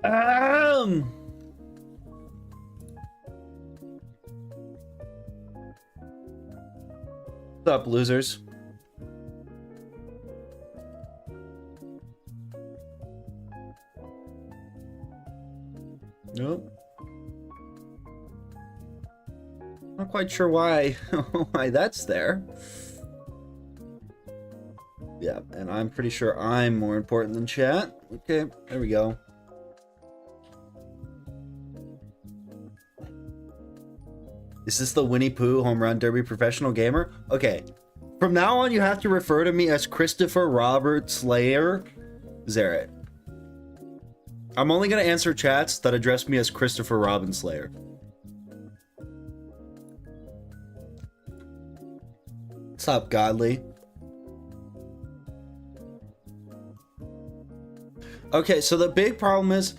Um. What's up, losers? Nope. Not quite sure why why that's there. Yeah, and I'm pretty sure I'm more important than chat. Okay, there we go. Is this the Winnie Pooh Home Run Derby professional gamer? Okay. From now on, you have to refer to me as Christopher Robert Slayer Zaret. I'm only going to answer chats that address me as Christopher Robin Slayer. What's up, Godly? Okay, so the big problem is,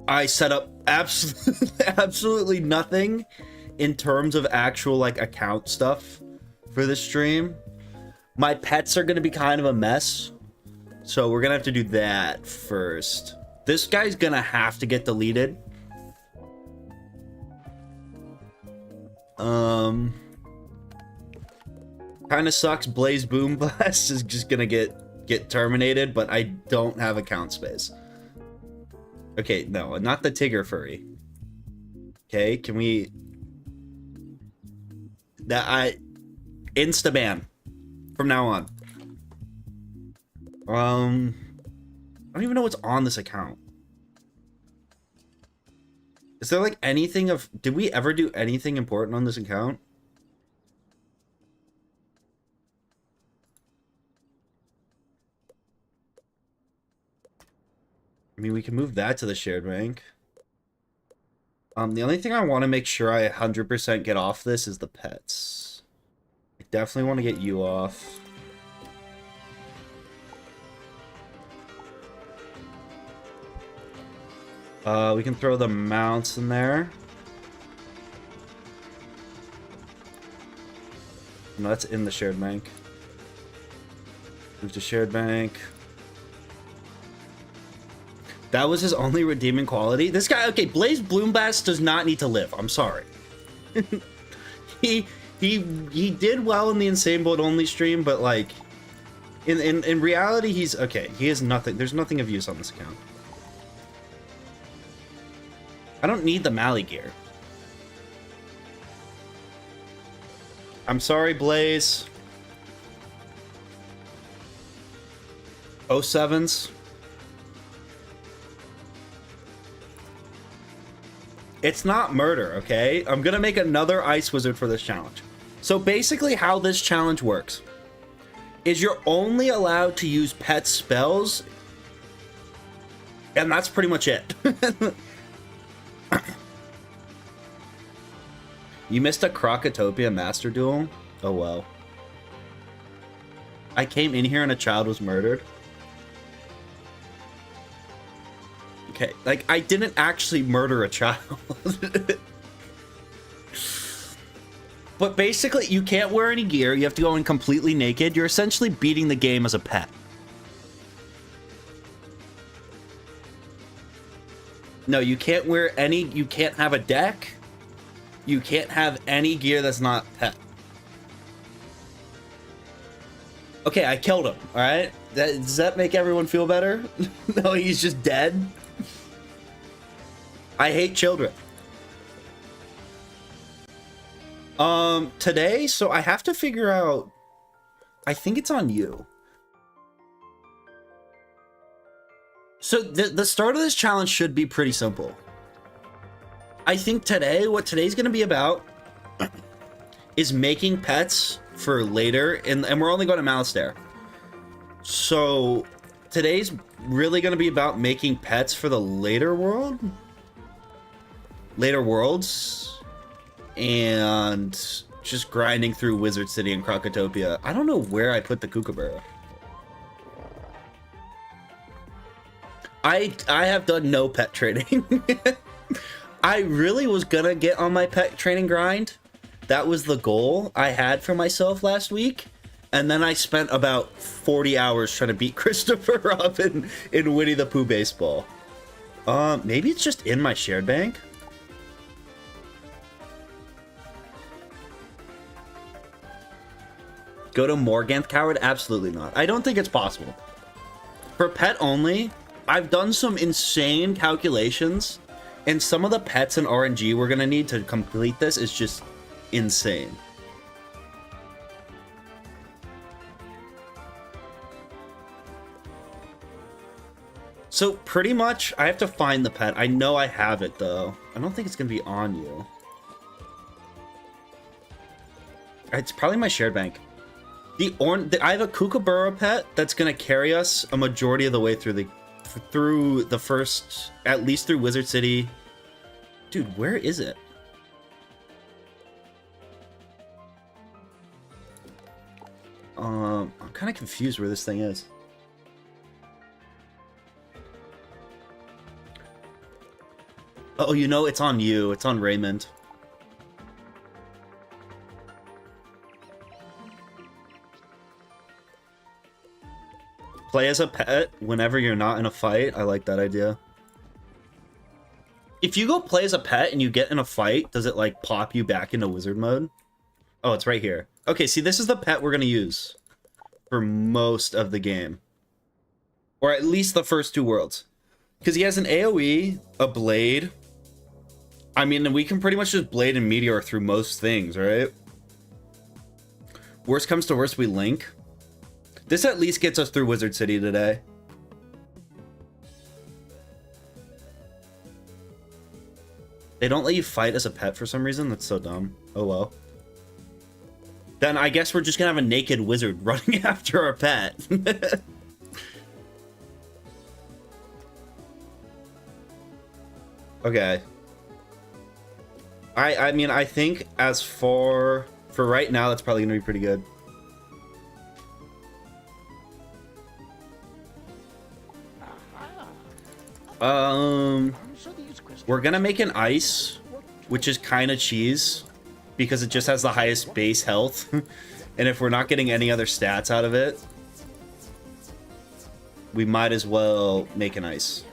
I set up absolutely nothing in terms of actual, like, account stuff for this stream. My pets are going to be kind of a mess, so we're going to have to do that first. This guy's going to have to get deleted. Kind of sucks. Blaze Boom Blast is just going to get terminated, but I don't have account space. Okay, no, not the Tigger furry. Okay, can we... Insta-ban. From now on. I don't even know what's on this account. Is there, like, anything of... Did we ever do anything important on this account? I mean, we can move that to the shared bank. The only thing I want to make sure I 100% get off this is the pets. I definitely want to get you off. We can throw the mounts in there. No, that's in the shared bank. Move to shared bank. That was his only redeeming quality. This guy, okay, Blaze Bloombass does not need to live. I'm sorry. he did well in the Insane Bolt only stream, but like in reality, he's okay. He has nothing. There's nothing of use on this account. I don't need the Mally gear. I'm sorry, Blaze. 07s. It's not murder, okay? I'm gonna make another Ice Wizard for this challenge. So basically how this challenge works is you're only allowed to use pet spells, and that's pretty much it. You missed a Crocotopia Master Duel? Oh well. I came in here and a child was murdered. Okay, like, I didn't actually murder a child. But basically, you can't wear any gear. You have to go in completely naked. You're essentially beating the game as a pet. No, you can't wear any... You can't have a deck. You can't have any gear that's not pet. Okay, I killed him, alright? Does that make everyone feel better? No, he's just dead? I hate children. Today, so I have to figure out... I think it's on you. So the start of this challenge should be pretty simple. I think today, what today's going to be about is making pets for later, and we're only going to Malastare. So today's really going to be about making pets for the later world? Later worlds, and just grinding through Wizard City and Crocotopia. I don't know where I put the Kookaburra. I have done no pet training. I really was gonna get on my pet training grind. That was the goal I had for myself last week. And then I spent about 40 hours trying to beat Christopher Robin in Winnie the Pooh Baseball. Maybe it's just in my shared bank. Go to Morganth Coward? Absolutely not. I don't think it's possible. For pet only, I've done some insane calculations, and some of the pets and RNG we're gonna need to complete this is just insane. So pretty much, I have to find the pet. I know I have it though. I don't think it's gonna be on you. It's probably my shared bank. I have a Kookaburra pet that's gonna carry us a majority of the way through the first, at least through Wizard City. Dude, where is it? I'm kind of confused where this thing is. Oh, you know, it's on you. It's on Raymond. Play as a pet whenever you're not in a fight. I like that idea. If you go play as a pet and you get in a fight, does it like pop you back into wizard mode? Oh, it's right here. Okay, see, this is the pet we're gonna use for most of the game. Or at least the first two worlds. Because he has an AoE, a blade. I mean, we can pretty much just blade and meteor through most things, right? Worst comes to worst, we link. This at least gets us through Wizard City today. They don't let you fight as a pet for some reason. That's so dumb. Oh well. Then I guess we're just gonna have a naked wizard running after our pet. Okay. I mean, I think as for right now, that's probably gonna be pretty good. We're gonna make an ice, which is kind of cheese, because it just has the highest base health. And if we're not getting any other stats out of it, we might as well make an ice.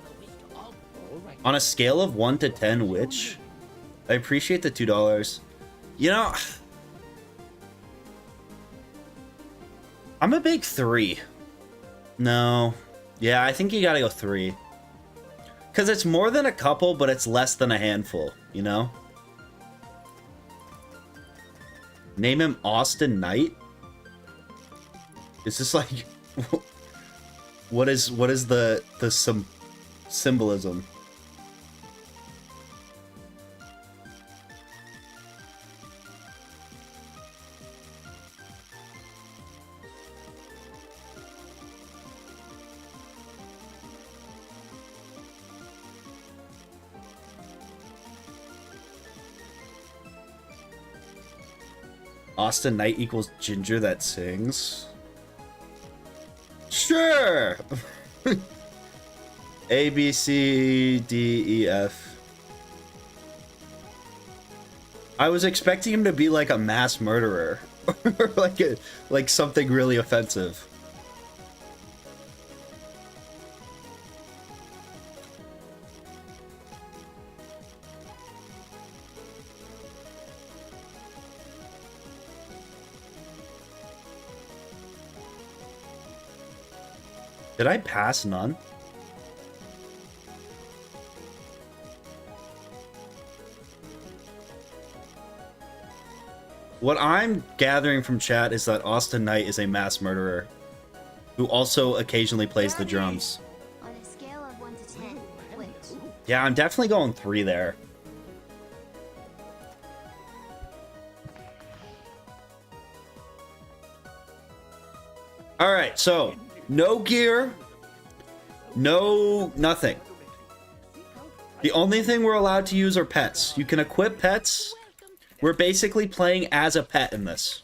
On a scale of 1 to 10, which? I appreciate the $2. You know, I'm a big 3. No. Yeah, I think you gotta go 3. Because it's more than a couple, but it's less than a handful, you know? Name him Austin Knight? Is this like... what is the symbolism? Austin Knight equals ginger that sings. Sure. A, B, C, D, E, F. I was expecting him to be like a mass murderer. Or like something really offensive. Did I pass none? What I'm gathering from chat is that Austin Knight is a mass murderer who also occasionally plays the drums. On a scale of 1 to 10, which? Yeah, I'm definitely going 3 there. All right, so no gear, no nothing. The only thing we're allowed to use are pets. You can equip pets. We're basically playing as a pet in this.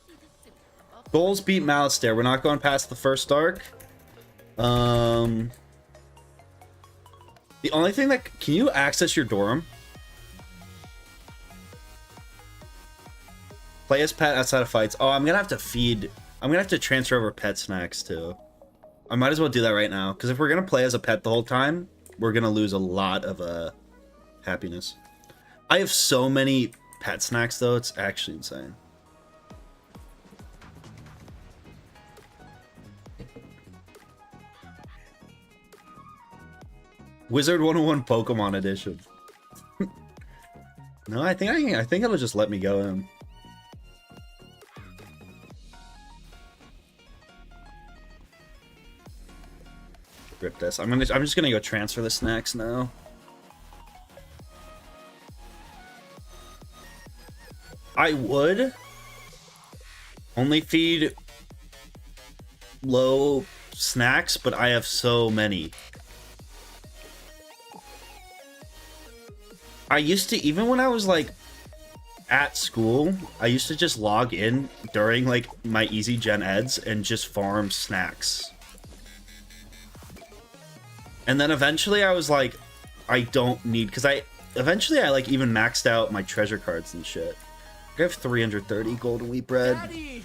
Goals beat Malastare. We're not going past the first arc. The only thing that... Can you access your Dorm? Play as pet outside of fights. Oh, I'm going to have to feed... I'm going to have to transfer over pet snacks, too. I might as well do that right now. Because if we're going to play as a pet the whole time, we're gonna lose a lot of happiness. I have so many pet snacks though, it's actually insane. Wizard101 Pokemon edition. No, I think it'll just let me go in. Rip this. I'm just gonna go transfer the snacks now. I would only feed low snacks, but I have so many. I used to, even when I was like at school, I used to just log in during like my easy gen eds and just farm snacks. And then eventually I was like, I don't need, because eventually I like even maxed out my treasure cards and shit. I have 330 golden wheat bread. Daddy.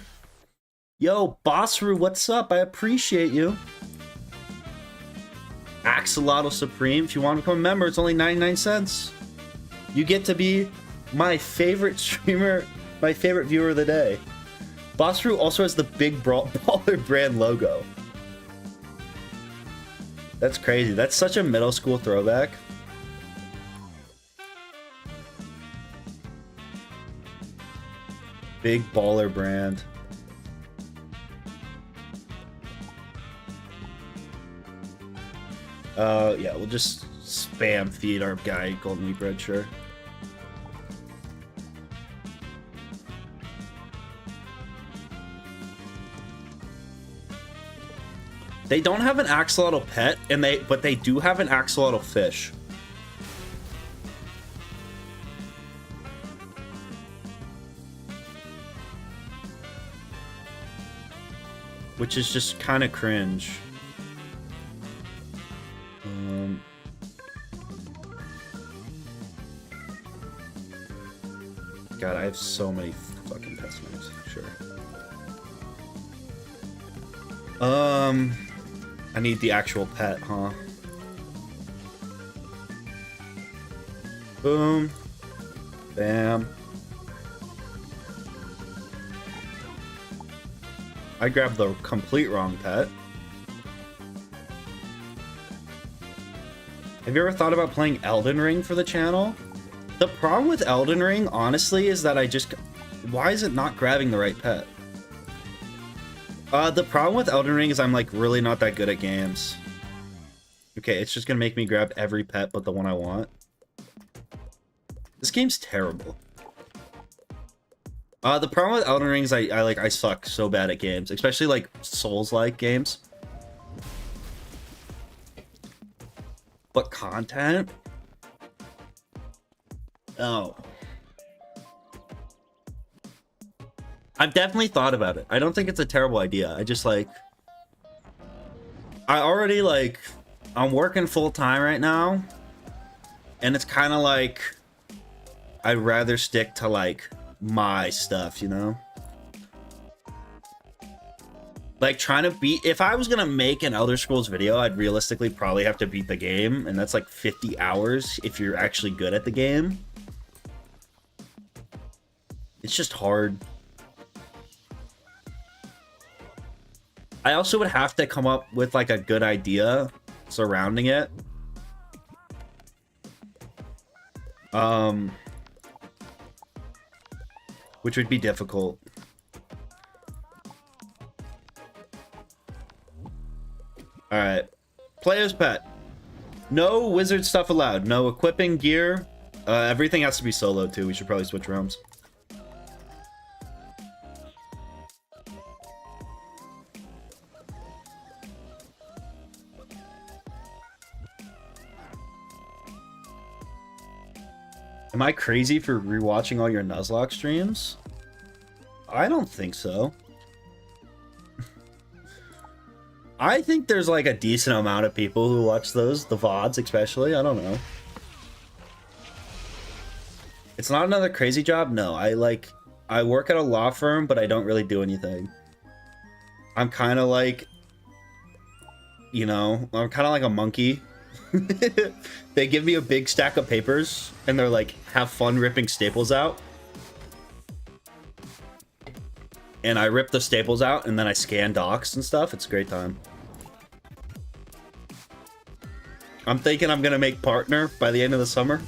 Yo, Bossru, what's up? I appreciate you. Axolotl Supreme, if you want to become a member, it's only 99 cents. You get to be my favorite streamer, my favorite viewer of the day. Bossru also has the big baller brand logo. That's crazy. That's such a middle school throwback. Big baller brand. Yeah, we'll just spam feed our guy golden wheat bread, sure. They don't have an axolotl pet, but they do have an axolotl fish. Which is just kind of cringe. God, I have so many fucking pet snacks. Sure. I need the actual pet, huh? Boom. Bam. I grabbed the complete wrong pet. Have you ever thought about playing Elden Ring for the channel? The problem with Elden Ring, honestly, is that why is it not grabbing the right pet? The problem with Elden Ring is I'm like really not that good at games. Okay, it's just gonna make me grab every pet but the one I want. This game's terrible. The problem with Elden Ring is I suck so bad at games, especially like Souls-like games. But content? Oh. I've definitely thought about it. I don't think it's a terrible idea. I just like... I'm working full-time right now. And it's kind of like... I'd rather stick to like my stuff, you know? Like trying to beat... If I was gonna make an Elder Scrolls video, I'd realistically probably have to beat the game. And that's like 50 hours if you're actually good at the game. It's just hard. I also would have to come up with like a good idea surrounding it. Which would be difficult. Alright. Player's pet. No wizard stuff allowed. No equipping gear. Everything has to be solo too. We should probably switch rooms. Am I crazy for rewatching all your Nuzlocke streams? I don't think so. I think there's like a decent amount of people who watch those, the VODs especially. I don't know. It's not another crazy job? No, I work at a law firm, but I don't really do anything. I'm kind of like, you know, I'm kind of like a monkey They give me a big stack of papers and they're like, have fun ripping staples out. And I rip the staples out and then I scan docs and stuff. It's a great time. I'm thinking I'm gonna make partner by the end of the summer.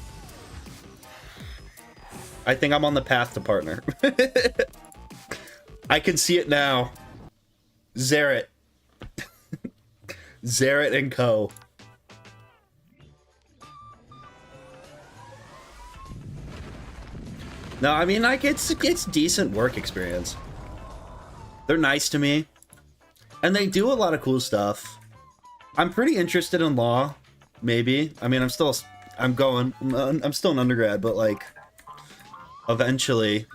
I think I'm on the path to partner. I can see it now. Zerit. Zerit and Co. No, I mean, like, it's decent work experience. They're nice to me. And they do a lot of cool stuff. I'm pretty interested in law, maybe. I mean, I'm still an undergrad, but, like, eventually,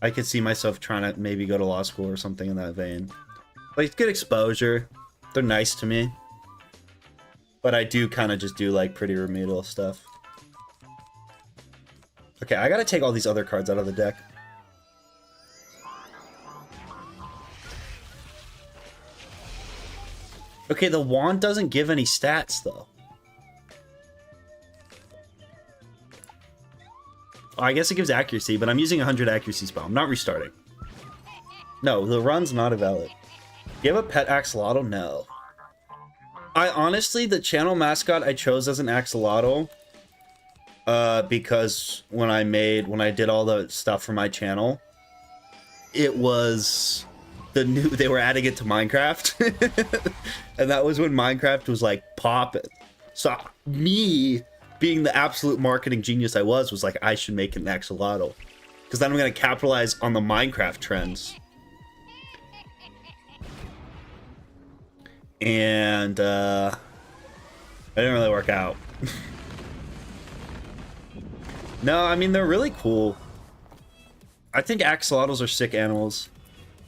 I could see myself trying to maybe go to law school or something in that vein. Like, it's good exposure. They're nice to me. But I do kind of just do, like, pretty remedial stuff. Okay, I gotta take all these other cards out of the deck. Okay, the wand doesn't give any stats, though. Oh, I guess it gives accuracy, but I'm using 100 accuracy spell. I'm not restarting. No, the run's not invalid. Do you have a pet axolotl? No. I honestly, the channel mascot I chose as an axolotl, because when I did all the stuff for my channel, it was they were adding it to Minecraft. And that was when Minecraft was like popping. So me, being the absolute marketing genius I was like, I should make an axolotl, because then I'm going to capitalize on the Minecraft trends. And it didn't really work out. No, I mean, they're really cool. I think axolotls are sick animals.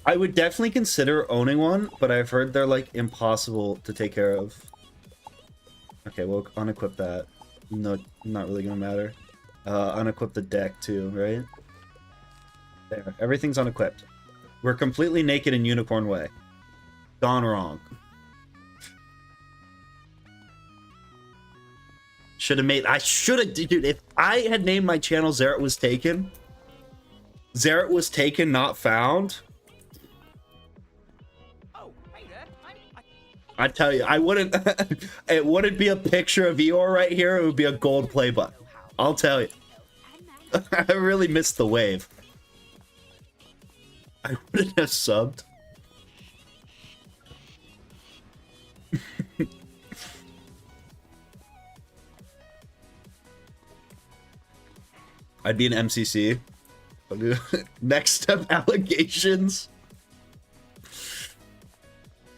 I would definitely consider owning one, but I've heard they're, like, impossible to take care of. Okay, we'll unequip that. No, not really gonna matter. Unequip the deck, too, right? There. Everything's unequipped. We're completely naked in unicorn way. Gone wrong. I should have, dude, if I had named my channel Zerit Was Taken, not found, I tell you, I wouldn't, it wouldn't be a picture of Eeyore right here, it would be a gold play button. I'll tell you. I really missed the wave. I wouldn't have subbed. I'd be an MCC. Next step allegations.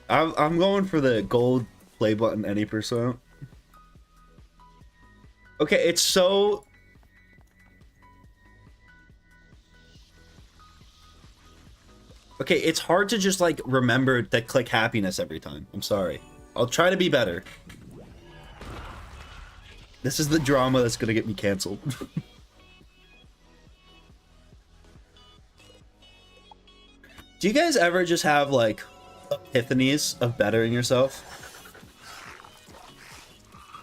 I'm going for the gold play button any percent. Okay, it's so... Okay, it's hard to just, like, remember to click happiness every time. I'm sorry. I'll try to be better. This is the drama that's gonna get me canceled. Do you guys ever just have, like, epiphanies of bettering yourself?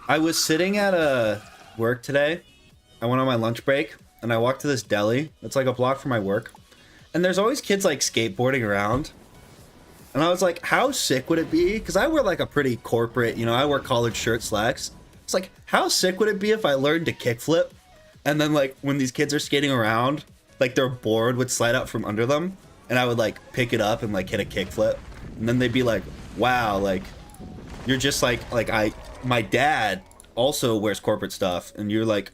I was sitting at work today. I went on my lunch break, and I walked to this deli. It's like a block from my work. And there's always kids, like, skateboarding around. And I was like, how sick would it be? Because I wear, like, a pretty corporate, you know, I wear collared shirt slacks. It's like, how sick would it be if I learned to kickflip? And then, like, when these kids are skating around, like, their board would slide out from under them. And I would, like, pick it up and, like, hit a kickflip. And then they'd be like, wow, like, you're just like my dad also wears corporate stuff. And you're, like,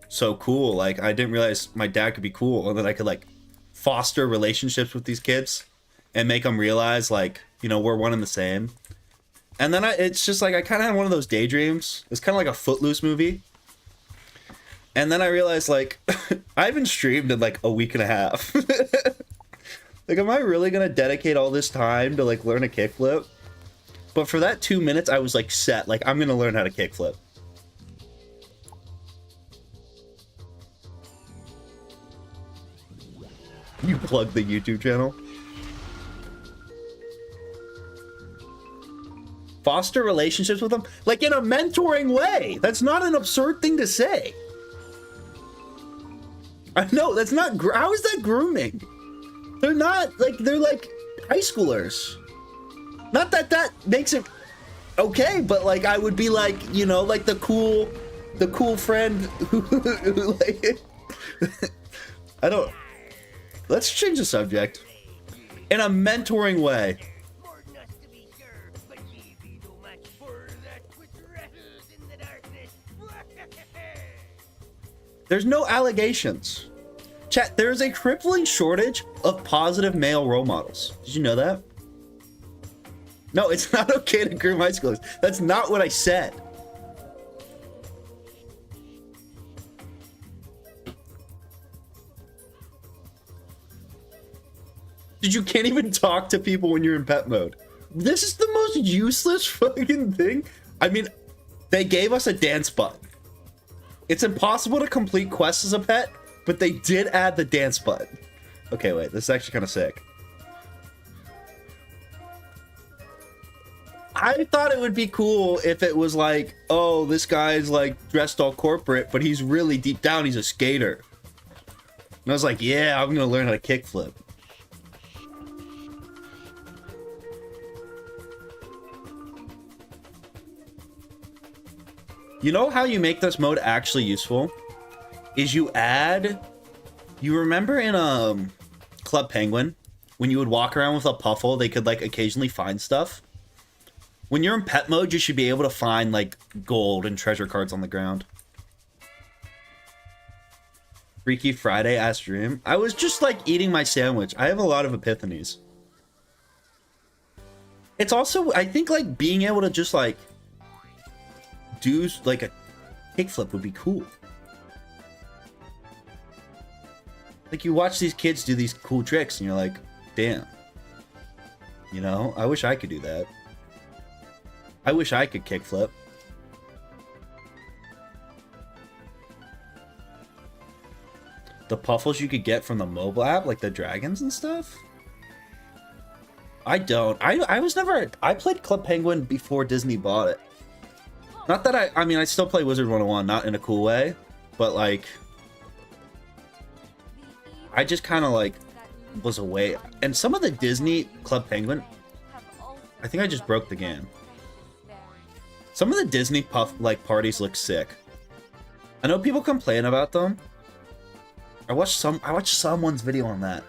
so cool. Like, I didn't realize my dad could be cool. And then I could, like, foster relationships with these kids and make them realize, like, you know, we're one and the same. And then it's just, like, I kind of had one of those daydreams. It's kind of like a Footloose movie. And then I realized, like, I haven't streamed in, like, a week and a half. Like, am I really gonna dedicate all this time to, like, learn a kickflip? But for that 2 minutes, I was, like, set. Like, I'm gonna learn how to kickflip. You plug the YouTube channel. foster relationships with them, like in a mentoring way. That's not an absurd thing to say. I know, that's not, how is that grooming? They're not, like, they're like high schoolers. Not that that makes it okay, but like, I would be like, you know, like the cool friend who like, I don't, let's change the subject. In a mentoring way. There's no allegations. Chat, there's a crippling shortage of positive male role models. Did you know that? No, it's not okay to groom high schoolers. That's not what I said. Dude, you can't even talk to people when you're in pet mode. This is the most useless fucking thing. I mean, they gave us a dance button. It's impossible to complete quests as a pet, but they did add the dance button. Okay, wait, this is actually kind of sick. I thought it would be cool if it was like, oh, this guy's like dressed all corporate, but he's really deep down, he's a skater. And I was like, yeah, I'm gonna learn how to kickflip. You know how you make this mode actually useful? Is you add... You remember in Club Penguin, when you would walk around with a puffle, they could like occasionally find stuff? When you're in pet mode, you should be able to find like gold and treasure cards on the ground. Freaky Friday ass dream. I was just like eating my sandwich. I have a lot of epiphanies. It's also, I think like being able to just like do like a kickflip would be cool. Like you watch these kids do these cool tricks and you're like, damn. You know, I wish I could do that. I wish I could kickflip. The puffles you could get from the mobile app, like the dragons and stuff? I don't. I was never... I played Club Penguin before Disney bought it. Not that I mean, I still play Wizard101, not in a cool way, but like... I just kind of like was away. And some of the Disney Club Penguin... I think I just broke the game. Some of the Disney like parties look sick. I know people complain about them. I watched someone's video on that.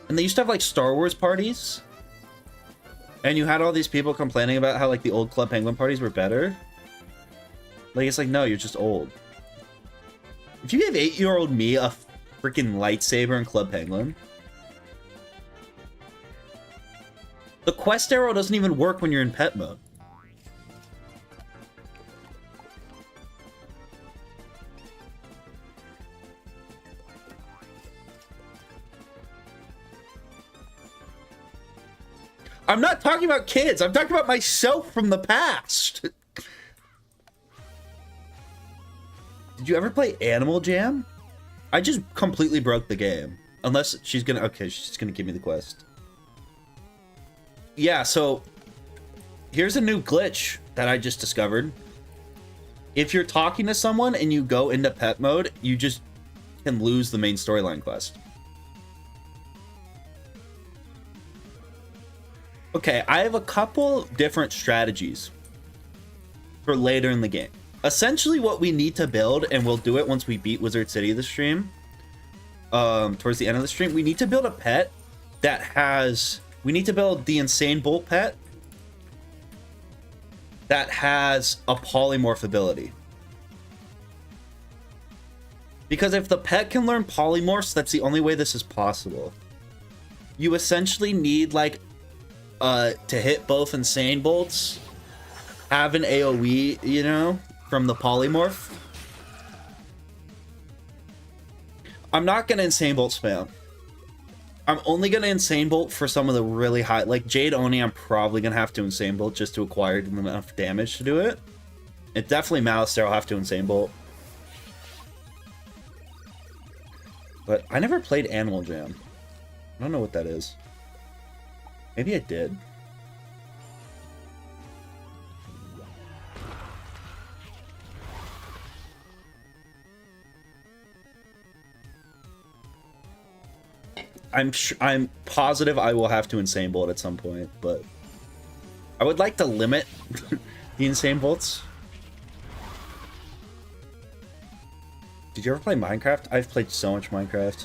And they used to have like Star Wars parties. And you had all these people complaining about how like the old Club Penguin parties were better. Like it's like, no, you're just old. If you gave 8-year-old me a freaking lightsaber in Club Penguin, the quest arrow doesn't even work when you're in pet mode. I'm not talking about kids. I'm talking about myself from the past. Did you ever play Animal Jam? I just completely broke the game. Unless she's gonna... Okay, she's gonna give me the quest. Yeah, so... Here's a new glitch that I just discovered. If you're talking to someone and you go into pet mode, you just can lose the main storyline quest. Okay, I have a couple different strategies for later in the game. Essentially what we need to build, and we'll do it once we beat Wizard City this stream, towards the end of the stream, we need to build a pet that has... We need to build the Insane Bolt pet that has a polymorph ability. Because if the pet can learn polymorphs, that's the only way this is possible. You essentially need, like, to hit both Insane Bolts, have an AoE, you know, from the polymorph. I'm not gonna Insane Bolt spam. I'm only gonna Insane Bolt for some of the really high, like Jade Oni, I'm probably gonna have to Insane Bolt just to acquire enough damage to do it. And definitely Malistaire I'll have to Insane Bolt. But I never played Animal Jam. I don't know what that is. Maybe I did. I'm positive I will have to insane bolt at some point, but I would like to limit the insane bolts. Did you ever play Minecraft? I've played so much Minecraft.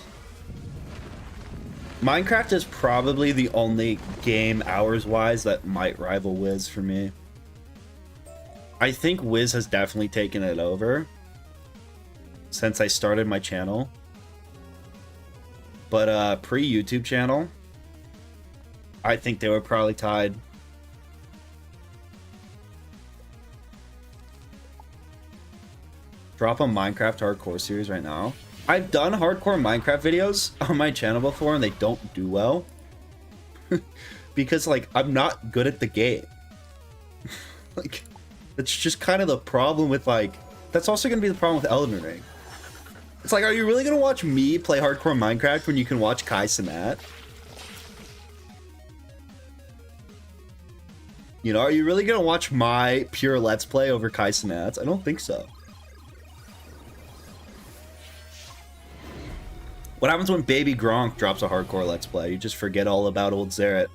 Minecraft is probably the only game hours-wise that might rival Wiz for me. I think Wiz has definitely taken it over since I started my channel. But pre-YouTube channel, I think they were probably tied. Drop a Minecraft hardcore series right now. I've done hardcore Minecraft videos on my channel before and they don't do well. Because like I'm not good at the game. Like that's just kind of the problem with like, that's also gonna be the problem with Elden Ring. It's like, are you really gonna watch me play hardcore Minecraft when you can watch Kai Cenat? You know, are you really gonna watch my pure Let's Play over Kai Cenat's? I don't think so. What happens when Baby Gronk drops a hardcore Let's Play? You just forget all about old Zeret.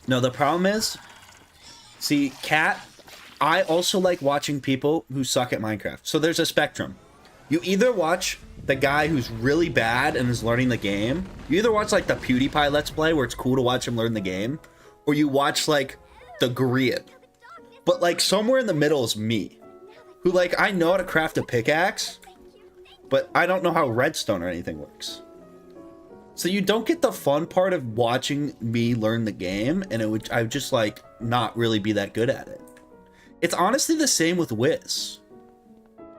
No, the problem is, see, Cat, I also like watching people who suck at Minecraft. So there's a spectrum. You either watch the guy who's really bad and is learning the game. You either watch like the PewDiePie Let's Play where it's cool to watch him learn the game, or you watch like the Korean. But like somewhere in the middle is me, who like, I know how to craft a pickaxe, but I don't know how redstone or anything works. So you don't get the fun part of watching me learn the game, and I would just like not really be that good at it. It's honestly the same with Wiz.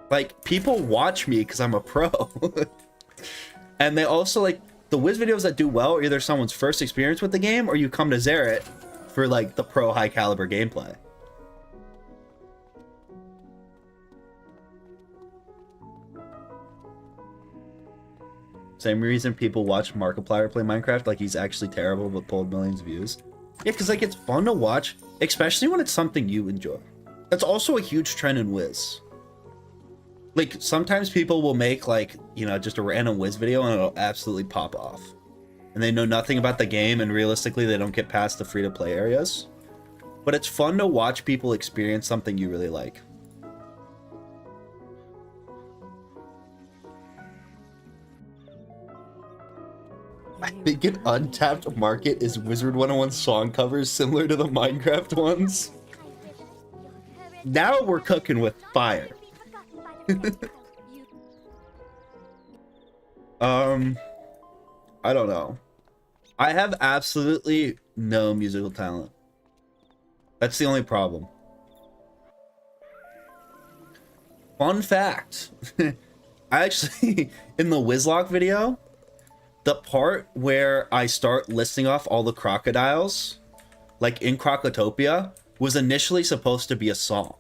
Like people watch me because I'm a pro. And they also like the Wiz videos that do well are either someone's first experience with the game or you come to Zeret for like the pro high caliber gameplay. Same reason people watch Markiplier play Minecraft, like he's actually terrible but pulled millions of views. Yeah, because like it's fun to watch, especially when it's something you enjoy. That's also a huge trend in Wiz. Like sometimes people will make like, you know, just a random Wiz video and it'll absolutely pop off. And they know nothing about the game and realistically they don't get past the free-to-play areas. But it's fun to watch people experience something you really like. I think an untapped market is Wizard101 song covers similar to the Minecraft ones. Now we're cooking with fire. I don't know. I have absolutely no musical talent. That's the only problem. Fun fact. I actually, in the Wizlock video, the part where I start listing off all the crocodiles, like in Crocotopia, was initially supposed to be a song.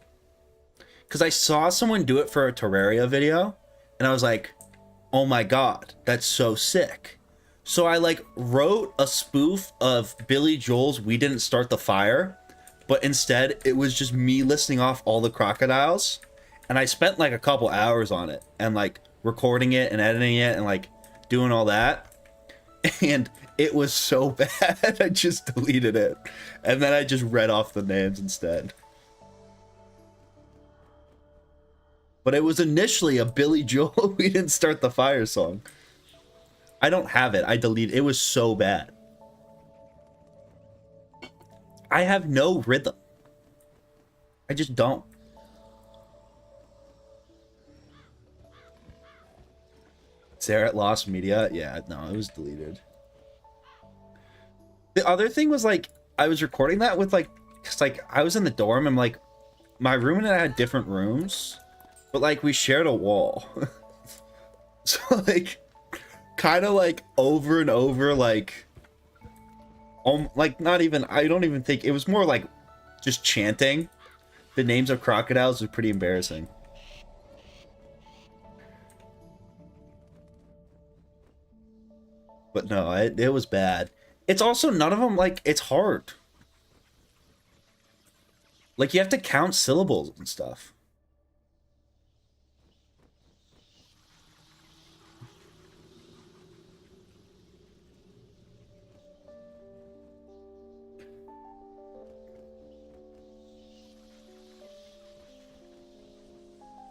Because I saw someone do it for a Terraria video, and I was like, oh my god, that's so sick. So I like wrote a spoof of Billy Joel's We Didn't Start the Fire, but instead it was just me listing off all the crocodiles, and I spent like a couple hours on it, and like recording it and editing it and like doing all that. And it was so bad, I just deleted it. And then I just read off the names instead. But it was initially a Billy Joel We Didn't Start the Fire song. I don't have it. I deleted it. It was so bad. I have no rhythm. I just don't. Zeret lost media? Yeah, no, it was deleted. The other thing was like, I was recording that with like, cause like I was in the dorm and like, my room and I had different rooms, but like we shared a wall. So like, kind of like over and over, like not even, I don't even think, it was more like just chanting the names of crocodiles was pretty embarrassing. But no, it was bad. It's also none of them, like, it's hard. Like, you have to count syllables and stuff.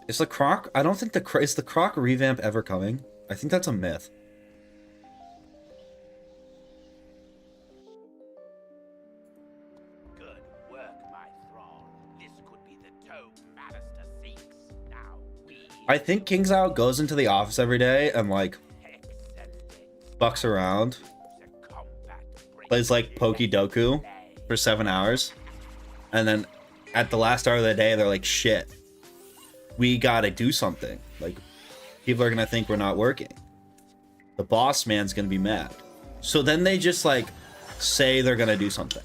Is the Croc? I don't think is the Croc revamp ever coming? I think that's a myth. Good work, my thrall. This could be the toe Bannister seeks. Now we I think King's Out goes into the office every day and like fucks around, plays like Pokidoku for 7 hours, and then at the last hour of the day they're like, shit, we gotta do something. Like, people are gonna think we're not working. The boss man's gonna be mad. So then they just like say they're gonna do something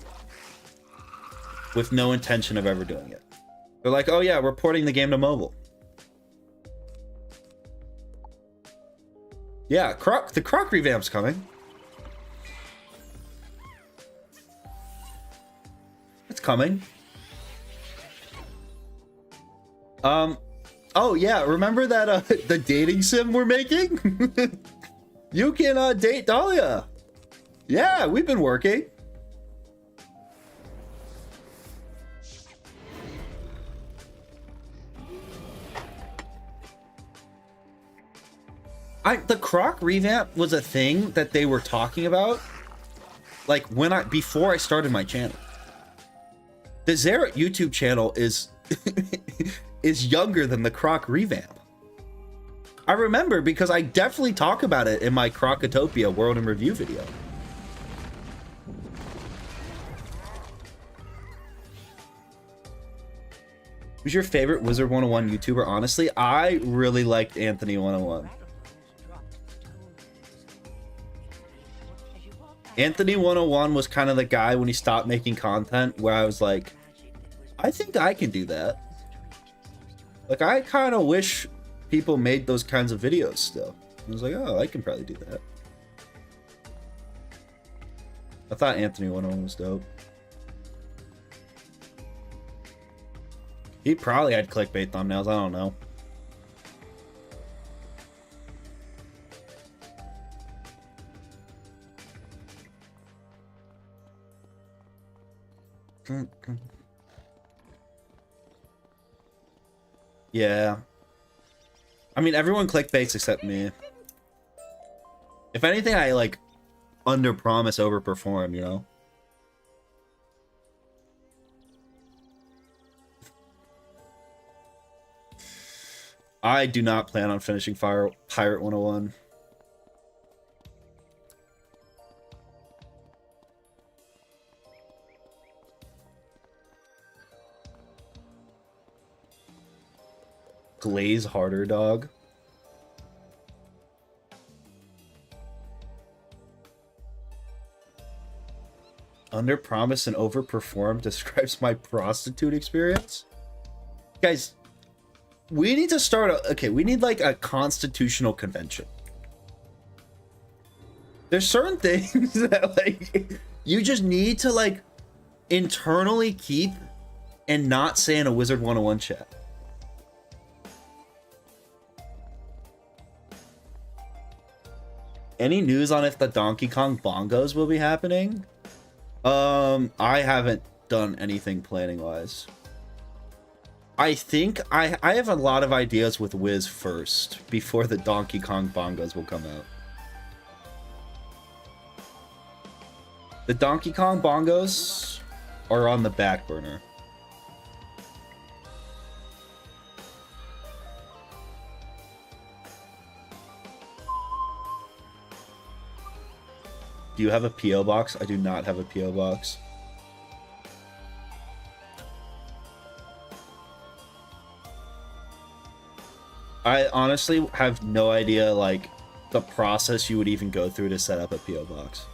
with no intention of ever doing it. They're like, oh yeah, we're porting the game to mobile. Yeah, the Croc revamp's coming. It's coming. Oh yeah, remember that the dating sim we're making? You can date Dahlia. Yeah, we've been working. The Croc revamp was a thing that they were talking about, like before I started my channel. The Xerath YouTube channel is is younger than the Croc revamp. I remember because I definitely talk about it in my Crocotopia World in Review video. Who's your favorite Wizard101 YouTuber? Honestly, I really liked Anthony 101. Anthony 101 was kind of the guy when he stopped making content where I was like, I think I can do that. Like, I kind of wish people made those kinds of videos still. I was like, oh, I can probably do that. I thought Anthony 101 was dope. He probably had clickbait thumbnails, I don't know. Yeah. I mean, everyone clickbaits except me. If anything, I like under-promise, over-perform, you know? I do not plan on finishing Pirate 101. Glaze harder, dog. Under promise and over perform describes my prostitute experience. Guys, we need to start we need like a constitutional convention. There's certain things that like you just need to like internally keep and not say in a Wizard101 chat. Any news on if the Donkey Kong bongos will be happening? I haven't done anything planning wise. I think I have a lot of ideas with Wiz first before the Donkey Kong bongos will come out. The Donkey Kong bongos are on the back burner. Do you have a P.O. box? I do not have a P.O. box. I honestly have no idea, like, the process you would even go through to set up a P.O. box.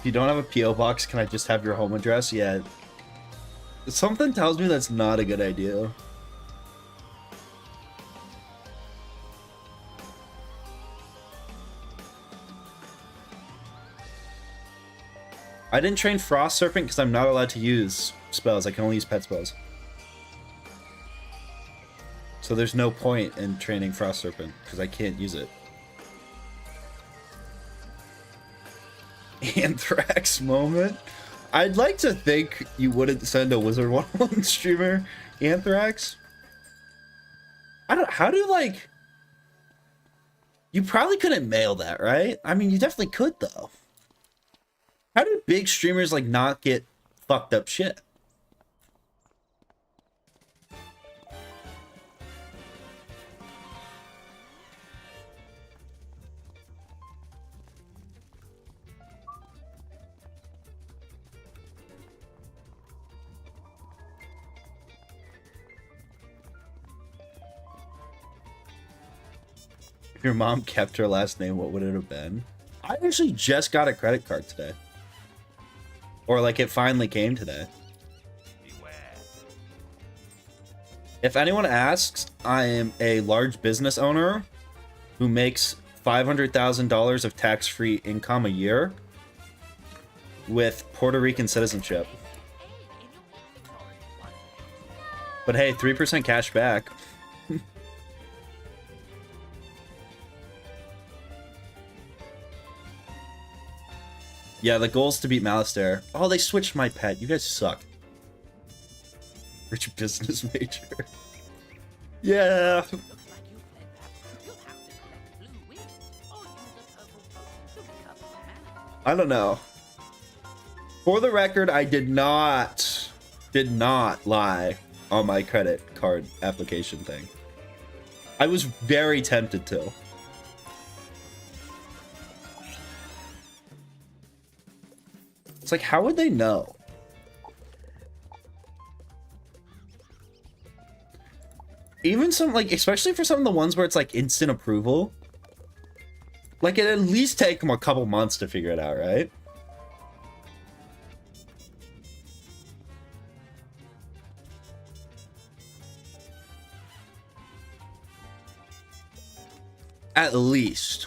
If you don't have a PO box, can I just have your home address? Yeah. Something tells me that's not a good idea. I didn't train Frost Serpent because I'm not allowed to use spells. I can only use pet spells. So there's no point in training Frost Serpent because I can't use it. Anthrax moment? I'd like to think you wouldn't send a Wizard101 streamer Anthrax. I don't, how do like, you probably couldn't mail that, right? I mean, you definitely could though. How do big streamers like not get fucked up shit? If your mom kept her last name, what would it have been? I actually just got a credit card today. Or like it finally came today. Beware. If anyone asks, I am a large business owner who makes $500,000 of tax-free income a year with Puerto Rican citizenship. But hey, 3% cash back. Yeah, the goal is to beat Malistaire. Oh, they switched my pet. You guys suck. Rich business major. Yeah. Looks like you fled that. You'll have to collect blue wheat or use a purple potion to recover mana. I don't know. For the record, I did not lie on my credit card application thing. I was very tempted to. It's like, how would they know? Even some, like, especially for some of the ones where it's like instant approval. Like, it at least take them a couple months to figure it out, right? At least.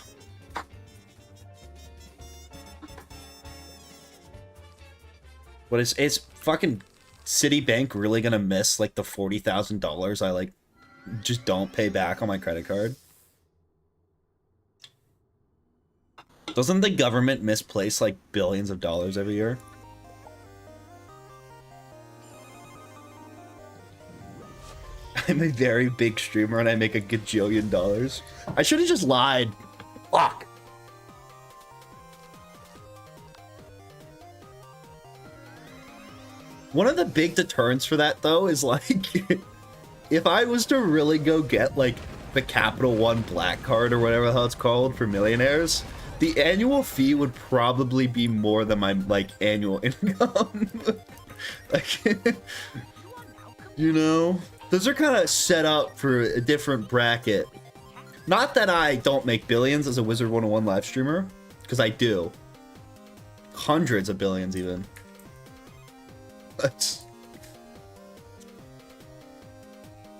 But is fucking Citibank really gonna miss like the $40,000 I like just don't pay back on my credit card? Doesn't the government misplace like billions of dollars every year? I'm a very big streamer and I make a gajillion dollars. I should have just lied. Fuck. One of the big deterrents for that, though, is like, if I was to really go get, like, the Capital One Black Card or whatever the hell it's called for millionaires, the annual fee would probably be more than my, like, annual income. Like, you know? Those are kind of set up for a different bracket. Not that I don't make billions as a Wizard101 live streamer, because I do. Hundreds of billions, even.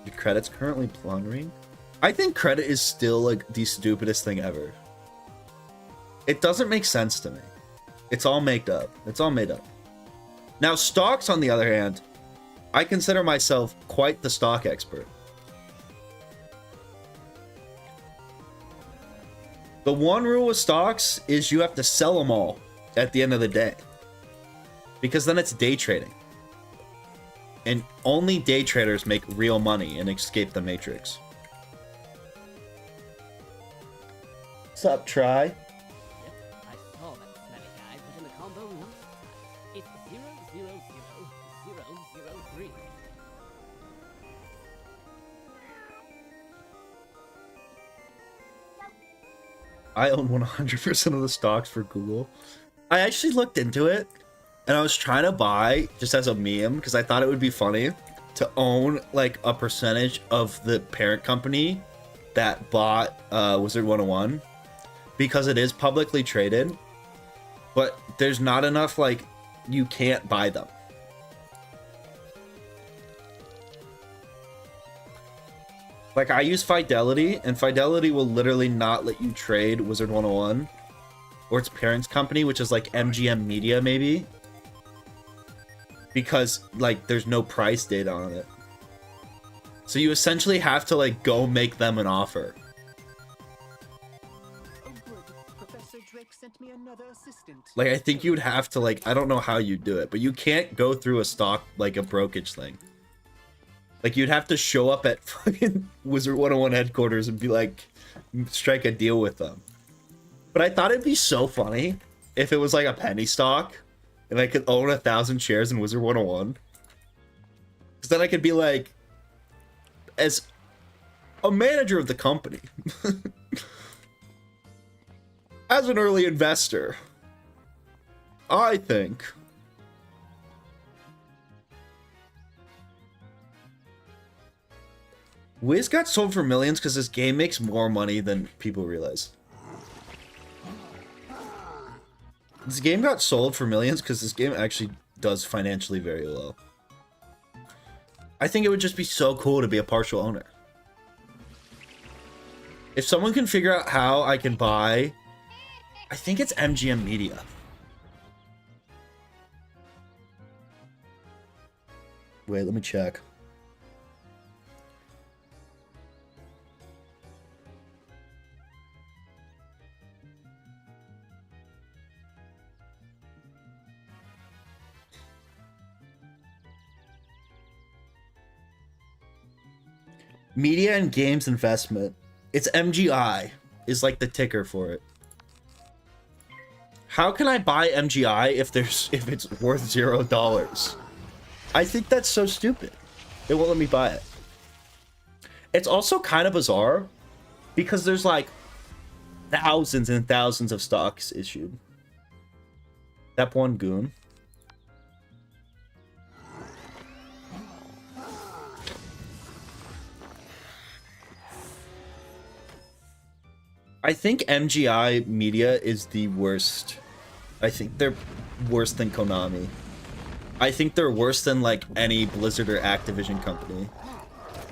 Your credit's currently plundering? I think credit is still like the stupidest thing ever. It doesn't make sense to me. It's all made up. It's all made up. Now stocks, on the other hand, I consider myself quite the stock expert. The one rule with stocks is you have to sell them all at the end of the day. Because then it's day trading. And only day traders make real money and escape the matrix. What's up, Try? Yep, I saw that smelly guy put in the combo last time. It's 000003. I own 100% of the stocks for Google. I actually looked into it, and I was trying to buy, just as a meme, because I thought it would be funny, to own, like, a percentage of the parent company that bought Wizard101, because it is publicly traded. but there's not enough, like, you can't buy them. Like, I use Fidelity, and Fidelity will literally not let you trade Wizard101 or its parents company, which is like MGM Media, maybe, because, like, there's no price data on it. So you essentially have to, like, go make them an offer. Oh, good. Professor Drake sent me another assistant. Like, I think you would have to, like, I don't know how you do it, but you can't go through a stock, like, a brokerage thing. Like, you'd have to show up at fucking Wizard101 headquarters and be like, strike a deal with them. But I thought it'd be so funny if it was like a penny stock and I could own 1,000 shares in Wizard101. Because then I could be like, as a manager of the company, as an early investor, I think Wiz got sold for millions because this game makes more money than people realize. This game got sold for millions because this game actually does financially very well. I think it would just be so cool to be a partial owner. If someone can figure out how I can buy, I think it's MGM Media. Wait, let me check. Media and Games Investment. It's MGI is like the ticker for it. How can I buy MGI if it's worth $0? I think that's so stupid. It won't let me buy it. It's also kind of bizarre because there's like thousands and thousands of stocks issued. That one goon. I think MGI Media is the worst. I think they're worse than Konami. I think they're worse than like any Blizzard or Activision company.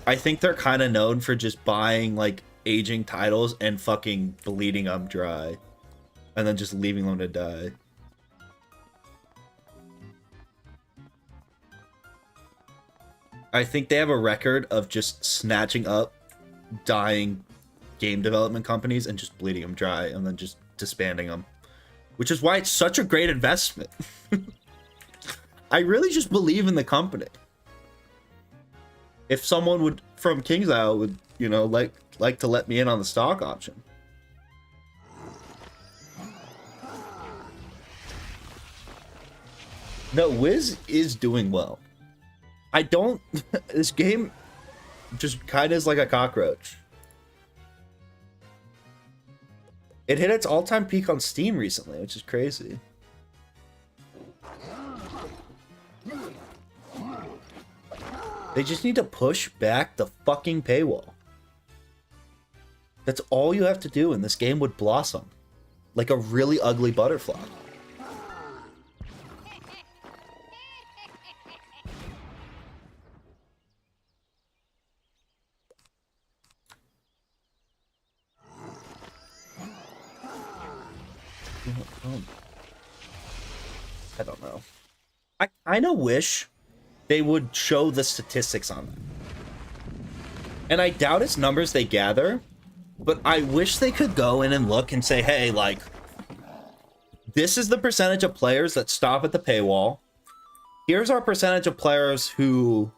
I think they're kind of known for just buying like aging titles and fucking bleeding them dry. And then just leaving them to die. I think they have a record of just snatching up dying game development companies and just bleeding them dry and then just disbanding them, which is why it's such a great investment. I really just believe in the company. If someone would from King's Isle would, you know, like to let me in on the stock option. No, Wiz is doing well. I don't this game just kind of is like a cockroach. It hit its all-time peak on Steam recently, which is crazy. They just need to push back the fucking paywall. That's all you have to do and this game would blossom. Like a really ugly butterfly. I don't know. I kind of wish they would show the statistics on them. And I doubt it's numbers they gather, but I wish they could go in and look and say, hey, like, this is the percentage of players that stop at the paywall. Here's our percentage of players who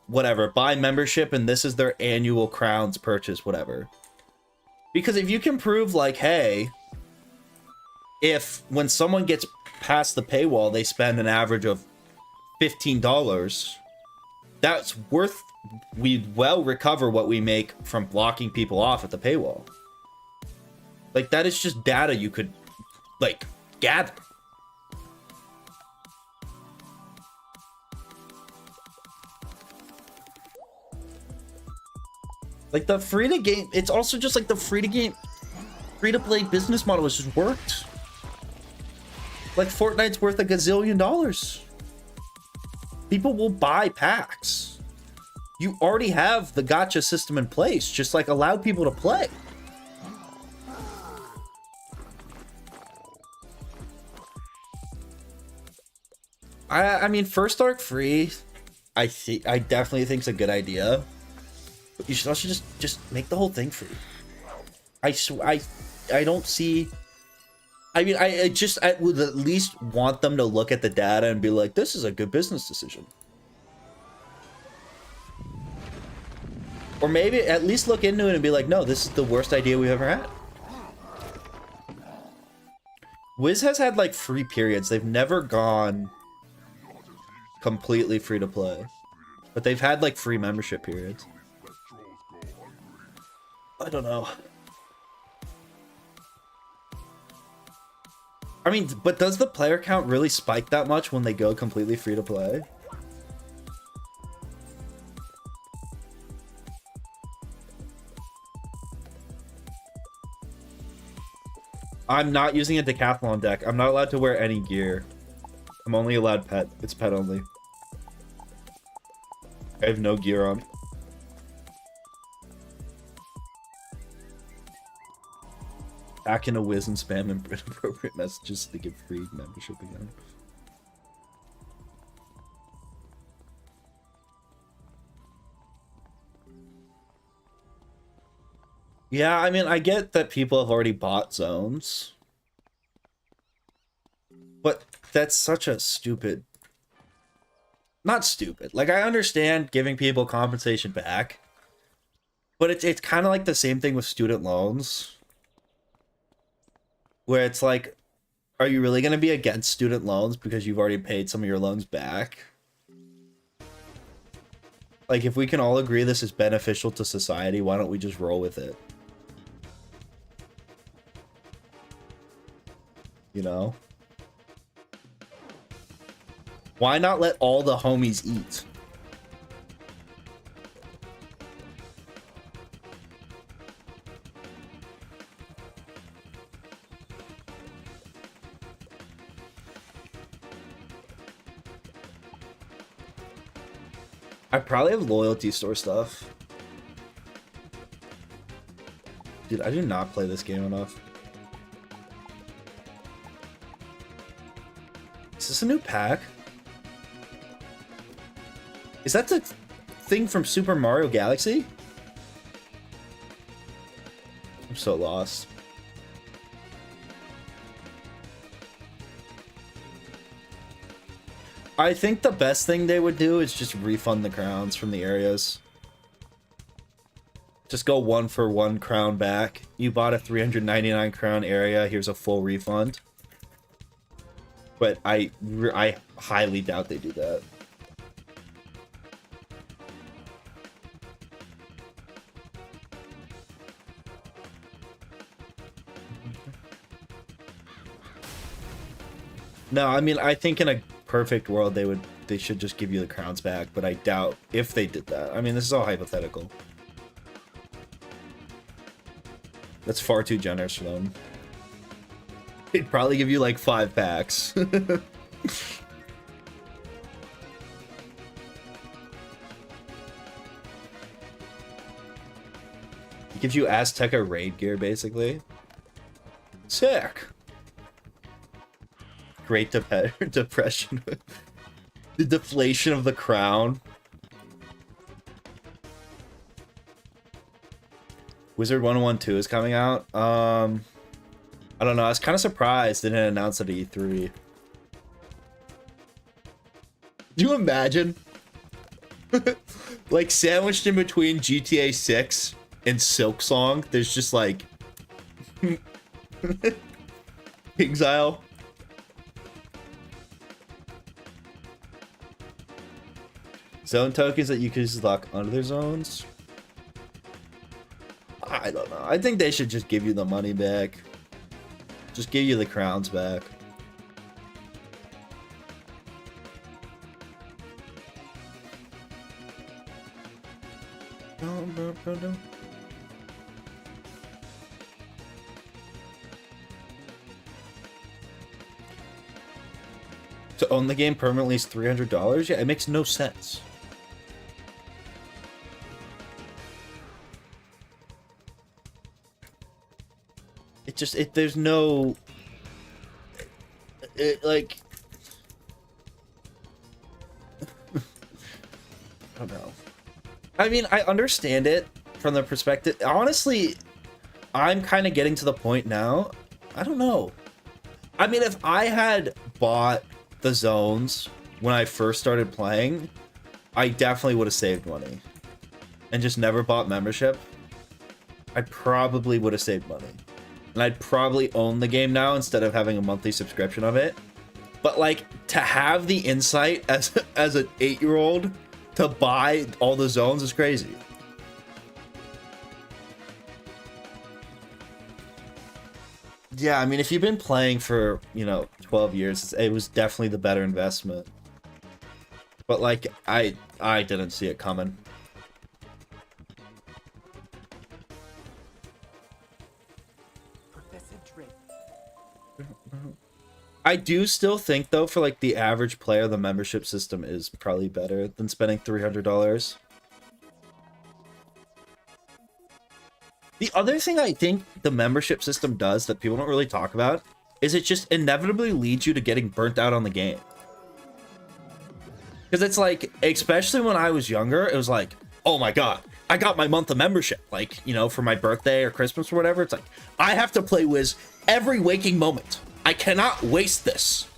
whatever, buy membership, and this is their annual crowns purchase, whatever. Because if you can prove, like, hey, if when someone gets past the paywall, they spend an average of $15, that's worth, we'd well recover what we make from blocking people off at the paywall. Like, that is just data you could, like, gather. Like, the free-to-game, it's also just like the free-to-play business model has just worked. Like Fortnite's worth $1 gazillion. People will buy packs. You already have the gacha system in place. Just like allow people to play. I mean, first arc free, I definitely think it's a good idea. But you should also just make the whole thing free. I don't see. I mean, I would at least want them to look at the data and be like, this is a good business decision. Or maybe at least look into it and be like, no, this is the worst idea we've ever had. Wiz has had like free periods. They've never gone completely free to play. But they've had like free membership periods. I don't know. I mean, but does the player count really spike that much when they go completely free to play? I'm not using a decathlon deck. I'm not allowed to wear any gear. I'm only allowed pet. It's pet only. I have no gear on. Back into Wiz and spam inappropriate messages to give free membership again. Yeah, I mean, I get that people have already bought zones. But that's such a stupid... Not stupid. Like, I understand giving people compensation back. But it's kind of like the same thing with student loans. Where it's like, are you really going to be against student loans because you've already paid some of your loans back? Like, if we can all agree this is beneficial to society, why don't we just roll with it? You know? Why not let all the homies eat? I probably have loyalty store stuff. Dude, I do not play this game enough. Is this a new pack? Is that the thing from Super Mario Galaxy? I'm so lost. I think the best thing they would do is just refund the crowns from the areas. Just go 1 for 1 crown back. You bought a 399 crown area, here's a full refund. But I highly doubt they do that. No, I mean, I think in a perfect world they should just give you the crowns back, but I doubt if they did that. I mean, this is all hypothetical. That's far too generous for them. They'd probably give you like 5 packs. It gives you Azteca raid gear, basically. Sick. Great depression. The deflation of the crown. Wizard101 2 is coming out. I don't know. I was kind of surprised they didn't announce it at E3. Do you imagine? Like, sandwiched in between GTA 6 and Silk Song, there's just like... Exile. Zone tokens that you can just lock under their zones? I don't know. I think they should just give you the money back. Just give you the crowns back. own the game permanently is $300? Yeah, it makes no sense. There's no... like... I don't know. I mean, I understand it from the perspective... Honestly, I'm kind of getting to the point now. I don't know. I mean, if I had bought the zones when I first started playing, I definitely would have saved money. And just never bought membership. I probably would have saved money. And I'd probably own the game now instead of having a monthly subscription of it. But like, to have the insight as an 8-year-old to buy all the zones is crazy. Yeah, I mean, if you've been playing for, 12 years, it was definitely the better investment. But like, I didn't see it coming. I do still think, though, for like the average player, the membership system is probably better than spending $300. The other thing I think the membership system does that people don't really talk about is it just inevitably leads you to getting burnt out on the game. Because it's like, especially when I was younger, it was like, oh my god, I got my month of membership, like, for my birthday or Christmas or whatever. It's like, I have to play Wiz every waking moment. I cannot waste this.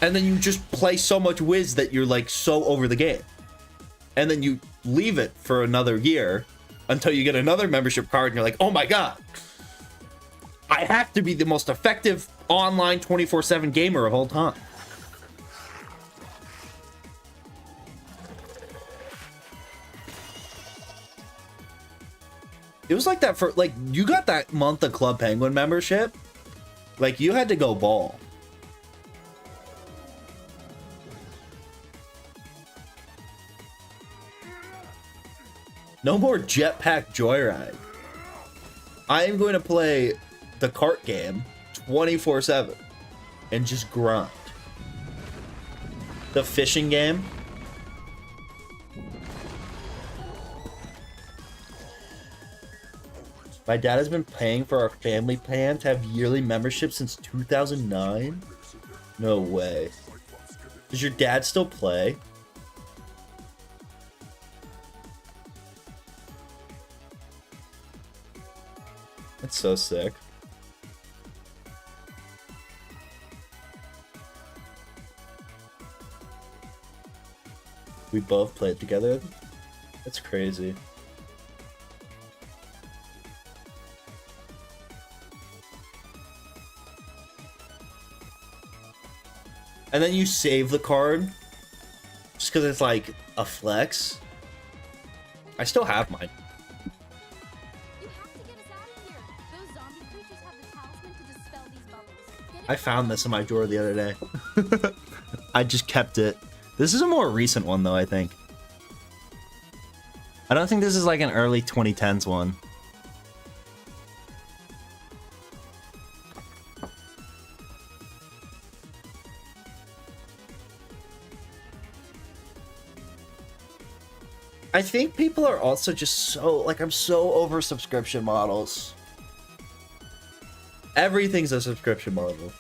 And then you just play so much Wiz that you're like so over the game. And then you leave it for another year until you get another membership card and you're like, oh my god, I have to be the most effective online 24/7 gamer of all time. It was like that for, like, you got that month of Club Penguin membership. Like, you had to go ball. No more Jetpack Joyride. I am going to play the kart game 24/7 and just grind. The fishing game. My dad has been paying for our family plan to have yearly membership since 2009? No way. Does your dad still play? That's so sick. We both played together? That's crazy. And then you save the card just because it's like a flex. I still have mine. You have to get us out of here. Those zombie creatures have the talisman to dispel these bubbles. Get it I found this in my drawer the other day. I just kept it. This is a more recent one though, I think. I don't think this is like an early 2010s one. I think people are also just so, like, I'm so over subscription models. Everything's a subscription model.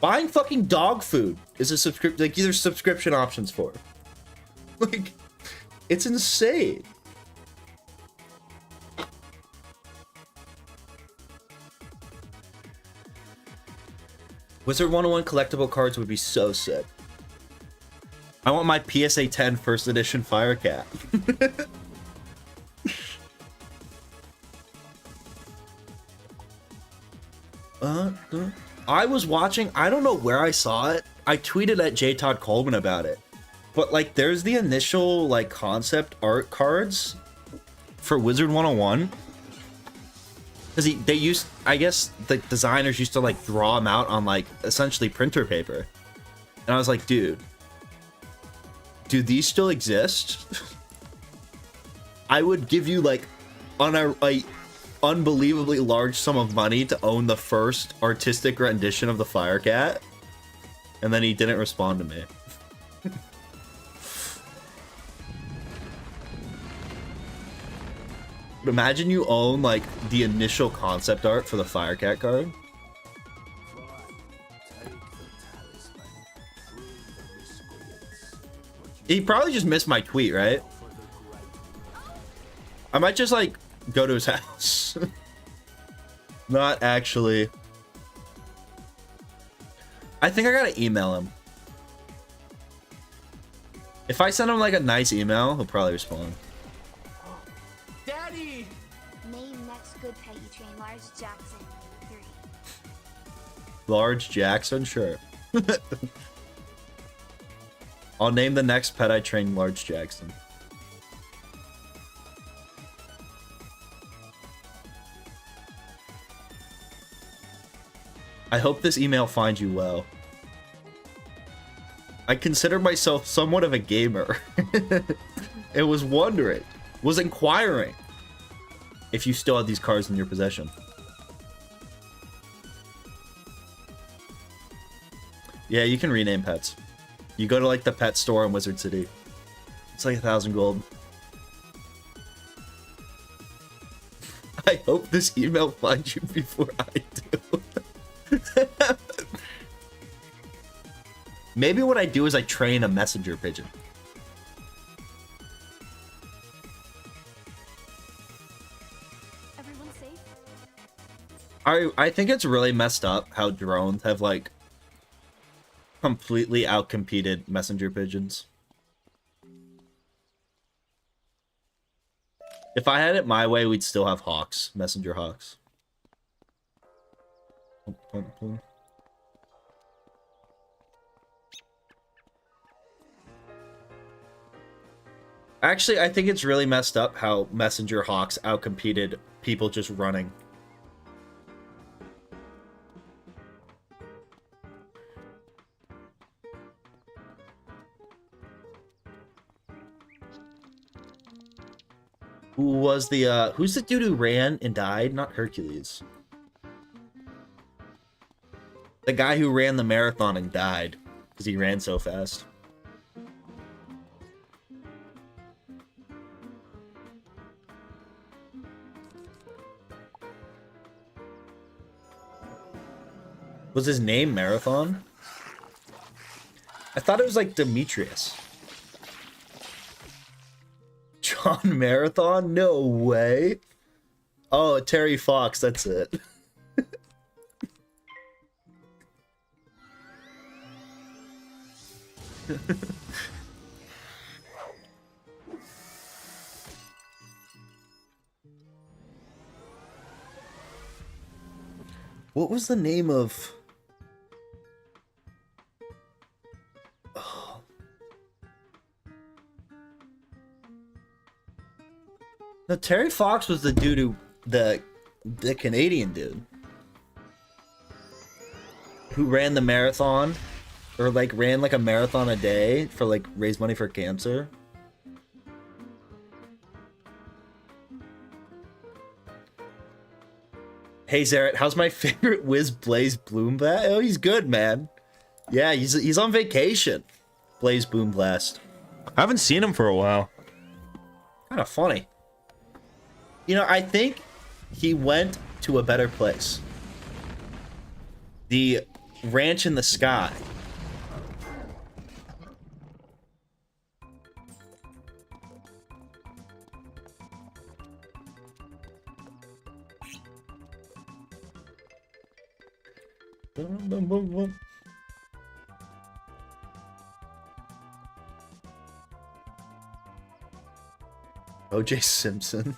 Buying fucking dog food is a subscription, like, there's subscription options for. Like, it's insane. Wizard101 collectible cards would be so sick. I want my PSA 10 first edition Fire Cat. I was watching, I don't know where I saw it. I tweeted at J. Todd Coleman about it. But like, there's the initial like concept art cards for Wizard101. Because they used, I guess the designers used to like draw them out on like essentially printer paper. And I was like, dude, do these still exist? I would give you like an unbelievably large sum of money to own the first artistic rendition of the Fire Cat. And then he didn't respond to me. But imagine you own like the initial concept art for the Firecat card. He probably just missed my tweet, right? I might just like go to his house. Not actually. I think I gotta email him. If I send him like a nice email, he'll probably respond. Daddy! Name next good pet you train, Lars Jackson. 3. Large Jackson, sure. I'll name the next pet I train Large Jackson. I hope this email finds you well. I consider myself somewhat of a gamer. It was wondering, was inquiring if you still had these cards in your possession. Yeah, you can rename pets. You go to like the pet store in Wizard City. It's like 1,000 gold. I hope this email finds you before I do. Maybe what I do is I train a messenger pigeon. Everyone safe? I think it's really messed up how drones have like completely outcompeted messenger pigeons. If I had it my way, we'd still have hawks, messenger hawks. Actually, I think it's really messed up how messenger hawks outcompeted people just running. Who was the who's the dude who ran and died? Not Hercules. The guy who ran the marathon and died because he ran so fast. Was his name Marathon? I thought it was like Demetrius. John Marathon? No way. Oh, Terry Fox, that's it. What was the name of... Oh. No, Terry Fox was the dude who... The Canadian dude. Who ran the marathon. Or like ran like a marathon a day for like raise money for cancer. Hey Zaret, how's my favorite Wiz Blaze Bloomblast? Oh, he's good, man. Yeah, he's on vacation. Blaze Boomblast. I haven't seen him for a while. Kind of funny. You know, I think he went to a better place. The ranch in the sky. Boom, boom, boom. OJ Simpson.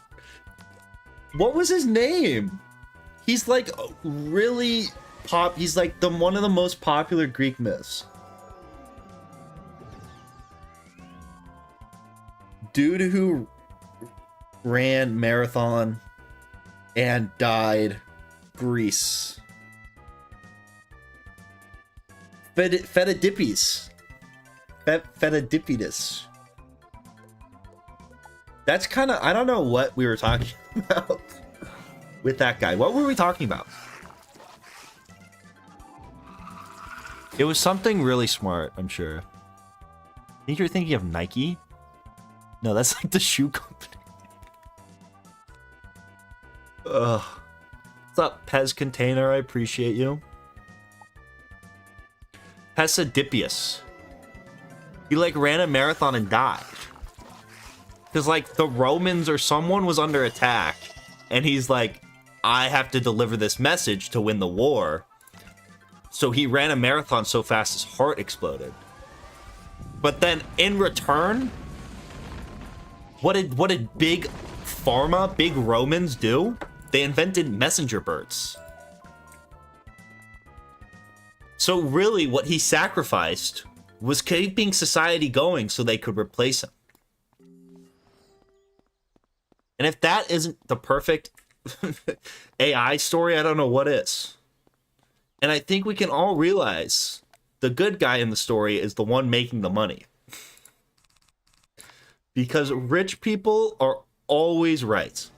What was his name? He's like really pop. He's like one of the most popular Greek myths. Dude who ran marathon and died. Greece. Fetidippides. Fetidippides. That's kind of... I don't know what we were talking about with that guy. What were we talking about? It was something really smart, I'm sure. I think you're thinking of Nike? No, that's like the shoe company. Ugh. What's up, Pez Container? I appreciate you. Pesadipius. He like ran a marathon and died. Because like the Romans or someone was under attack. And he's like, I have to deliver this message to win the war. So he ran a marathon so fast his heart exploded. But then in return, what did big pharma, big Romans do? They invented messenger birds. So really what he sacrificed was keeping society going so they could replace him. And if that isn't the perfect AI story, I don't know what is. And I think we can all realize the good guy in the story is the one making the money. Because rich people are always right.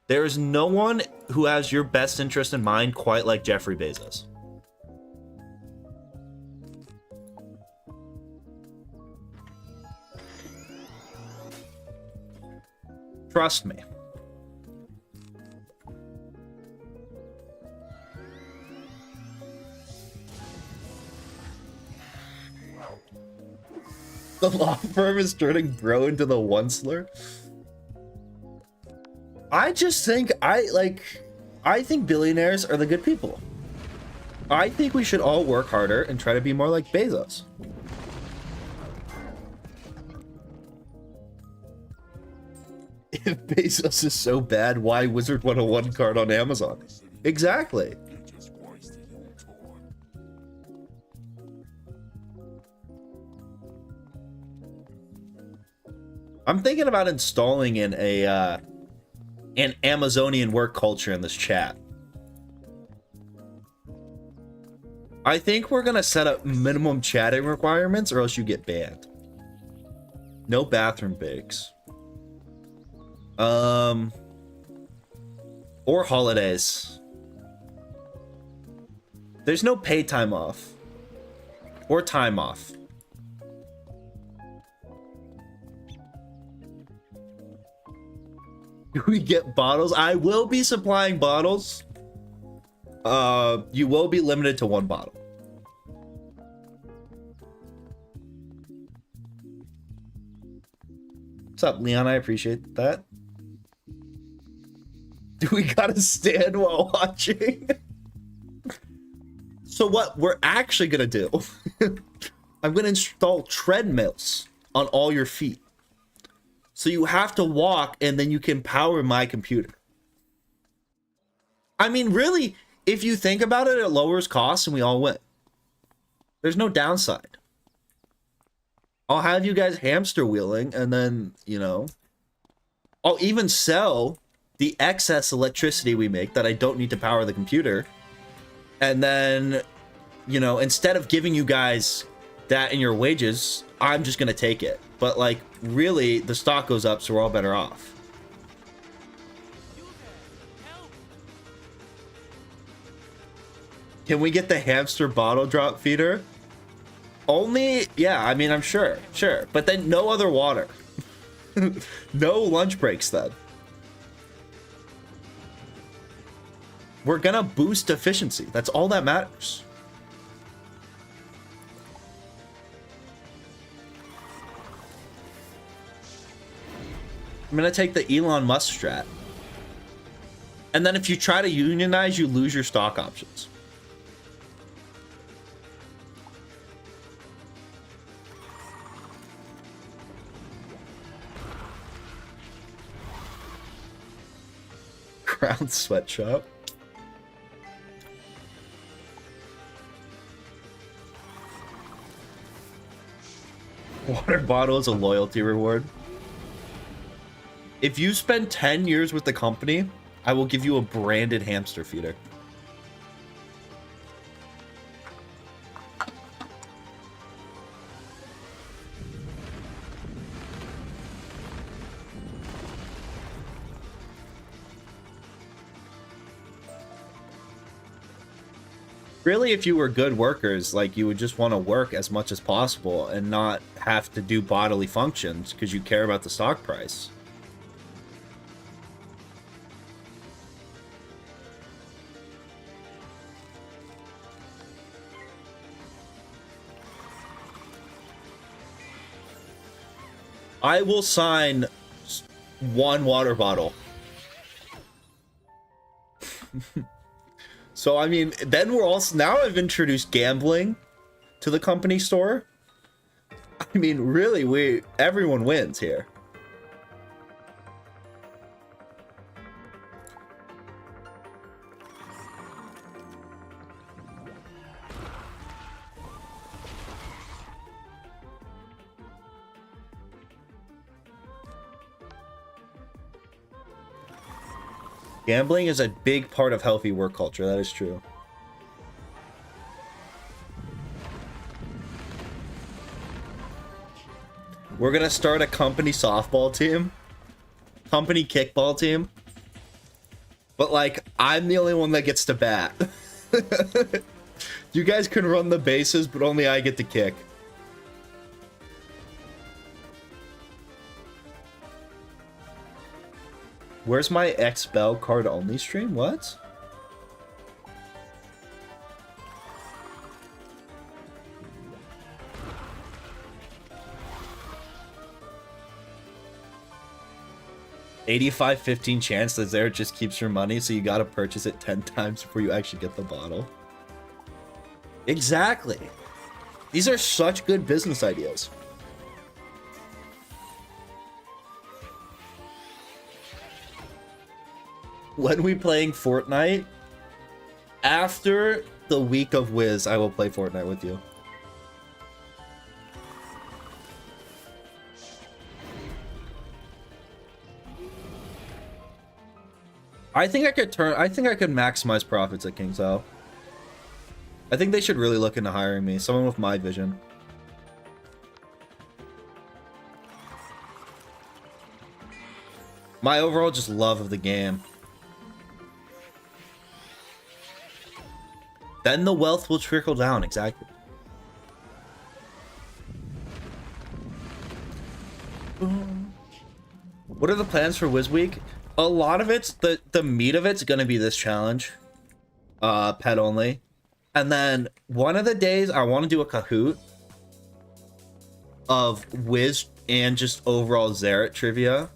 There is no one who has your best interest in mind quite like Jeffrey Bezos. Trust me. The law firm is turning bro into the one slur. I just think I think billionaires are the good people. I think we should all work harder and try to be more like Bezos. If Bezos is so bad, why Wizard101 card on Amazon? Exactly. I'm thinking about installing in an Amazonian work culture in this chat. I think we're gonna set up minimum chatting requirements or else you get banned. No bathroom breaks. Or holidays. There's no pay time off. Or time off. Do we get bottles? I will be supplying bottles. You will be limited to 1 bottle. What's up, Leon? I appreciate that. Do we gotta stand while watching? So what we're actually gonna do, I'm gonna install treadmills on all your feet. So you have to walk and then you can power my computer. I mean, really, if you think about it, it lowers costs and we all win. There's no downside. I'll have you guys hamster wheeling and then, you know, I'll even sell the excess electricity we make that I don't need to power the computer. And then, you know, instead of giving you guys that in your wages, I'm just going to take it. But like, really, the stock goes up, so we're all better off. Can we get the hamster bottle drop feeder? Only, yeah, I mean, I'm sure. But then no other water. No lunch breaks then. We're gonna boost efficiency. That's all that matters. I'm gonna take the Elon Musk strat. And then if you try to unionize, you lose your stock options. Crown sweatshop. Water bottle is a loyalty reward. If you spend 10 years with the company, I will give you a branded hamster feeder. Really, if you were good workers, like, you would just want to work as much as possible and not have to do bodily functions because you care about the stock price. I will sign one water bottle. So, I mean, then we're also... Now I've introduced gambling to the company store. I mean, really, everyone wins here. Gambling is a big part of healthy work culture. That is true. We're gonna start a company softball team. Company kickball team. But, like, I'm the only one that gets to bat. You guys can run the bases, but only I get to kick. Where's my X-Bell card only stream? What? $85.15 chance that there just keeps your money, so you gotta purchase it 10 times before you actually get the bottle. Exactly. These are such good business ideas. When we playing Fortnite? After the week of Wiz, I will play Fortnite with you. I think I could maximize profits at King's Isle. I think they should really look into hiring me, someone with my vision. My overall just love of the game. Then the wealth will trickle down, exactly. What are the plans for Wiz Week? A lot of it's, the meat of it's gonna be this challenge. Pet only. And then one of the days I want to do a Kahoot of Wiz and just overall Xerath trivia.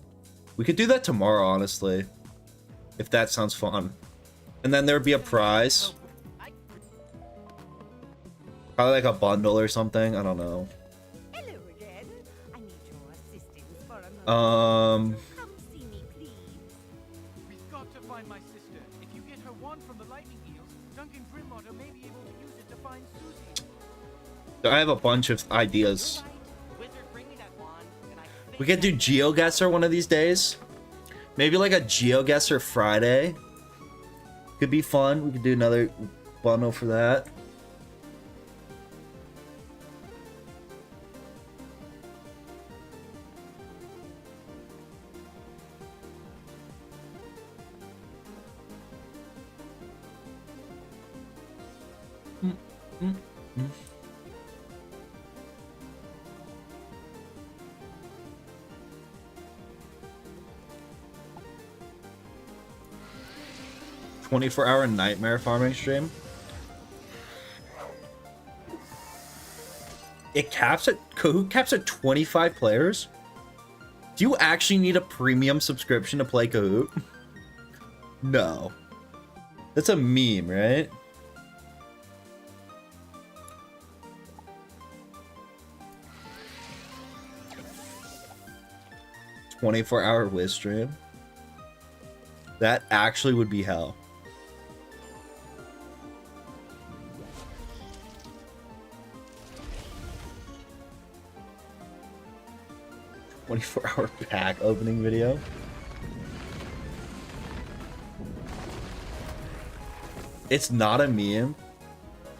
We could do that tomorrow, honestly. If that sounds fun. And then there'd be a prize. Probably like a bundle or something. I don't know. Hello again. I need your assistance for a moment. Come see me, please. We've got to find my sister. If you get her wand from the lightning eels, Duncan Grimwater may be able to use it to find Susie. I have a bunch of ideas. Wizard, bring me that wand, and I We could do GeoGuessr one of these days. Maybe like a GeoGuessr Friday. Could be fun. We could do another bundle for that. Mm. 24-hour nightmare farming stream. Kahoot caps at 25 players? Do you actually need a premium subscription to play Kahoot? No. That's a meme, right? "24-hour Wiz stream." That actually would be hell. "24-hour pack opening video." It's not a meme.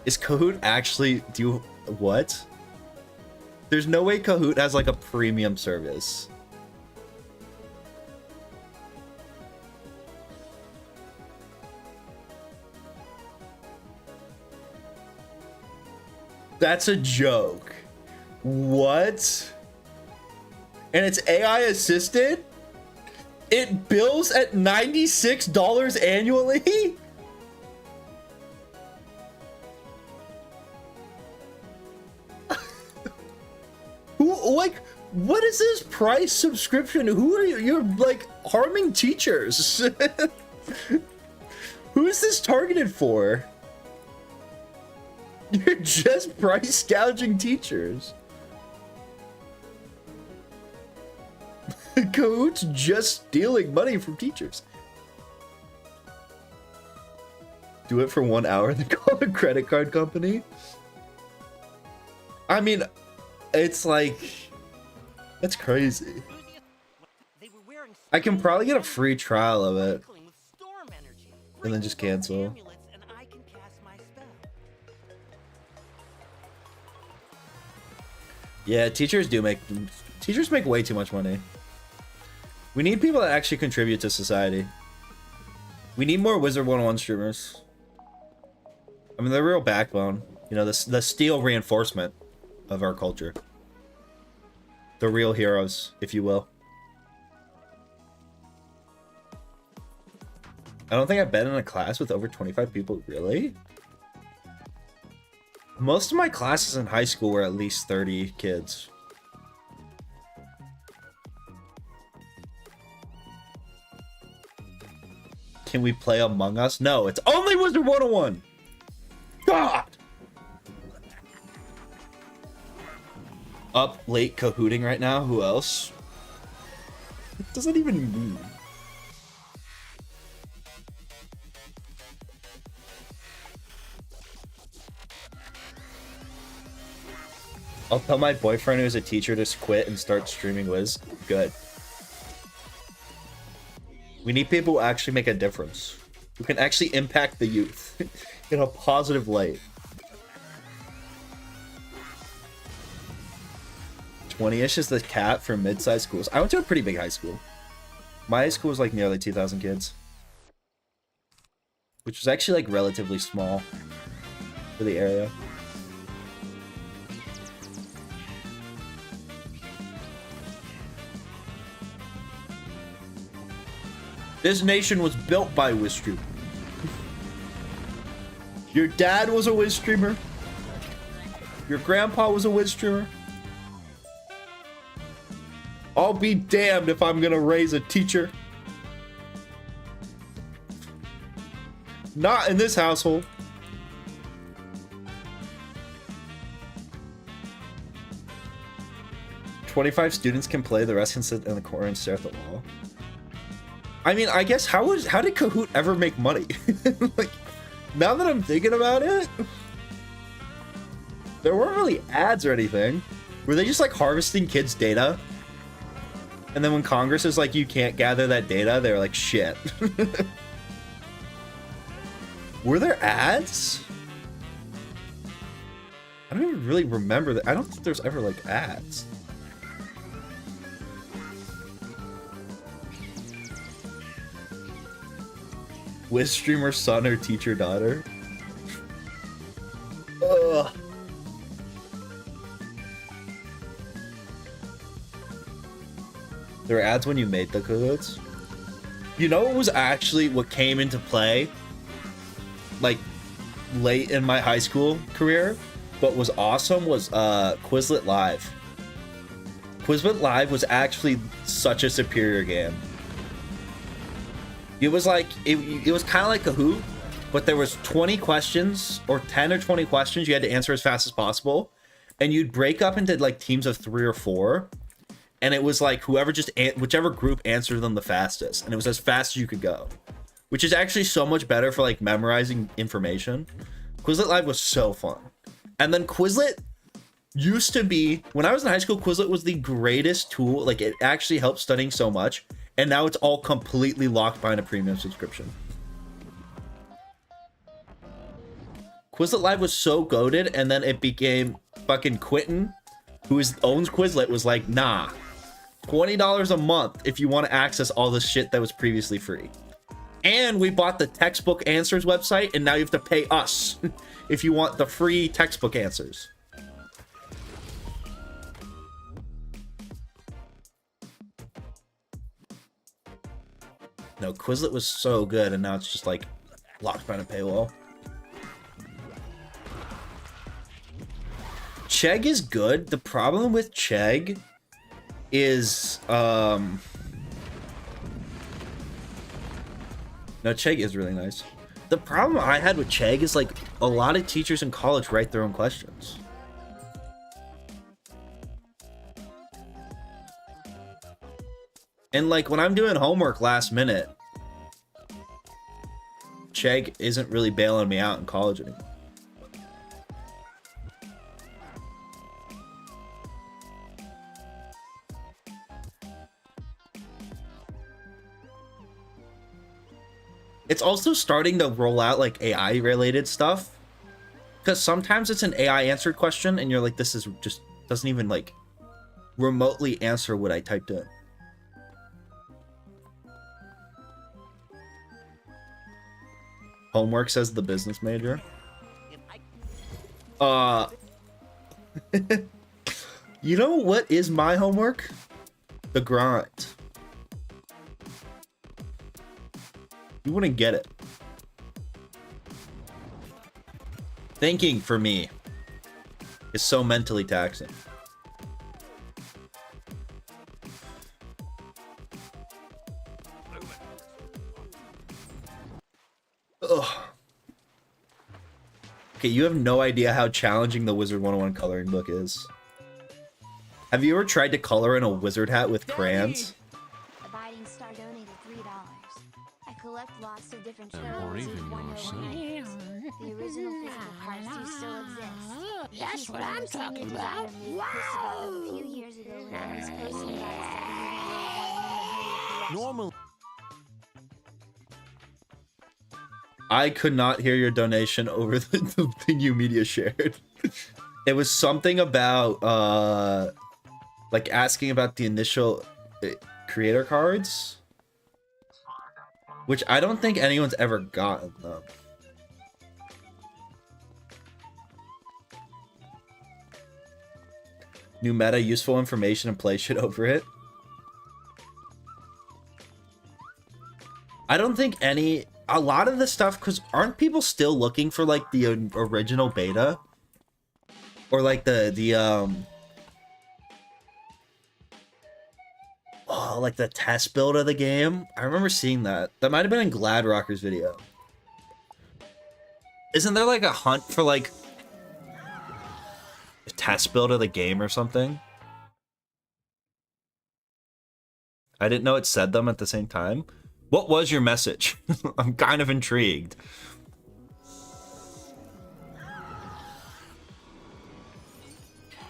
Is Kahoot actually what? There's no way Kahoot has like a premium service. That's a joke. What? And it's AI assisted? It bills at $96 annually? Who, like, what is this price subscription? Who are you? You're like harming teachers. Who is this targeted for? You're just price gouging teachers. Kahoot's just stealing money from teachers. Do it for 1 hour and then call a credit card company? I mean, it's like, that's crazy. They were wearing I can probably get a free trial of it sparkling with storm energy. and then just cancel. Amulets and I can cast my spell. Yeah, teachers make way too much money. We need people that actually contribute to society. We need more Wizard101 streamers. I mean, they're the real backbone. You know, the steel reinforcement of our culture. The real heroes, if you will. I don't think I've been in a class with over 25 people. Really? Most of my classes in high school were at least 30 kids. Can we play Among Us? No, it's only Wizard101. God! Up late Kahooting right now. Who else? What does that even mean? I'll tell my boyfriend who's a teacher to quit and start streaming Wiz. Good. We need people who actually make a difference. Who can actually impact the youth in a positive light. 20-ish is the cap for mid-sized schools. I went to a pretty big high school. My high school was like nearly 2,000 kids. Which was actually like relatively small for the area. This nation was built by Wiz streamers. Your dad was a Wiz streamer. Your grandpa was a Wiz streamer. I'll be damned if I'm gonna raise a teacher. Not in this household. "25 students can play, the rest can sit in the corner and stare at the wall." I mean, I guess how did Kahoot ever make money? Like, now that I'm thinking about it, there weren't really ads or anything. Were they just like harvesting kids' data? And then when Congress is like, you can't gather that data, they're like, shit. Were there ads? I don't even really remember that. I don't think there's ever like ads. Wiz streamer son or teacher daughter. Ugh. There were ads when you made the Kahoots. You know what was actually what came into play like late in my high school career, but was awesome was Quizlet Live. Quizlet Live was actually such a superior game. It was like it was kind of like Kahoot, but there was 20 questions or 10 or 20 questions you had to answer as fast as possible, and you'd break up into like teams of 3 or 4, and it was like whichever group answered them the fastest, and it was as fast as you could go, which is actually so much better for like memorizing information. Quizlet Live was so fun. And then Quizlet used to be, when I was in high school, Quizlet was the greatest tool. Like, it actually helped studying so much. And now it's all completely locked behind a premium subscription. Quizlet Live was so goated, and then it became fucking Quentin, who owns Quizlet, was like, nah, $20 a month if you want to access all the shit that was previously free. And we bought the textbook answers website, and now you have to pay us if you want the free textbook answers. No, Quizlet was so good, and now it's just like locked behind a paywall. Chegg is good. The problem with Chegg is no, Chegg is really nice. The problem I had with Chegg is like a lot of teachers in college write their own questions. And like when I'm doing homework last minute, Chegg isn't really bailing me out in college anymore. It's also starting to roll out like AI related stuff, because sometimes it's an AI answered question and you're like, this is just doesn't even like remotely answer what I typed in. Homework, says the business major. You know what is my homework? The grind. You wouldn't get it. Thinking for me is so mentally taxing. Ugh. Okay, you have no idea how challenging the Wizard101 coloring book is. Have you ever tried to color in a wizard hat with crayons? Abiding Star donated $3. I collect lots of different Or trophies even with your 101. The original physical cards do still exist. That's what I'm talking about. Wow! A few years ago when I was posting about Normal. I could not hear your donation over the thing you media shared. It was something about like asking about the initial creator cards, which I don't think anyone's ever gotten them. New meta, useful information, and play shit over it. I don't think a lot of the stuff, because aren't people still looking for like the original beta? Or like oh, like the test build of the game? I remember seeing that. That might have been in Gladrocker's video. Isn't there like a hunt for like a test build of the game or something? I didn't know it said them at the same time. What was your message? I'm kind of intrigued.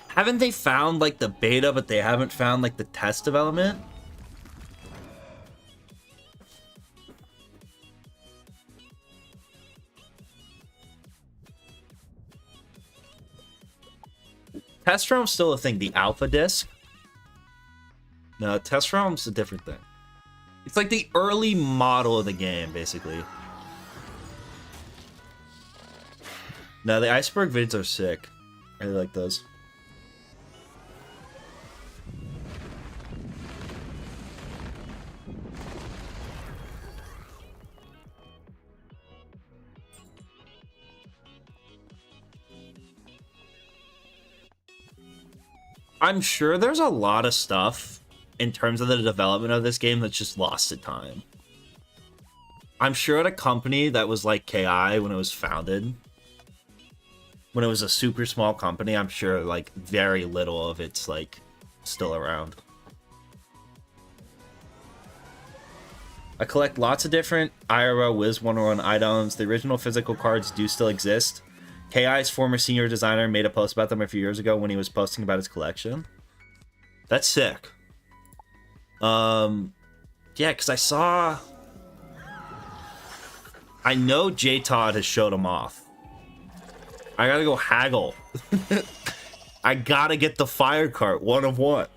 Haven't they found like the beta, but they haven't found like the test development? Test realm's still a thing. The alpha disc? No, test realm's a different thing. It's like the early model of the game, basically. No, the iceberg vids are sick. I really like those. I'm sure there's a lot of stuff in terms of the development of this game that's just lost to time. I'm sure at a company that was like KI when it was founded, when it was a super small company, I'm sure like very little of it's like still around. I collect lots of different IRL Wiz101 items. The original physical cards do still exist. KI's former senior designer made a post about them a few years ago when he was posting about his collection. That's sick. Yeah, because I know J Todd has showed him off. I gotta go haggle. I gotta get the fire cart, one of one.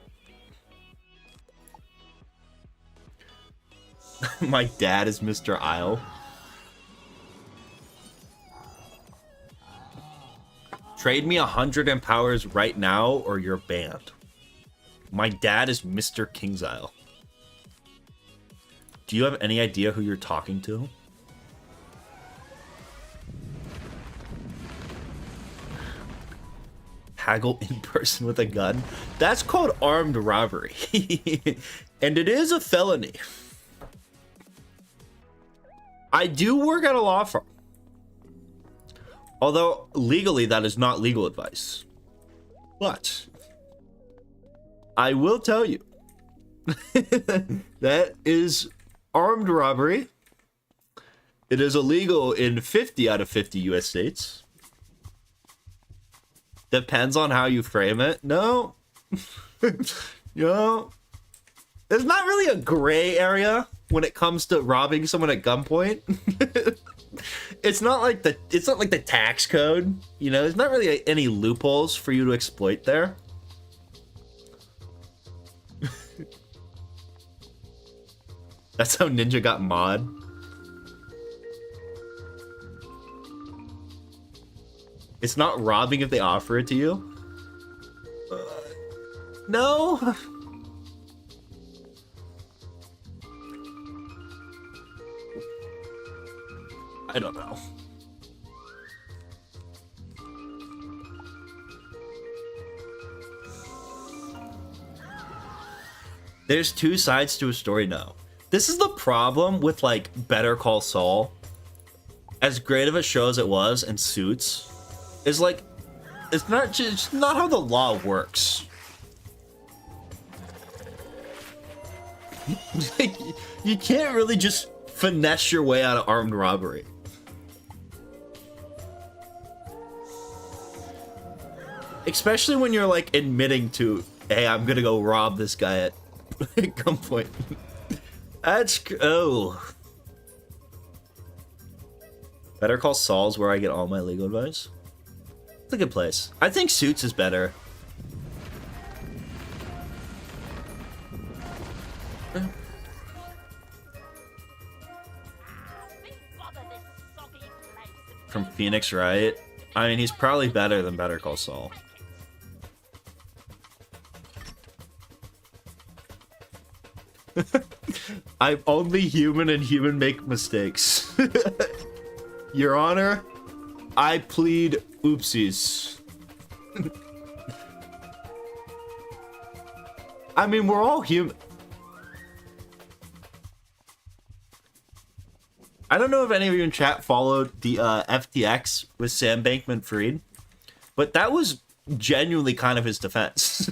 My dad is Mr. Isle. Trade me 100 empowers right now or you're banned. My dad is Mr. King's Isle. Do you have any idea who you're talking to? Haggle in person with a gun? That's called armed robbery. And it is a felony. I do work at a law firm. Although legally that is not legal advice. But I will tell you that is armed robbery. It is illegal in 50 out of 50 US states. Depends on how you frame it. No. No. There's not really a gray area when it comes to robbing someone at gunpoint. It's not like the tax code, you know. There's not really any loopholes for you to exploit there. That's how Ninja got mod. It's not robbing if they offer it to you. No. I don't know. There's two sides to a story now. This is the problem with like Better Call Saul. As great of a show as it was, and Suits, is like it's not how the law works. You can't really just finesse your way out of armed robbery. Especially when you're like admitting to, hey, I'm gonna go rob this guy at gunpoint. That's Better Call Saul's where I get all my legal advice. It's a good place. I think Suits is better. From Phoenix Wright. I mean, he's probably better than Better Call Saul. I'm only human and human make mistakes. Your Honor, I plead oopsies. I mean, we're all human. I don't know if any of you in chat followed the FTX with Sam Bankman-Fried, but that was genuinely kind of his defense.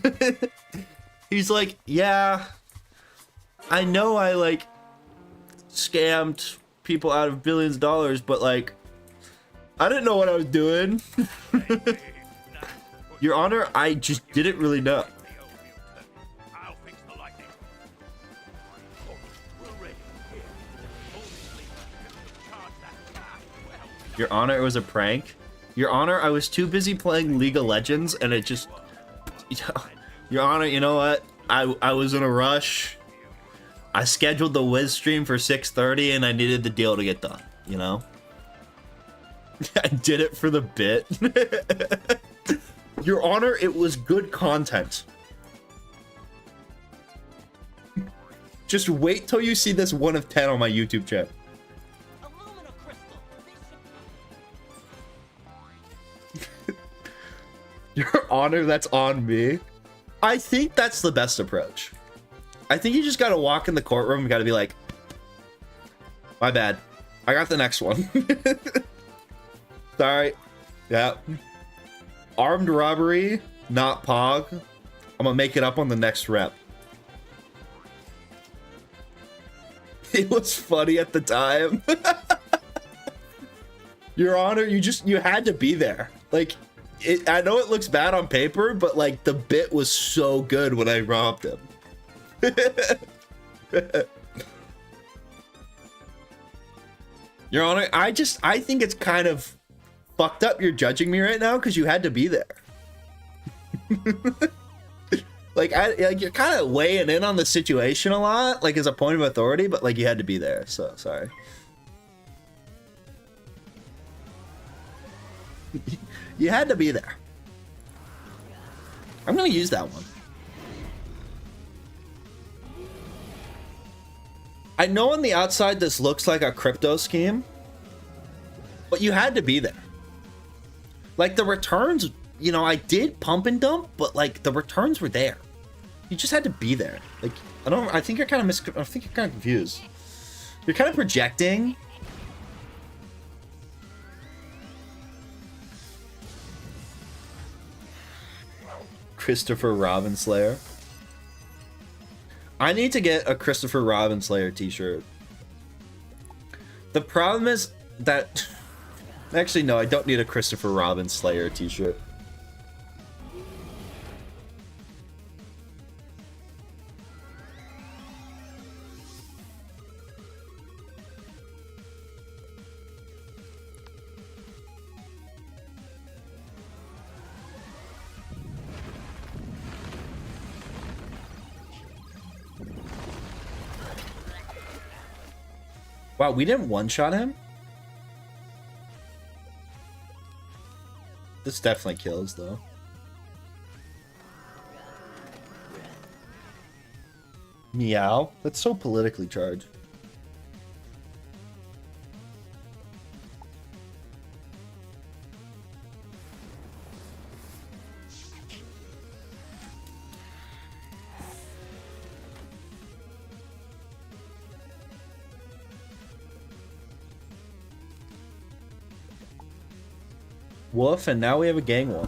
He's like, yeah, I know I like scammed people out of billions of dollars, but like, I didn't know what I was doing. Your Honor, I just didn't really know. Your Honor, it was a prank. Your Honor, I was too busy playing League of Legends and it just... Your Honor, you know what? I was in a rush. I scheduled the Wiz stream for 6:30 and I needed the deal to get done, you know? I did it for the bit. Your Honor, it was good content. Just wait till you see this 1 of 10 on my YouTube channel. Your Honor, that's on me. I think that's the best approach. I think you just gotta walk in the courtroom and gotta be like, my bad. I got the next one. Sorry. Yeah. Armed robbery, not POG. I'm gonna make it up on the next rep. It was funny at the time. Your Honor, you had to be there. Like, I know it looks bad on paper, but like the bit was so good when I robbed him. Your Honor, I think it's kind of fucked up you're judging me right now because you had to be there. like you're kind of weighing in on the situation a lot, like as a point of authority, but like you had to be there, so sorry. You had to be there. I'm gonna use that one. I know on the outside this looks like a crypto scheme, but you had to be there. Like the returns, you know, I did pump and dump, but like the returns were there. You just had to be there. Like, I think you're kind of I think you're kind of confused. You're kind of projecting. Christopher Robin Slayer. I need to get a Christopher Robin Slayer t-shirt. The problem is that... Actually, no, I don't need a Christopher Robin Slayer t-shirt. Wow, we didn't one-shot him? This definitely kills, though. Meow? That's so politically charged. Woof, and now we have a gang war.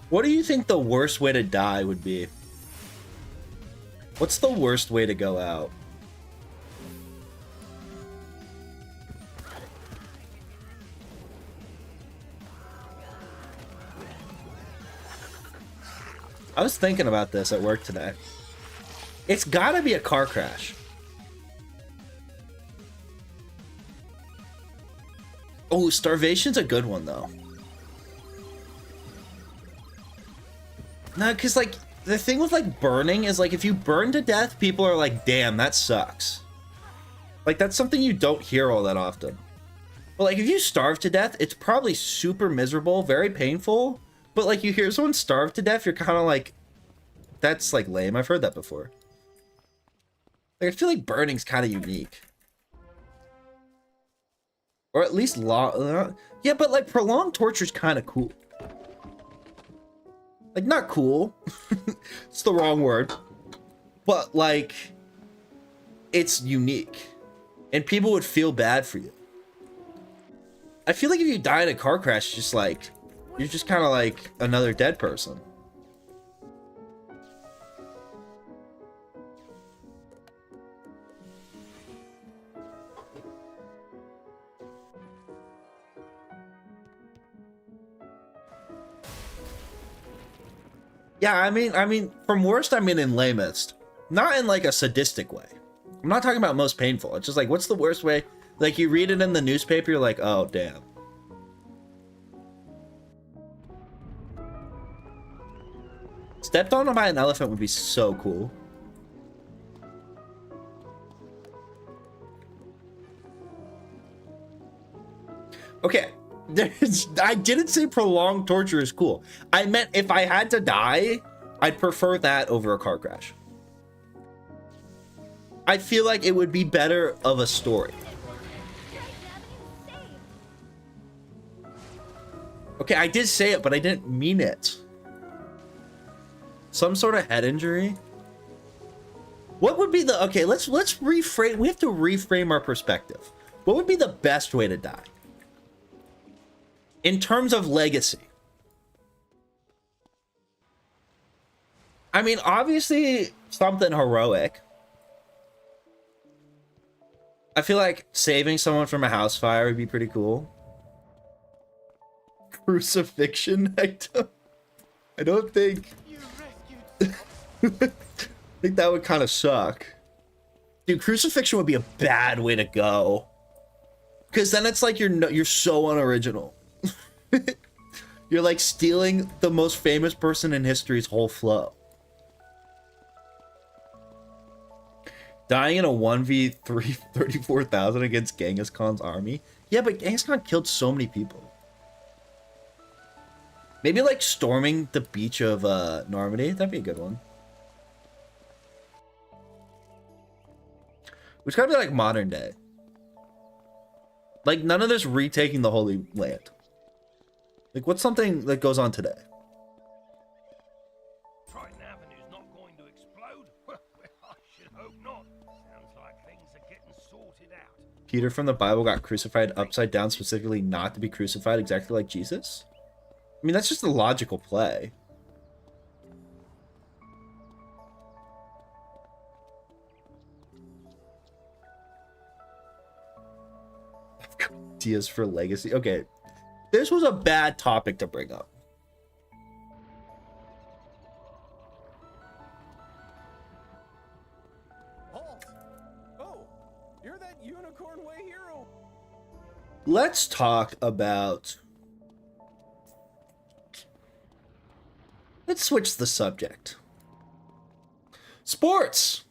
What do you think the worst way to die would be? What's the worst way to go out? I was thinking about this at work today. It's gotta be a car crash. Oh, starvation's a good one, though. No, because, like, the thing with, like, burning is, like, if you burn to death, people are like, damn, that sucks. Like, that's something you don't hear all that often. But, like, if you starve to death, it's probably super miserable, very painful. But, like, you hear someone starve to death, you're kind of like, that's, like, lame. I've heard that before. Like, I feel like burning's kind of unique. Or at least yeah, but, like, prolonged torture's kind of cool. Like, not cool. It's the wrong word. But, like, it's unique. And people would feel bad for you. I feel like if you die in a car crash, just, like, you're just kind of like another dead person. Yeah, I mean, from worst, I mean in lamest. Not in like a sadistic way. I'm not talking about most painful. It's just like, what's the worst way? Like, you read it in the newspaper, you're like, oh, damn. Stepped on by an elephant would be so cool. Okay, I didn't say prolonged torture is cool. I meant if I had to die, I'd prefer that over a car crash. I feel like it would be better of a story. Okay, I did say it, but I didn't mean it. Some sort of head injury? What would be the... Okay, let's reframe... We have to reframe our perspective. What would be the best way to die? In terms of legacy. I mean, obviously, something heroic. I feel like saving someone from a house fire would be pretty cool. Crucifixion item? I don't think... I think that would kind of suck. Dude, crucifixion would be a bad way to go. Because then it's like you're so unoriginal. You're like stealing the most famous person in history's whole flow. Dying in a 1v3 34,000 against Genghis Khan's army. Yeah, but Genghis Khan killed so many people. Maybe like storming the beach of Normandy. That'd be a good one. Which gotta be like modern day. Like none of this retaking the Holy Land. Like what's something that goes on today? Triton Avenue's not going to explode? Well, I should hope not. Sounds like things are getting sorted out. Peter from the Bible got crucified upside down specifically not to be crucified exactly like Jesus? I mean, that's just a logical play. Ideas for legacy. Okay, this was a bad topic to bring up. Halt! Oh, you're that Unicorn Way hero. Let's talk about... Let's switch the subject. Sports!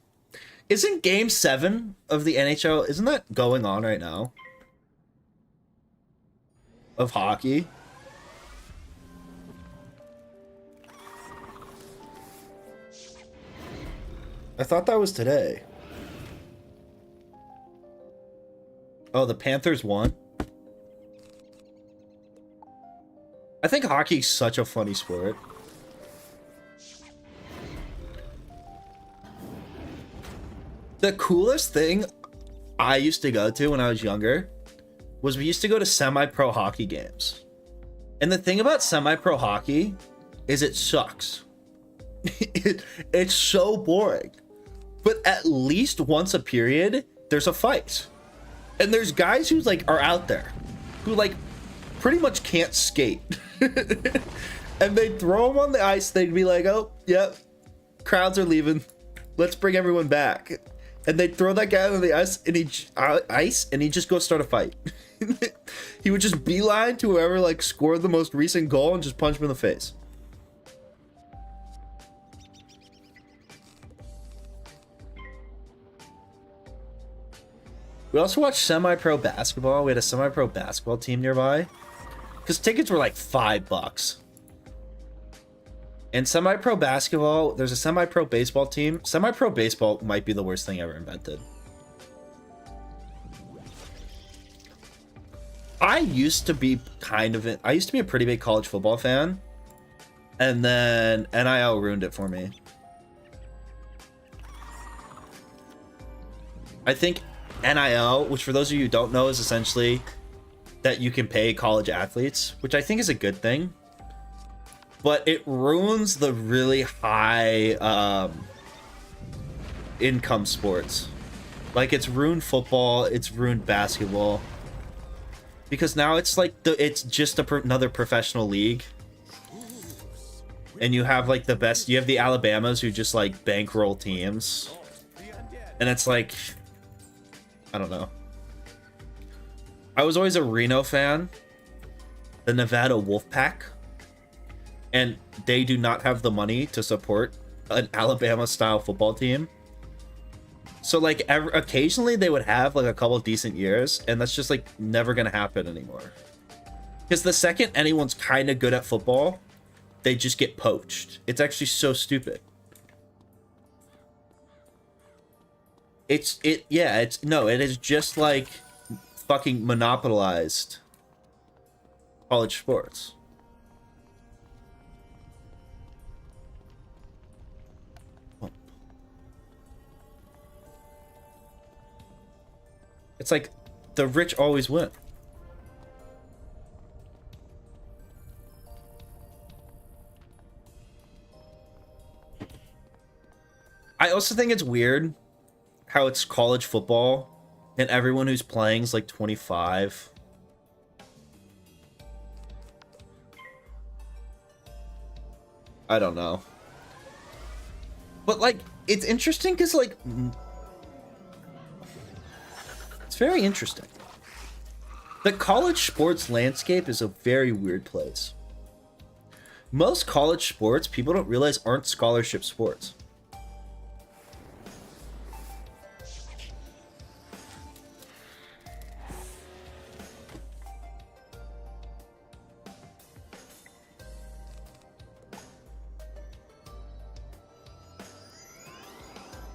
Isn't Game 7 of the NHL, isn't that going on right now? Of hockey? I thought that was today. Oh, the Panthers won? I think hockey's such a funny sport. The coolest thing I used to go to when I was younger was we used to go to semi-pro hockey games. And the thing about semi-pro hockey is it sucks. It's so boring. But at least once a period, there's a fight. And there's guys who like are out there who like pretty much can't skate. And they'd throw them on the ice. They'd be like, oh, yep, crowds are leaving. Let's bring everyone back. And they'd throw that guy on the ice and he'd just go start a fight. He would just beeline to whoever like scored the most recent goal and just punch him in the face. We also watched semi-pro basketball. We had a semi-pro basketball team nearby. Because tickets were like $5. And semi-pro basketball, there's a semi-pro baseball team. Semi-pro baseball might be the worst thing ever invented. I used to be a pretty big college football fan. And then NIL ruined it for me. I think NIL, which for those of you who don't know, is essentially that you can pay college athletes, which I think is a good thing. But it ruins the really high income sports. Like it's ruined football, it's ruined basketball. Because now it's like it's just another professional league. And you have like the best, you have the Alabamas who just like bankroll teams. And it's like, I don't know. I was always a Reno fan. The Nevada Wolfpack. And they do not have the money to support an Alabama-style football team. So, like, occasionally they would have, like, a couple of decent years, and that's just, like, never gonna happen anymore. Because the second anyone's kind of good at football, they just get poached. It's actually so stupid. It is just, like, fucking monopolized college sports. It's like the rich always win. I also think it's weird how it's college football and everyone who's playing is like 25. I don't know. But like, it's interesting because like, it's very interesting. The college sports landscape is a very weird place. Most college sports, people don't realize, aren't scholarship sports.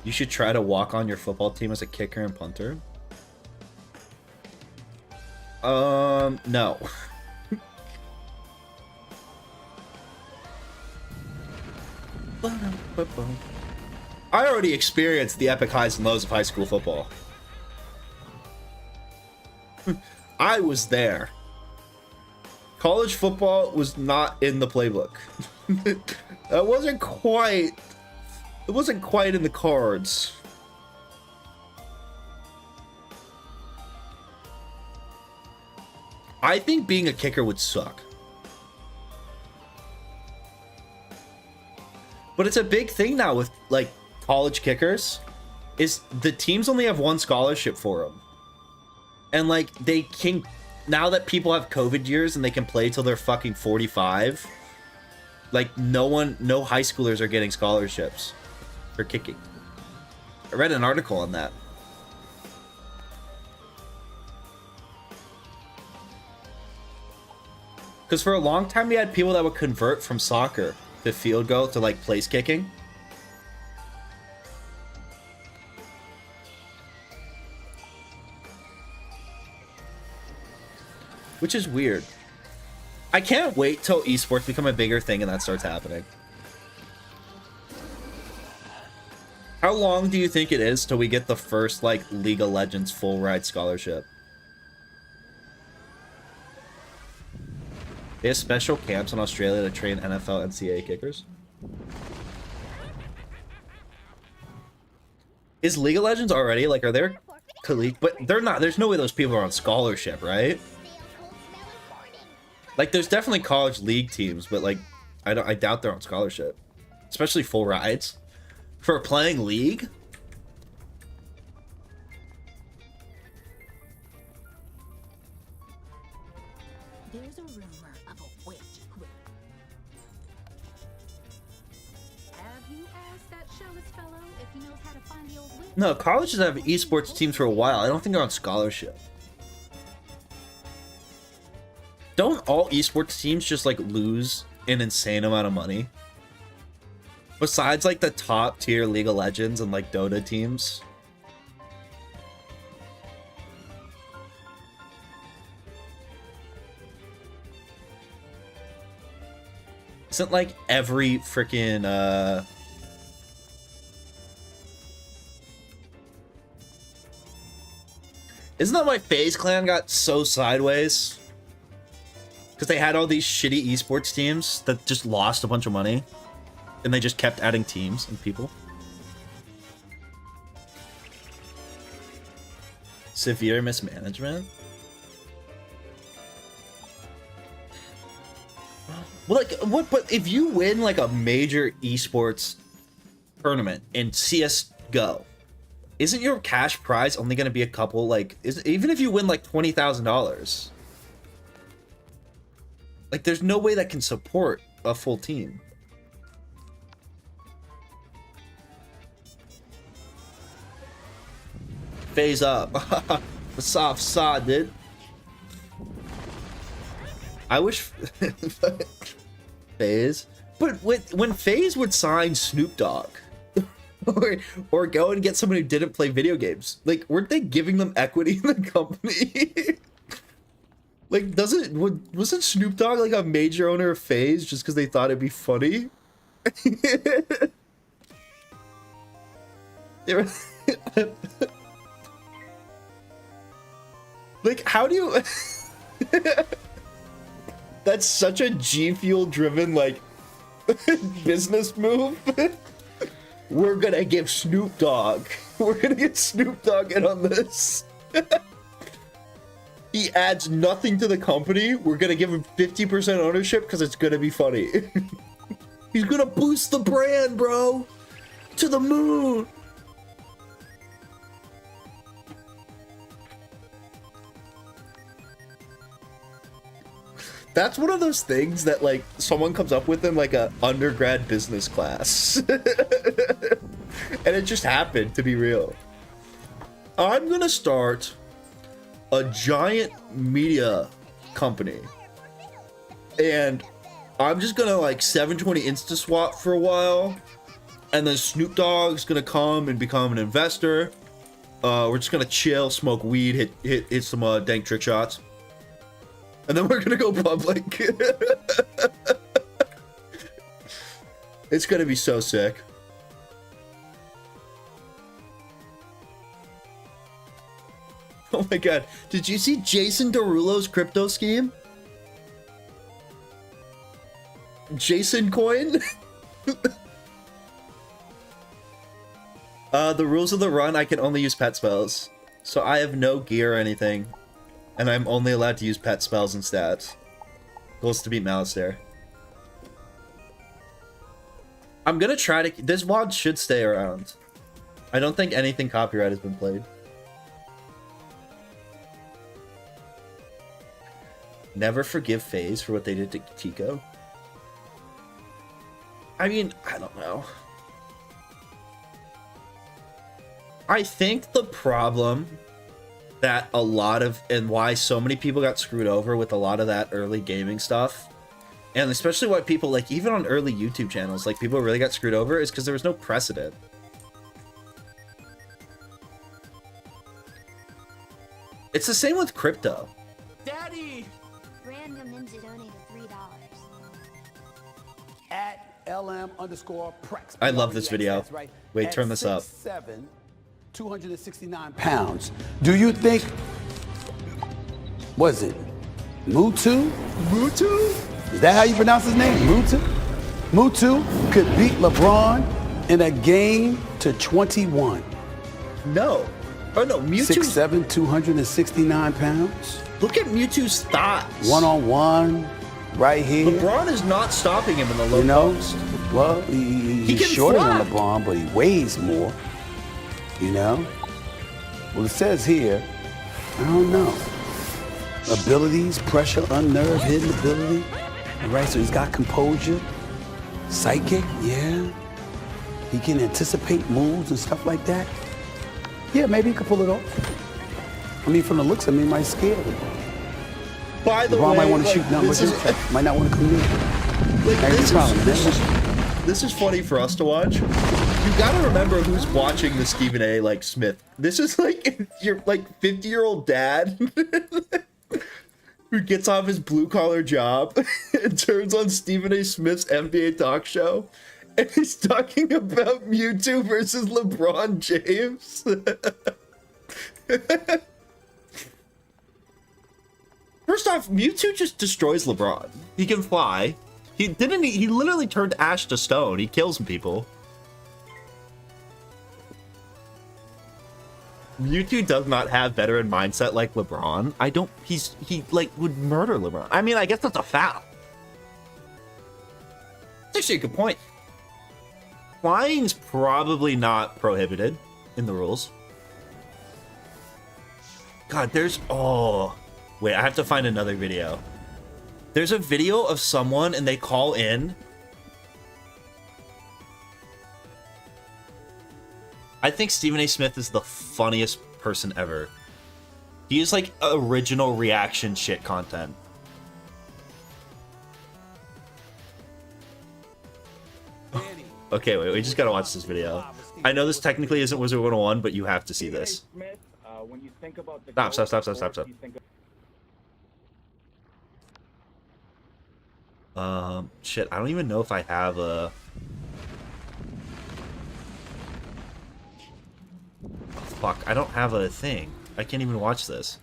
You should try to walk on your football team as a kicker and punter. No. I already experienced the epic highs and lows of high school football. I was there. College football was not in the playbook. It wasn't quite in the cards. I think being a kicker would suck. But it's a big thing now with like college kickers, is the teams only have one scholarship for them. And like they can, now that people have COVID years and they can play till they're fucking 45, like no high schoolers are getting scholarships for kicking. I read an article on that. Because for a long time we had people that would convert from soccer to field goal to like place kicking. Which is weird. I can't wait till esports become a bigger thing and that starts happening. How long do you think it is till we get the first like League of Legends full ride scholarship? They have special camps in Australia to train NFL NCAA kickers. Is League of Legends already like, are there colleague? But they're not. There's no way those people are on scholarship, right? Like, there's definitely college league teams, but like, I doubt they're on scholarship, especially full rides for playing league. There's a rumor of a witch who... Have you asked that showless fellow if he knows how to find the old witch? No, colleges have esports teams for a while. I don't think they're on scholarship. Don't all esports teams just like lose an insane amount of money? Besides like the top tier League of Legends and like Dota teams. Isn't like every freaking isn't that why FaZe Clan got so sideways? Because they had all these shitty esports teams that just lost a bunch of money. And they just kept adding teams and people. Severe mismanagement? Well, like, what? But if you win like a major esports tournament in CS:GO, isn't your cash prize only going to be a couple? Like, even if you win like $20,000, like, there's no way that can support a full team. FaZe up. The soft sod, dude. I wish FaZe, but when FaZe would sign Snoop Dogg or go and get someone who didn't play video games, like, weren't they giving them equity in the company? Like, wasn't Snoop Dogg like a major owner of FaZe just because they thought it'd be funny? They were like, how do you... That's such a G Fuel driven like business move. We're gonna give Snoop Dogg. We're gonna get Snoop Dogg in on this. He adds nothing to the company. We're gonna give him 50% ownership because it's gonna be funny. He's gonna boost the brand, bro, to the moon. That's one of those things that like someone comes up with in like a undergrad business class. And it just happened to be real. I'm gonna start a giant media company. And I'm just gonna like 720 insta swap for a while. And then Snoop Dogg's gonna come and become an investor. We're just gonna chill, smoke weed, hit some dank trick shots. And then we're gonna go public. It's gonna be so sick. Oh my god. Did you see Jason Derulo's crypto scheme? Jason coin? The rules of the run, I can only use pet spells. So I have no gear or anything. And I'm only allowed to use pet spells and stats. Goal is to beat Malistaire. I'm gonna try to... This VOD should stay around. I don't think anything copyright has been played. Never forgive FaZe for what they did to Tico. I mean, I don't know. I think the problem that a lot of, and why so many people got screwed over with a lot of that early gaming stuff, and especially why people, like, even on early YouTube channels, like, people really got screwed over, is because there was no precedent. It's the same with crypto. Daddy! Random Ninja donated $3. At LM_Prex. I love this video. That's right. Wait, turn this up. 6'7", 269 pounds. Do you think, was it Mutu? Mutu? Is that how you pronounce his name? Mutu? Mutu could beat LeBron in a game to 21. No. Oh no, Mewtwo. 6'7", 269 pounds. Look at Mewtwo's thighs. One-on-one, right here. LeBron is not stopping him in the low You know, post. well, he's can shorter fly. than LeBron, but he weighs more. You know? Well, it says here, I don't know. Abilities, pressure, unnerved, hidden ability. All right, so he's got composure. Psychic, yeah. He can anticipate moves and stuff like that. Yeah, maybe he could pull it off. I mean, from the looks of me, he might scare LeBron. By the LeBron way, might want to like, shoot numbers. Might not want to come in. Like, this is funny for us to watch. You gotta remember who's watching the Stephen A. like Smith. This is like your like 50-year-old dad who gets off his blue-collar job and turns on Stephen A. Smith's NBA talk show, and he's talking about Mewtwo versus LeBron James. First off, Mewtwo just destroys LeBron. He can fly. He literally turned ash to stone. He kills people. Mewtwo does not have veteran mindset like LeBron. He like would murder LeBron. I mean, I guess that's a foul. That's actually a good point. Flying's probably not prohibited in the rules. God, wait, I have to find another video. There's a video of someone and they call in. I think Stephen A. Smith is the funniest person ever. He is like original reaction shit content. Okay, wait, we just gotta watch this video. I know this technically isn't Wizard101, but you have to see this. Stop. Shit, I don't even know if I have a... Oh, fuck, I don't have a thing. I can't even watch this.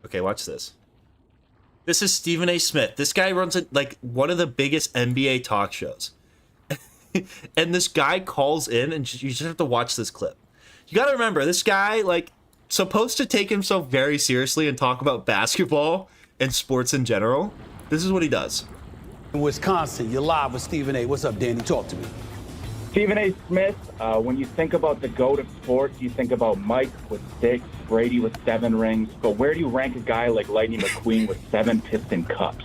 Okay, watch this. This is Stephen A. Smith. This guy runs like one of the biggest NBA talk shows. And this guy calls in, and you just have to watch this clip. You gotta remember, this guy, like, supposed to take himself very seriously and talk about basketball and sports in general. This is what he does. In Wisconsin, you're live with Stephen A. What's up, Danny? Talk to me. Stephen A. Smith, when you think about the GOAT of sports, you think about Mike with 6, Brady with 7 rings, but where do you rank a guy like Lightning McQueen with 7 Piston cups?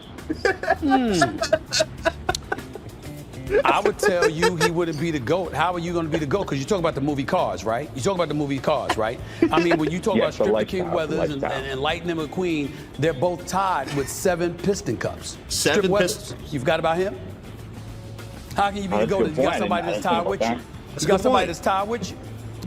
I would tell you he wouldn't be the GOAT. How are you going to be the GOAT? Because you talk about the movie Cars, right? You talk about the movie Cars, right? I mean, when you talk about Stripper King Weathers and Lightning McQueen, they're both tied with 7 piston cups. Seven Weathers, you forgot about him? How can you be the GOAT if you got somebody that's tied with you? You got somebody that's tied with you?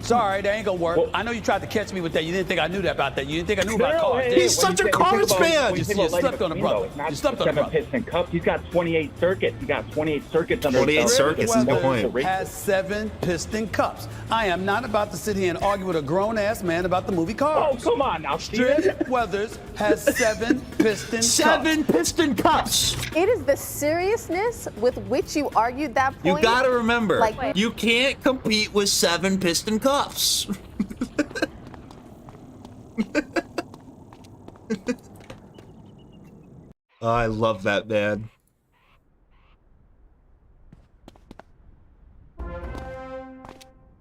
Sorry, that ain't gonna work. Well, I know you tried to catch me with that. You didn't think I knew that about that. You didn't think I knew about cars. He's such a Cars fan. You slept on the brother. You slept on the brother. Piston Cup. He's got 28 circuits. He got 28 circuits under 28 circuits is the point. Has 7 piston cups. I am not about to sit here and argue with a grown-ass man about the movie Cars. Oh, come on now, Steven. Strip Weathers has 7 piston cups. 7 piston cups. It is the seriousness with which you argued that point. You gotta remember, Like- you can't compete with 7 piston cups. Oh, I love that, man.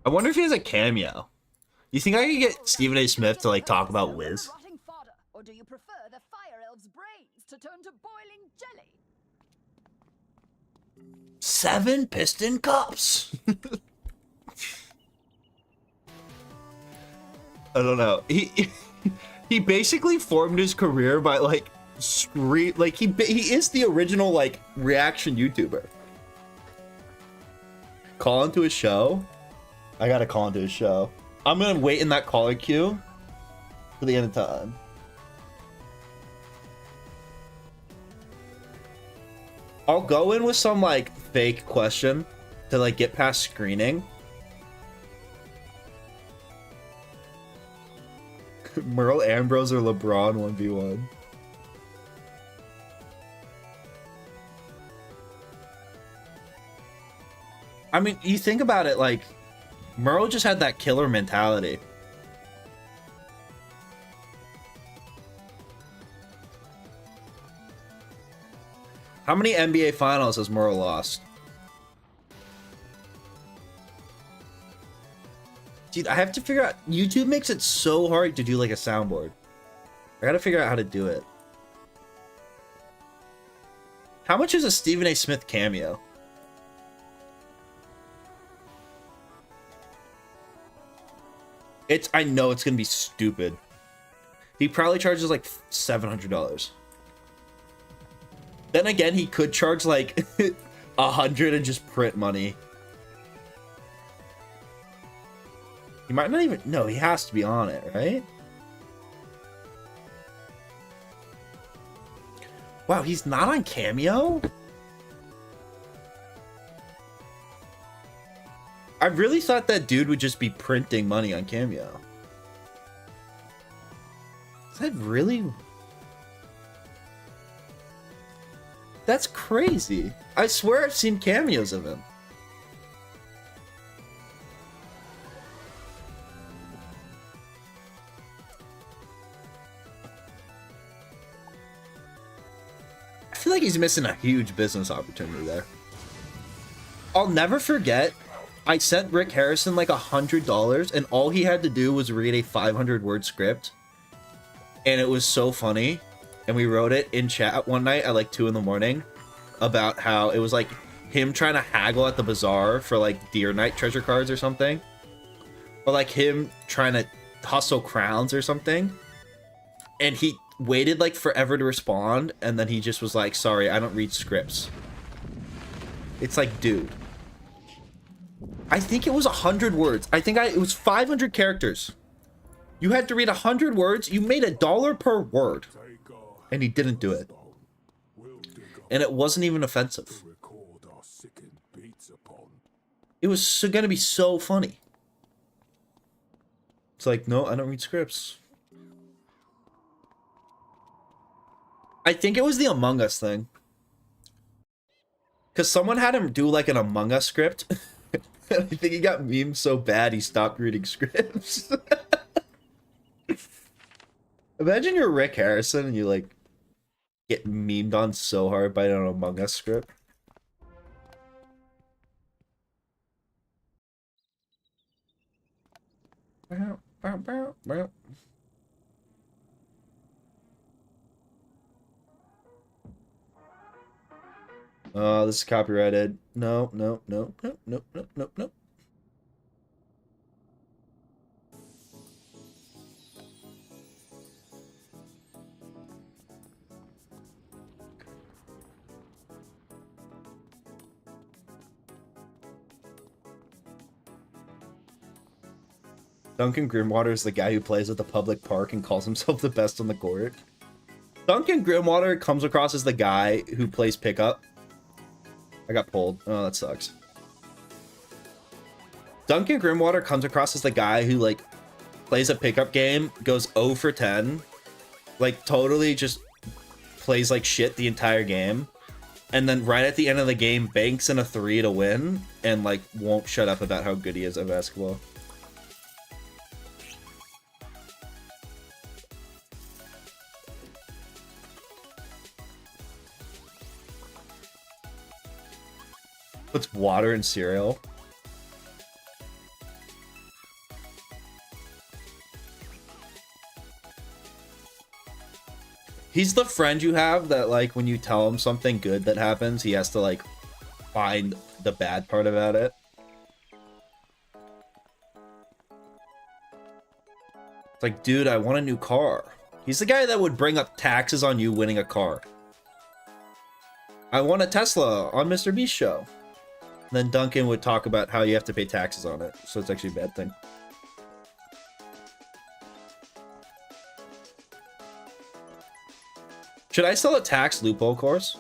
I wonder if he has a cameo. You think I could get Stephen A. Smith to like talk about Wiz? Or do you prefer the fire elf's brains to turn to boiling jelly? 7 piston cups. I don't know. He basically formed his career by like he is the original like reaction YouTuber. Call into his show. I gotta call into his show. I'm gonna wait in that caller queue for the end of time. I'll go in with some like fake question to like get past screening. Merle Ambrose or LeBron 1v1. I mean, you think about it, like, Merle just had that killer mentality. How many NBA finals has Merle lost? Dude, I have to figure out... YouTube makes it so hard to do, like, a soundboard. I gotta figure out how to do it. How much is a Stephen A. Smith cameo? I know it's gonna be stupid. He probably charges, like, $700. Then again, he could charge, like, 100 and just print money. He might not even... No, he has to be on it, right? Wow, he's not on Cameo? I really thought that dude would just be printing money on Cameo. Is that really... That's crazy. I swear I've seen cameos of him. I feel like he's missing a huge business opportunity there. I'll never forget, I sent Rick Harrison like $100 and all he had to do was read a 500-word script. And it was so funny. And we wrote it in chat one night at like 2 in the morning about how it was like him trying to haggle at the bazaar for like Deer Night treasure cards or something. Or like him trying to hustle crowns or something. And he waited like forever to respond. And then he just was like, sorry, I don't read scripts. It's like, dude. I think it was 100 words. I think it was 500 characters. You had to read 100 words. You made $1 per word. And he didn't do it. And it wasn't even offensive. It was gonna be so funny. It's like, no, I don't read scripts. I think it was the Among Us thing. Because someone had him do like an Among Us script. I think he got memed so bad he stopped reading scripts. Imagine you're Rick Harrison and you like get memed on so hard by an Among Us script. Oh, this is copyrighted. No, no, no, no, no, no, no, no. Duncan Grimwater is the guy who plays at the public park and calls himself the best on the court. Duncan Grimwater comes across as the guy who plays pickup. I got pulled. Oh, that sucks. Duncan Grimwater comes across as the guy who, like, plays a pickup game, goes 0 for 10, like, totally just plays like shit the entire game, and then right at the end of the game banks in a 3 to win, and, like, won't shut up about how good he is at basketball. Puts water in cereal. He's the friend you have that, like, when you tell him something good that happens, he has to, like, find the bad part about it. It's like, dude, I want a new car. He's the guy that would bring up taxes on you winning a car. I want a Tesla on Mr. Beast's show. Then Duncan would talk about how you have to pay taxes on it, so it's actually a bad thing. Should I sell a tax loophole course?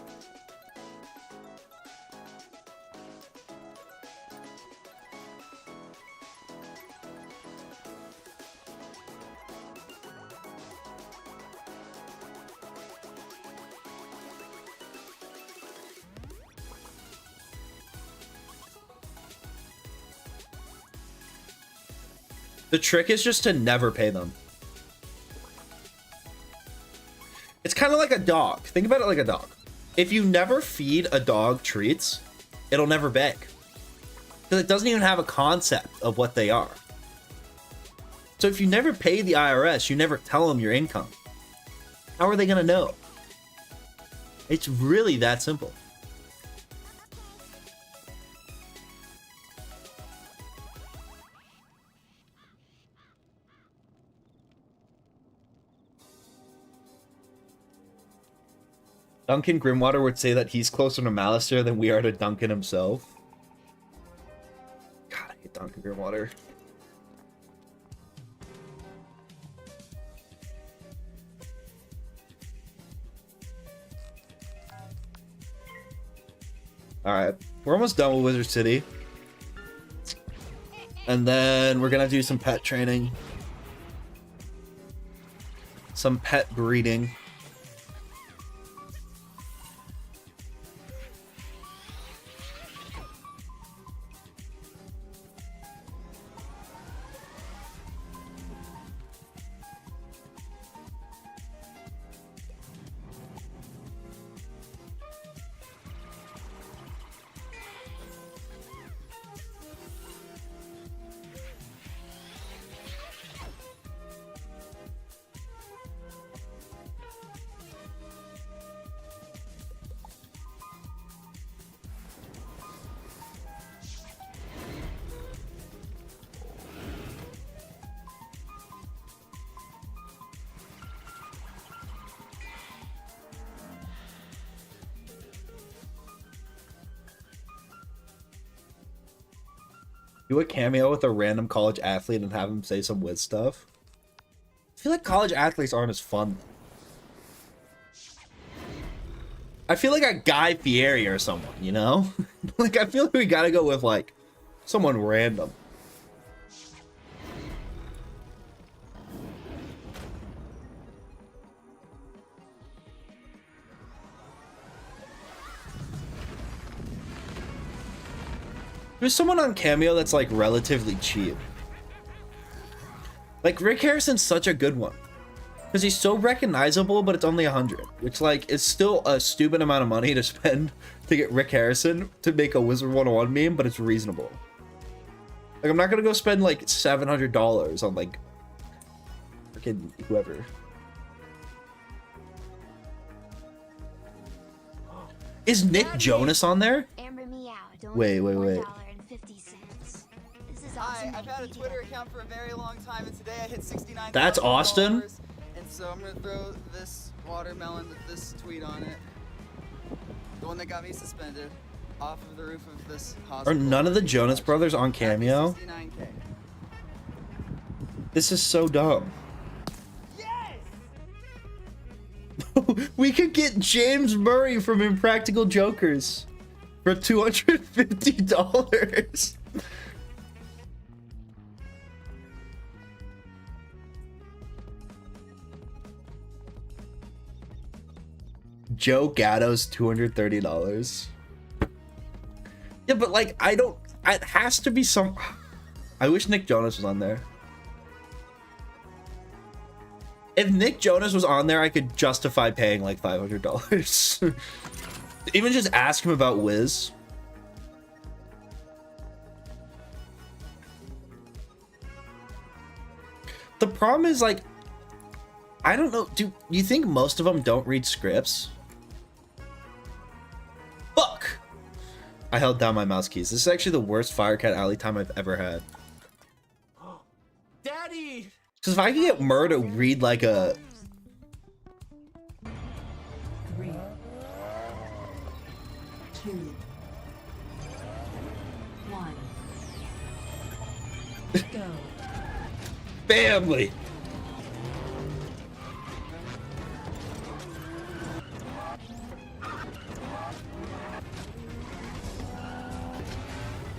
The trick is just to never pay them. It's kind of like a dog. Think about it like a dog. If you never feed a dog treats, it'll never beg. Because it doesn't even have a concept of what they are. So if you never pay the IRS, you never tell them your income. How are they going to know? It's really that simple. Duncan Grimwater would say that he's closer to Malister than we are to Duncan himself. God, I hate Duncan Grimwater. Alright, we're almost done with Wizard City. And then we're gonna do some pet training. Some pet breeding. Do a cameo with a random college athlete and have him say some Wiz stuff. I feel like college athletes aren't as fun. I feel like a Guy Fieri or someone, you know? Like, I feel like we gotta go with, like, someone random. There's someone on Cameo that's, like, relatively cheap. Like, Rick Harrison's such a good one. Because he's so recognizable, but it's only 100. Which, like, is still a stupid amount of money to spend to get Rick Harrison to make a Wizard101 meme, but it's reasonable. Like, I'm not gonna go spend, like, $700 on, like, freaking whoever. Is Nick Jonas on there? Amber Meow. Wait. $1.50. This is Hi, awesome. I've had a Twitter account for a very long time, and today I hit 69. That's Austin? And so I'm gonna throw this watermelon with this tweet on it, the one that got me suspended, off of the roof of this hospital. Are none of the Jonas Brothers on Cameo? 69K. This is so dumb. We could get James Murray from Impractical Jokers for $250. Joe Gatto's $230. Yeah, but like, I don't. It has to be some. I wish Nick Jonas was on there. If Nick Jonas was on there, I could justify paying like $500. Even just ask him about Wiz. The problem is, like, I don't know. Do you think most of them don't read scripts? Fuck! I held down my mouse keys. This is actually the worst Firecat Alley time I've ever had. Daddy! Because if I could get Mur to read like a... 3, 2, 1. Go. Family!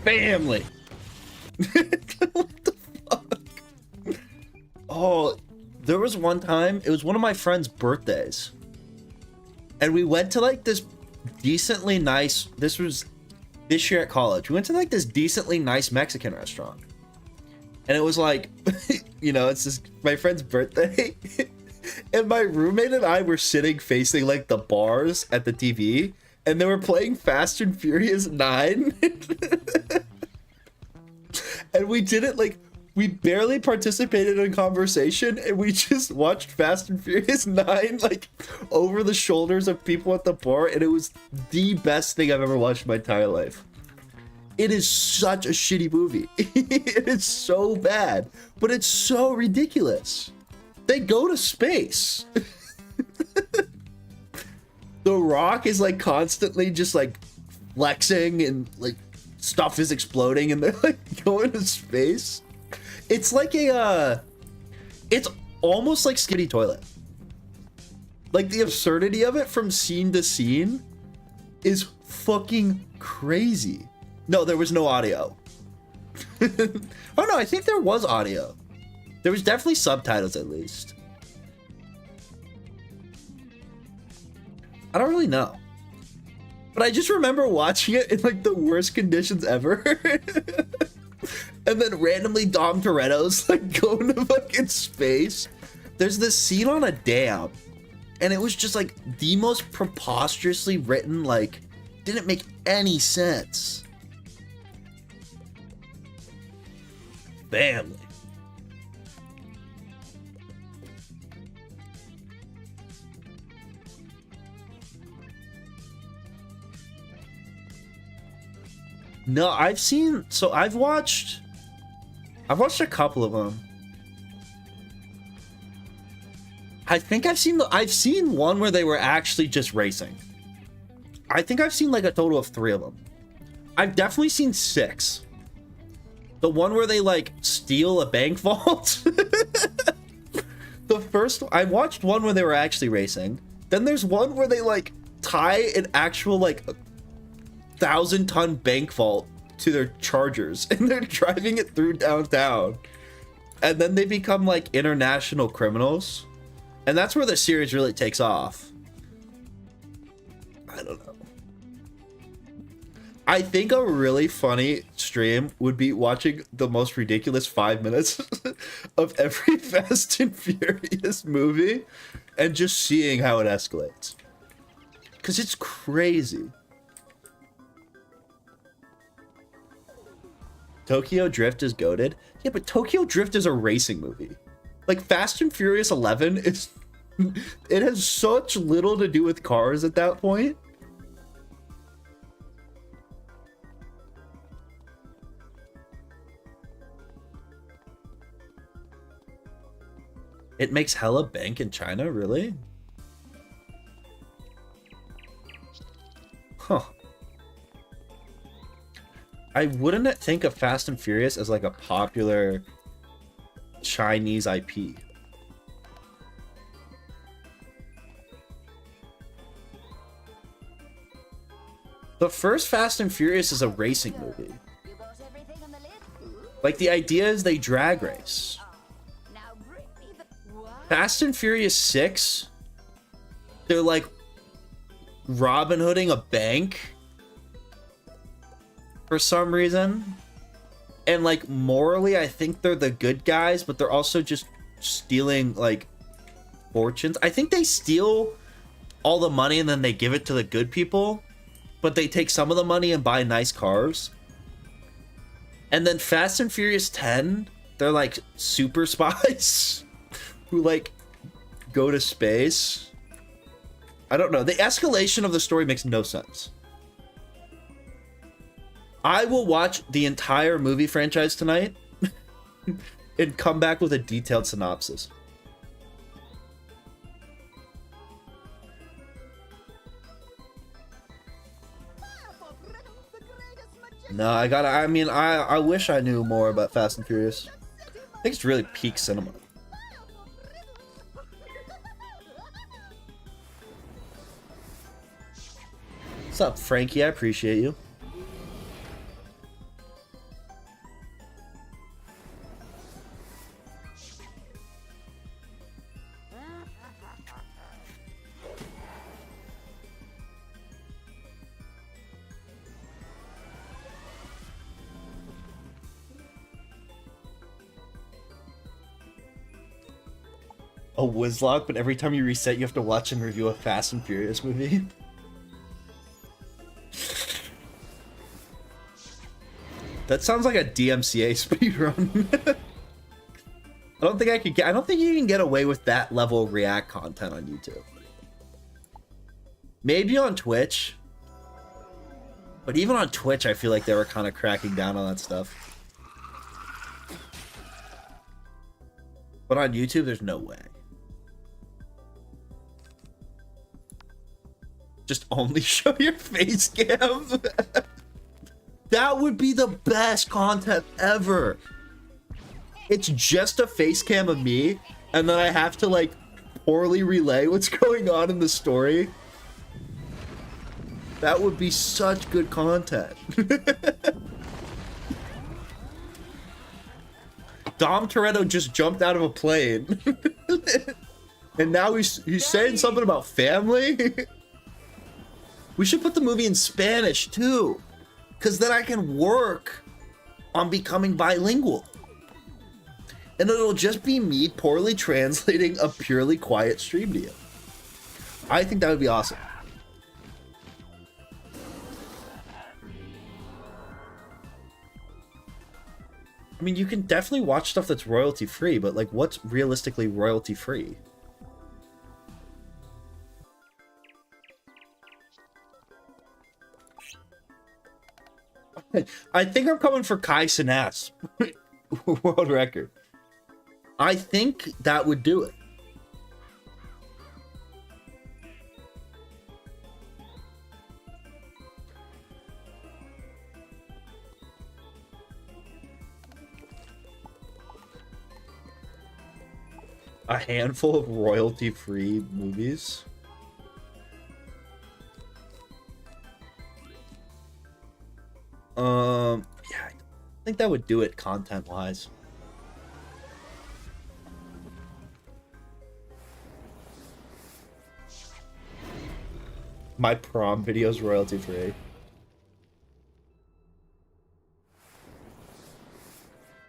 Family! What the fuck? Oh, there was one time, it was one of my friend's birthdays. And we went to like this decently nice, this was this year at college. We went to like this decently nice Mexican restaurant. And it was like, you know, it's just my friend's birthday. And my roommate and I were sitting facing like the bars at the TV. And they were playing Fast and Furious 9. And we didn't like, we barely participated in conversation, and we just watched Fast and Furious 9 like over the shoulders of people at the bar, and it was the best thing I've ever watched in my entire life. It is such a shitty movie. It is so bad, but it's so ridiculous. They go to space. The Rock is like constantly just like flexing, and like stuff is exploding, and they're like going to space. It's like a it's almost like Skitty Toilet. Like the absurdity of it from scene to scene is fucking crazy. No, there was no audio. Oh no, I think there was audio. There was definitely subtitles at least. I don't really know. But I just remember watching it in like the worst conditions ever. And then randomly Dom Toretto's like going to fucking space. There's this scene on a dam. And it was just like the most preposterously written, like, didn't make any sense. Family. No, I've watched a couple of them. I think I've seen one where they were actually just racing. I think I've seen like a total of 3 of them. I've definitely seen 6. The one where they like steal a bank vault. The first, I watched one where they were actually racing. Then there's one where they like tie an actual like 1,000-ton bank vault to their Chargers, and they're driving it through downtown. And then they become like international criminals. And that's where the series really takes off. I don't know. I think a really funny stream would be watching the most ridiculous 5 minutes of every Fast and Furious movie and just seeing how it escalates. Because it's crazy. Tokyo Drift is goated. Yeah, but Tokyo Drift is a racing movie. Like Fast and Furious 11 is, it has such little to do with cars at that point. It makes hella bank in China, really? Huh. I wouldn't think of Fast and Furious as like a popular Chinese IP. The first Fast and Furious is a racing movie. Like, the idea is they drag race. Fast and Furious 6, they're like Robin Hooding a bank for some reason. And like morally, I think they're the good guys, but they're also just stealing like fortunes. I think they steal all the money and then they give it to the good people, but they take some of the money and buy nice cars. And then Fast and Furious 10, they're like super spies who like go to space. I don't know. The escalation of the story makes no sense. I will watch the entire movie franchise tonight and come back with a detailed synopsis. No, I wish I knew more about Fast and Furious. I think it's really peak cinema. What's up, Frankie? I appreciate you. A Wizlog, but every time you reset, you have to watch and review a Fast and Furious movie. That sounds like a DMCA speedrun. I don't think you can get away with that level of React content on YouTube. Maybe on Twitch. But even on Twitch, I feel like they were kind of cracking down on that stuff. But on YouTube, there's no way. Just only show your face cam. That would be the best content ever. It's just a face cam of me, and then I have to like poorly relay what's going on in the story. That would be such good content. Dom Toretto just jumped out of a plane. And now he's saying something about family. We should put the movie in Spanish too, because then I can work on becoming bilingual. And it'll just be me poorly translating a purely quiet stream to you. I think that would be awesome. I mean, you can definitely watch stuff that's royalty free, but like, what's realistically royalty free? I think I'm coming for Kai Cenat. World record. I think that would do it. A handful of royalty-free movies. Yeah, I think that would do it content-wise. My prom video's royalty-free.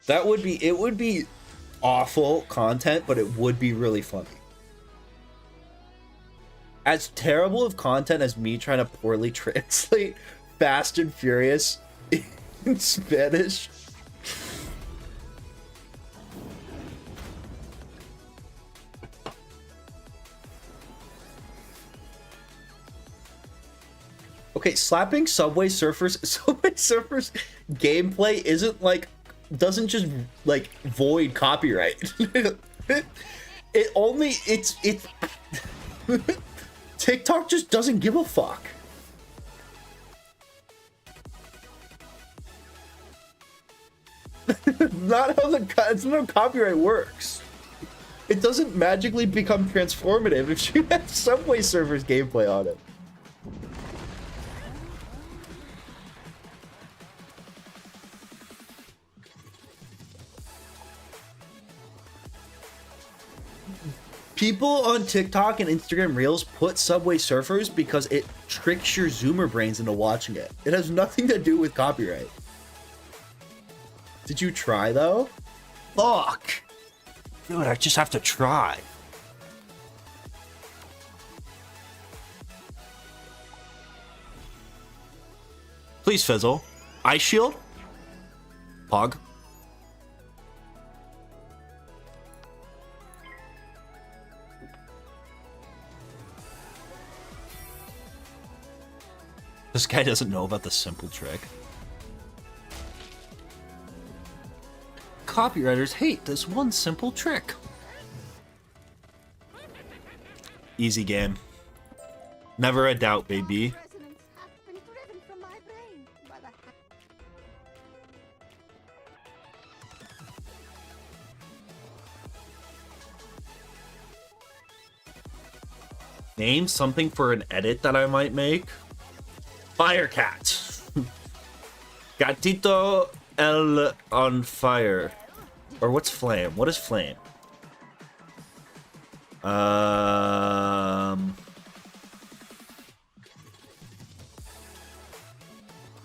That would be, it would be awful content, but it would be really funny. As terrible of content as me trying to poorly translate Fast and Furious in Spanish. Okay, slapping Subway Surfers gameplay isn't like, doesn't just like void copyright. it's TikTok just doesn't give a fuck. Not how it's not how copyright works. It doesn't magically become transformative if you have Subway Surfers gameplay on it. People on TikTok and Instagram Reels put Subway Surfers because it tricks your Zoomer brains into watching it. It has nothing to do with copyright. Did you try though? Fuck. Dude, I just have to try. Please fizzle. Ice shield? Pog. This guy doesn't know about the simple trick. Copywriters hate this one simple trick. Easy game. Never a doubt, baby. Name something for an edit that I might make. Firecat. Gatito el on fire. Or what's flame? What is flame?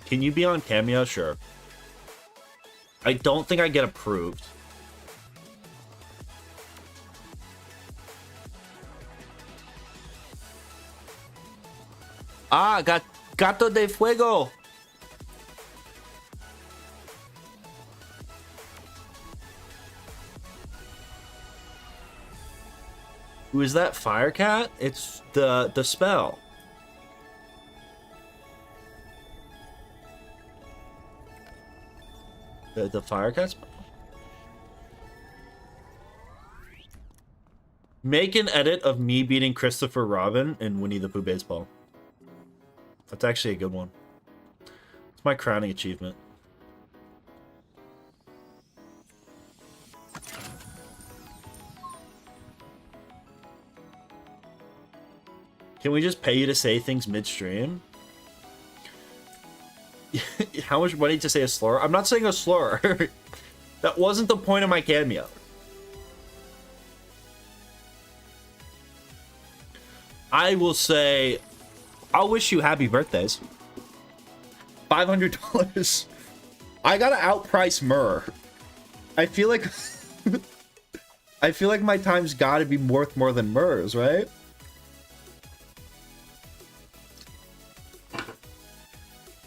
Can you be on Cameo? Sure. I don't think I get approved. Ah, Gato de Fuego. Who is that? Firecat? It's the spell. The Firecat spell? Make an edit of me beating Christopher Robin in Winnie the Pooh Baseball. That's actually a good one. It's my crowning achievement. Can we just pay you to say things midstream? How much money to say a slur? I'm not saying a slur. That wasn't the point of my cameo. I will say, I'll wish you happy birthdays. $500. I gotta outprice Myrrh. I feel like I feel like my time's gotta be worth more than Myrrh's, right?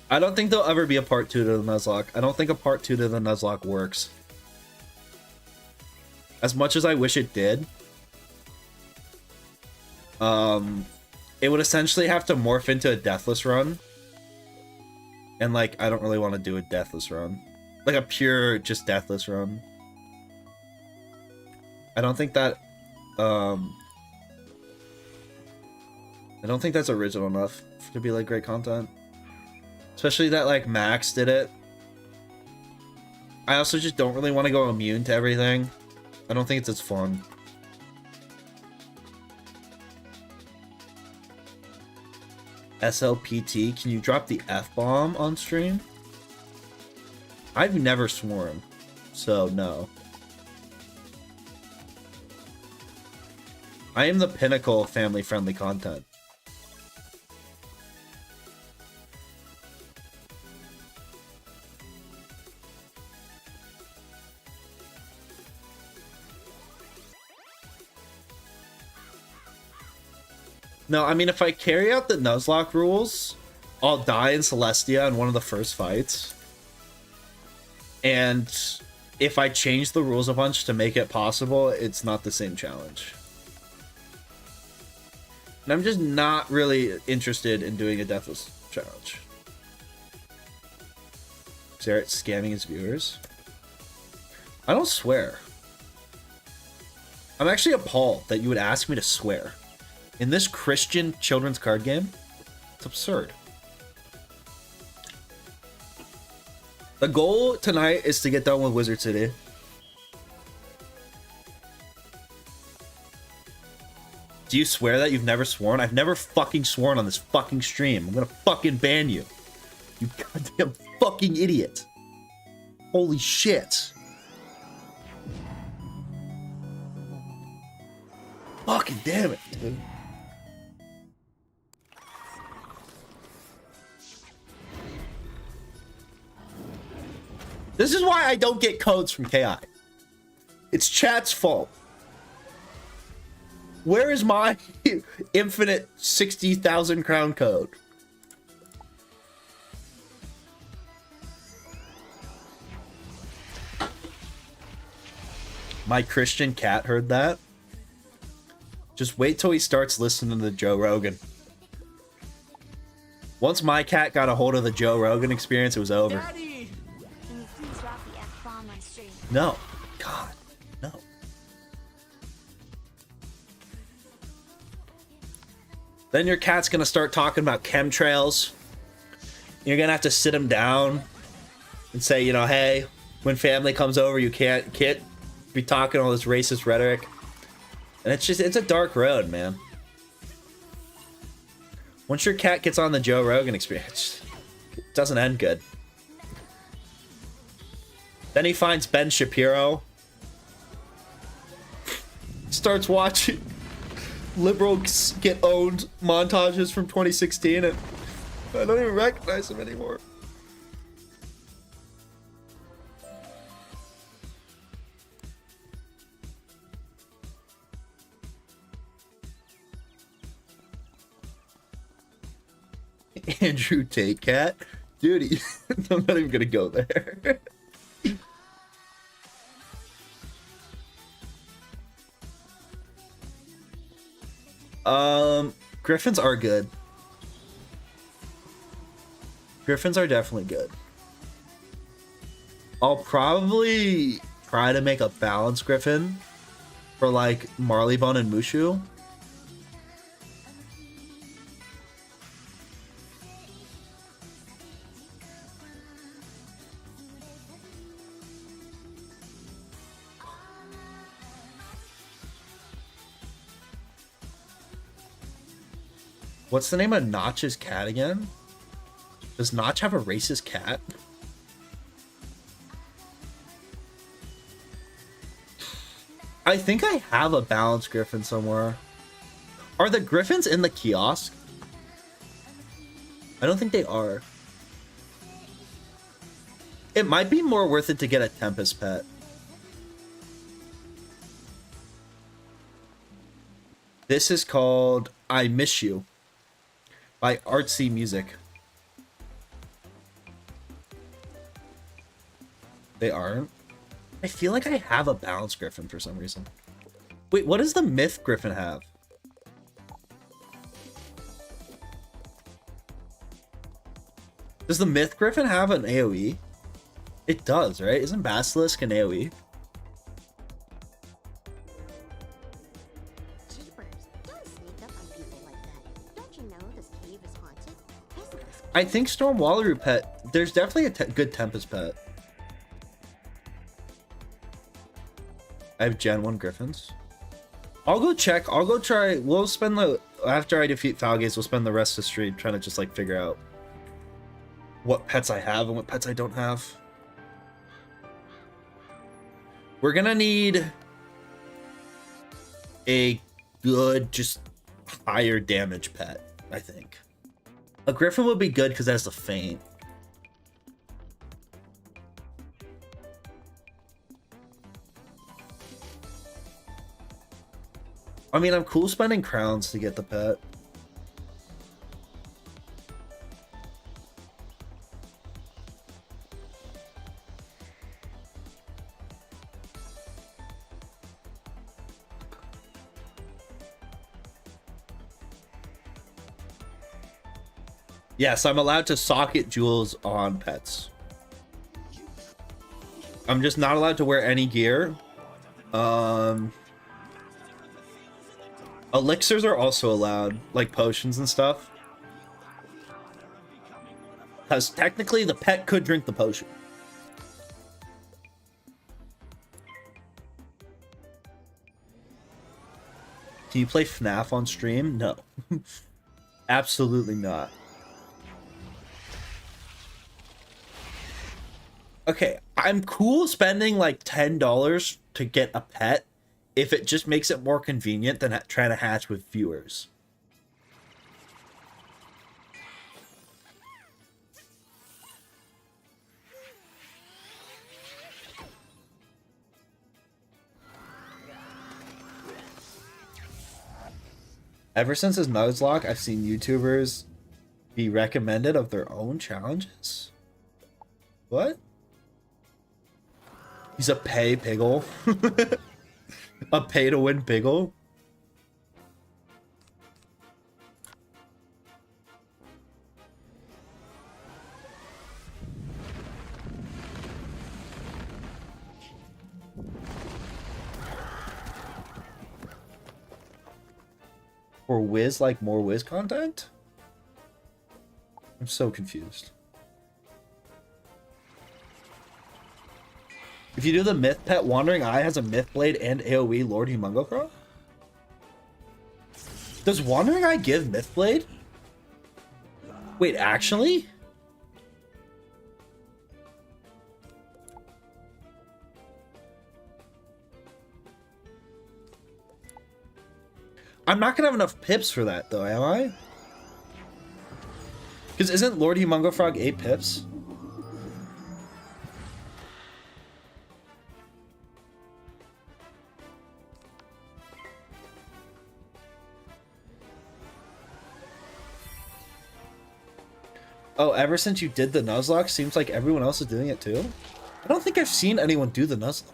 I don't think there'll ever be a part 2 to the Nuzlocke. I don't think a part 2 to the Nuzlocke works. As much as I wish it did. It would essentially have to morph into a deathless run. And like, I don't really want to do a deathless run. Like a pure, just deathless run. I don't think that, I don't think that's original enough to be like great content. Especially that like Max did it. I also just don't really want to go immune to everything. I don't think it's as fun. SLPT, can you drop the F-bomb on stream? I've never sworn, so no. I am the pinnacle of family-friendly content. No, I mean, if I carry out the Nuzlocke rules, I'll die in Celestia in one of the first fights. And if I change the rules a bunch to make it possible, it's not the same challenge. And I'm just not really interested in doing a Deathless challenge. Zarek scamming his viewers? I don't swear. I'm actually appalled that you would ask me to swear. In this Christian children's card game, it's absurd. The goal tonight is to get done with Wizard City. Do you swear that you've never sworn? I've never fucking sworn on this fucking stream. I'm gonna fucking ban you. You goddamn fucking idiot. Holy shit. Fucking damn it, dude. This is why I don't get codes from KI. It's chat's fault. Where is my infinite 60,000 crown code? My Christian cat heard that. Just wait till he starts listening to Joe Rogan. Once my cat got a hold of the Joe Rogan experience, it was over. Daddy! Can you please drop the F-bomb on stream? No. God, no. Then your cat's gonna start talking about chemtrails. You're gonna have to sit him down and say, you know, hey, when family comes over, you can't be talking all this racist rhetoric. And it's a dark road, man. Once your cat gets on the Joe Rogan experience, it doesn't end good. Then he finds Ben Shapiro, starts watching liberals get owned montages from 2016, and I don't even recognize him anymore. Andrew Tate cat, dude. I'm not even gonna go there. Griffins are good. Griffins are definitely good. I'll probably try to make a balanced Griffin for like Marleybone and Mushu. What's the name of Notch's cat again? Does Notch have a racist cat? I think I have a balanced Griffin somewhere. Are the Griffins in the kiosk? I don't think they are. It might be more worth it to get a Tempest pet. This is called I Miss You by Artsy Music. They aren't. I feel like I have a balanced Griffin for some reason. Wait, what does the Myth Griffin have? Does the Myth Griffin have an AoE? It does, right? Isn't Basilisk an AoE? I think Storm Wallaroo pet, there's definitely a good Tempest pet. I have Gen 1 Griffins. I'll go check. I'll go try. We'll spend the, after I defeat Falgaze, we'll spend the rest of the stream trying to just like figure out what pets I have and what pets I don't have. We're gonna need a good, just higher damage pet, I think. A Griffin would be good because that's the feint. I mean, I'm cool spending crowns to get the pet. Yes, I'm allowed to socket jewels on pets. I'm just not allowed to wear any gear. Elixirs are also allowed, like potions and stuff. Because technically the pet could drink the potion. Can you play FNAF on stream? No. Absolutely not. Okay, I'm cool spending like $10 to get a pet if it just makes it more convenient than trying to hatch with viewers. Ever since his Nuzlocke, I've seen YouTubers be recommended of their own challenges. What? He's a pay piggle. A pay to win piggle. Or Wiz, like more Wiz content? I'm so confused. If you do the Myth Pet, Wandering Eye has a Myth Blade and AoE Lord Humongocron? Does Wandering Eye give Myth Blade? Wait, actually? I'm not gonna have enough pips for that, though, am I? Because isn't Lord Humongofrog 8 pips? Oh, ever since you did the Nuzlocke, seems like everyone else is doing it too? I don't think I've seen anyone do the Nuzlocke.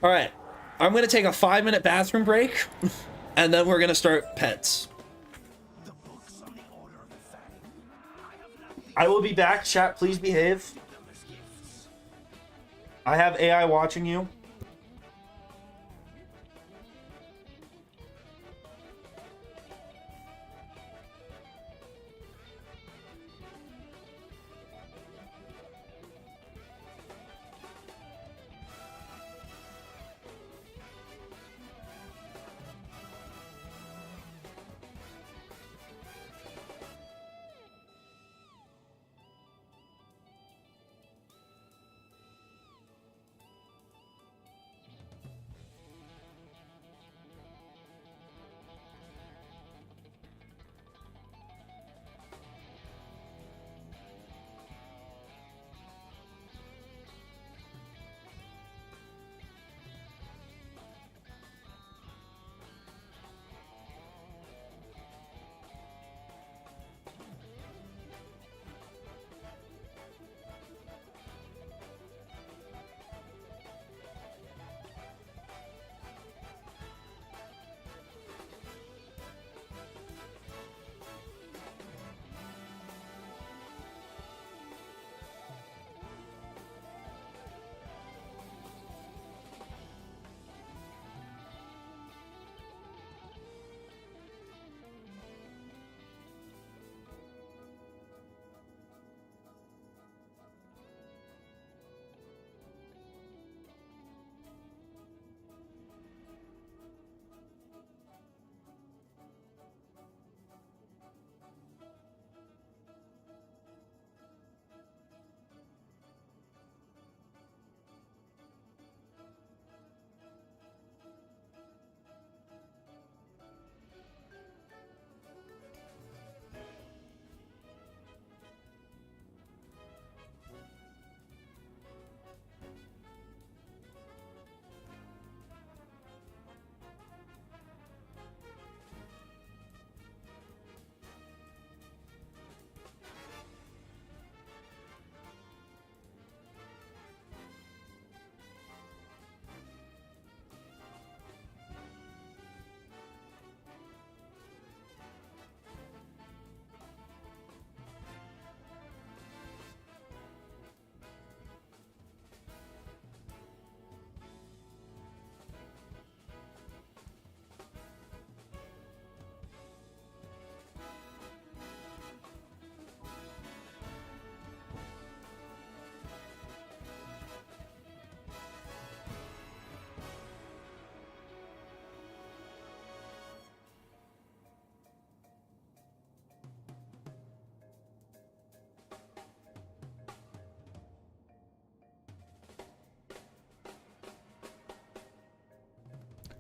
Alright, I'm gonna take a 5-minute bathroom break, and then we're gonna start pets. I will be back, chat, please behave. I have AI watching you.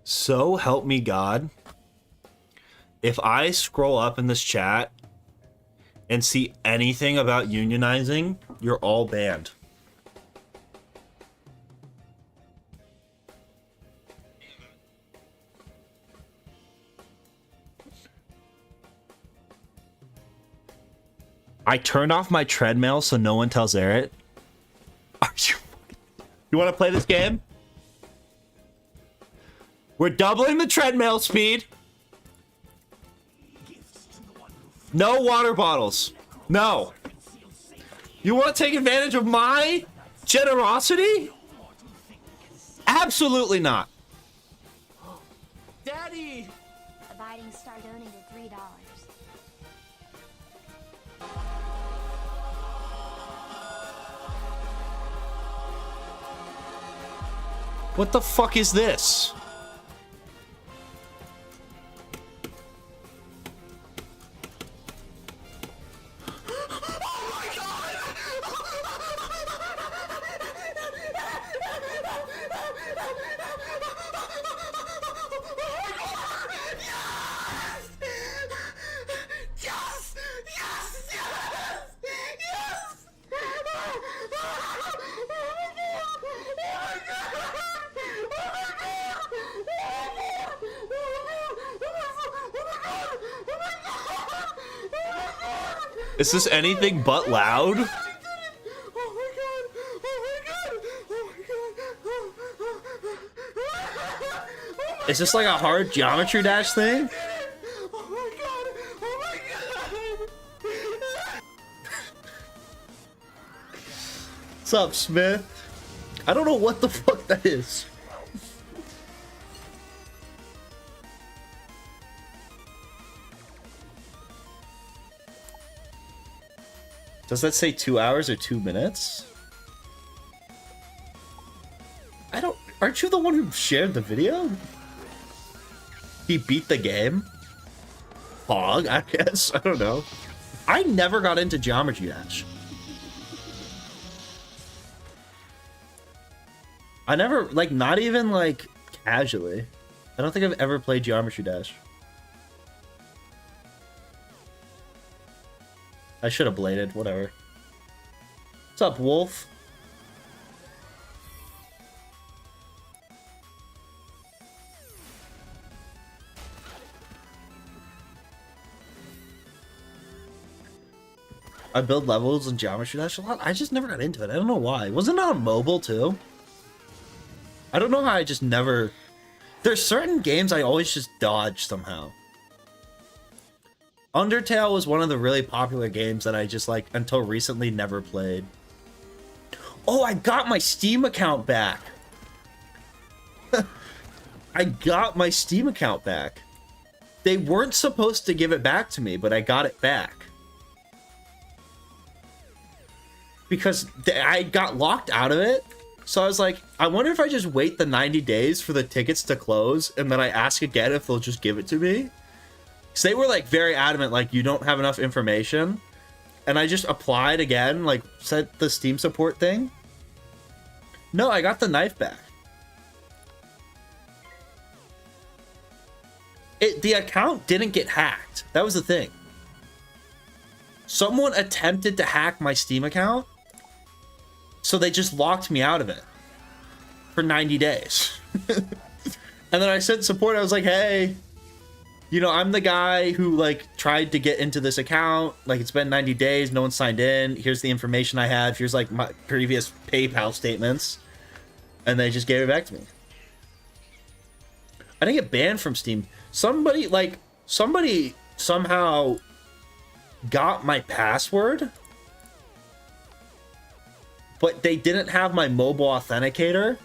So help me God. If I scroll up in this chat and see anything about unionizing, you're all banned. I turned off my treadmill so no one tells Eric. You want to play this game? We're doubling the treadmill speed. No water bottles. No. You want to take advantage of my generosity? Absolutely not. Daddy! Abiding star donated $3. What the fuck is this? Is this anything but loud? Is this like a hard geometry dash thing? What's up, Smith? I don't know what the fuck that is. Does that say 2 hours or 2 minutes? I don't... Aren't you the one who shared the video? He beat the game? Hog, I guess. I don't know. I never got into Geometry Dash. I never, like, not even, like, casually. I don't think I've ever played Geometry Dash. I should have bladed, whatever. What's up, Wolf? I build levels in Geometry Dash a lot. I just never got into it. I don't know why. Wasn't it on mobile too? I don't know how I just never... There's certain games I always just dodge somehow. Undertale was one of the really popular games that I just, like, until recently never played. Oh, I got my Steam account back. I got my Steam account back. They weren't supposed to give it back to me, but I got it back. Because I got locked out of it. So I was like, I wonder if I just wait the 90 days for the tickets to close and then I ask again if they'll just give it to me. Because they were like very adamant, like, you don't have enough information. And I just applied again, like, said the Steam support thing. No, I got the knife back. The account didn't get hacked. That was the thing. Someone attempted to hack my Steam account. So they just locked me out of it for 90 days. And then I sent support. I was like, hey, you know, I'm the guy who, like, tried to get into this account. Like, it's been 90 days. No one signed in. Here's the information I have. Here's, like, my previous PayPal statements. And they just gave it back to me. I didn't get banned from Steam. Somebody somehow got my password, but they didn't have my mobile authenticator.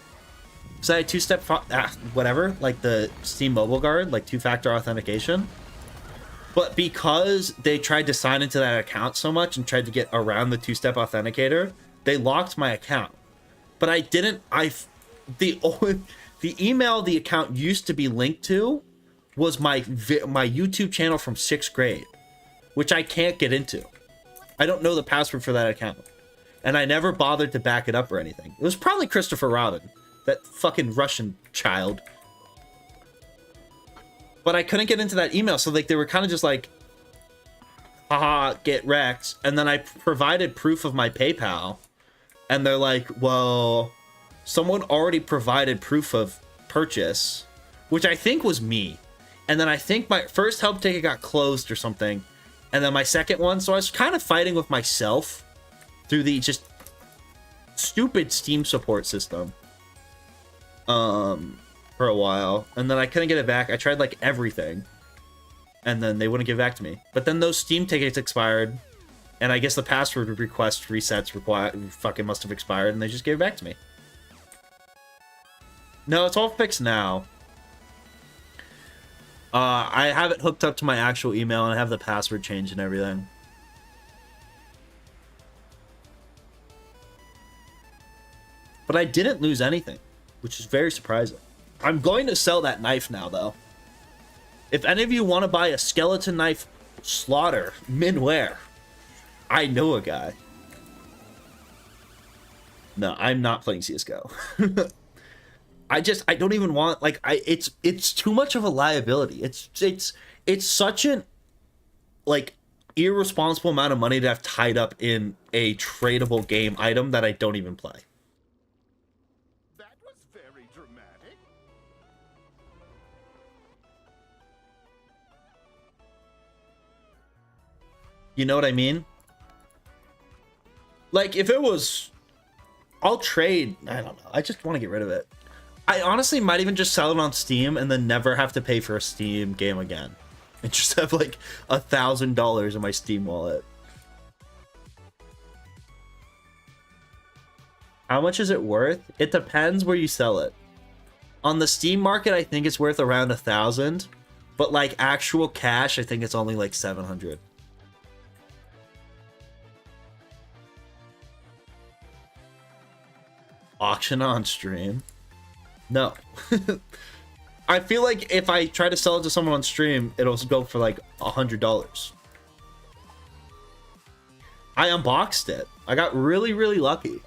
So I had two-step, whatever, like the Steam mobile guard, like two-factor authentication. But because they tried to sign into that account so much and tried to get around the two-step authenticator, they locked my account. But I didn't, the email the account used to be linked to was my YouTube channel from 6th grade, which I can't get into. I don't know the password for that account. And I never bothered to back it up or anything. It was probably Christopher Robin, that fucking Russian child. But I couldn't get into that email, so like they were kind of just like, haha, get wrecked. And then I provided proof of my PayPal, and they're like, well, someone already provided proof of purchase, which I think was me. And then I think my first help ticket got closed or something, and then my second one, so I was kind of fighting with myself through the just stupid Steam support system for a while, and then I couldn't get it back. I tried like everything, and then they wouldn't give it back to me. But then those Steam tickets expired, and I guess the password request resets fucking must have expired, and they just gave it back to me. No, it's all fixed now. I have it hooked up to my actual email, and I have the password changed and everything. But I didn't lose anything, which is very surprising. I'm going to sell that knife now, though. If any of you want to buy a skeleton knife slaughter, Minware, I know a guy. No, I'm not playing CSGO. I don't even want, like, it's too much of a liability. It's such an, like, irresponsible amount of money to have tied up in a tradable game item that I don't even play. That was very dramatic. You know what I mean? Like, if it was, I'll trade, I don't know. I just want to get rid of it. I honestly might even just sell it on Steam and then never have to pay for a Steam game again. And just have like $1,000 in my Steam wallet. How much is it worth? It depends where you sell it. On the Steam market, I think it's worth around 1,000. But like actual cash, I think it's only like 700. Auction on stream? No. I feel like if I try to sell it to someone on stream, it'll go for like $100. I unboxed it. I got really, really lucky.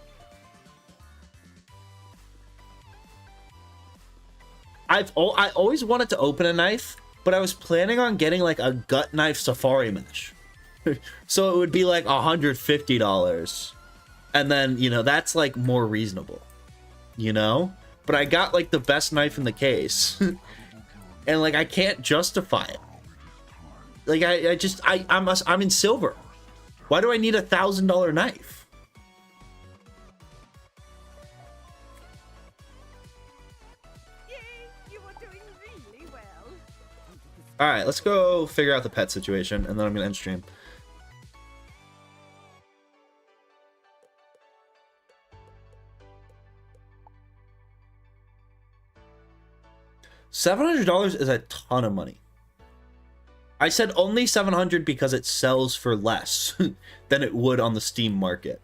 I always wanted to open a knife, but I was planning on getting like a gut knife safari mesh. So it would be like $150. And then, you know, that's like more reasonable, you know? But I got like the best knife in the case. And like I can't justify it. Like I'm in silver. Why do I need $1,000 knife? Yay, you are doing really well. All right, let's go figure out the pet situation, and then I'm gonna end stream. $700 is a ton of money. I said only 700 because it sells for less than it would on the Steam market.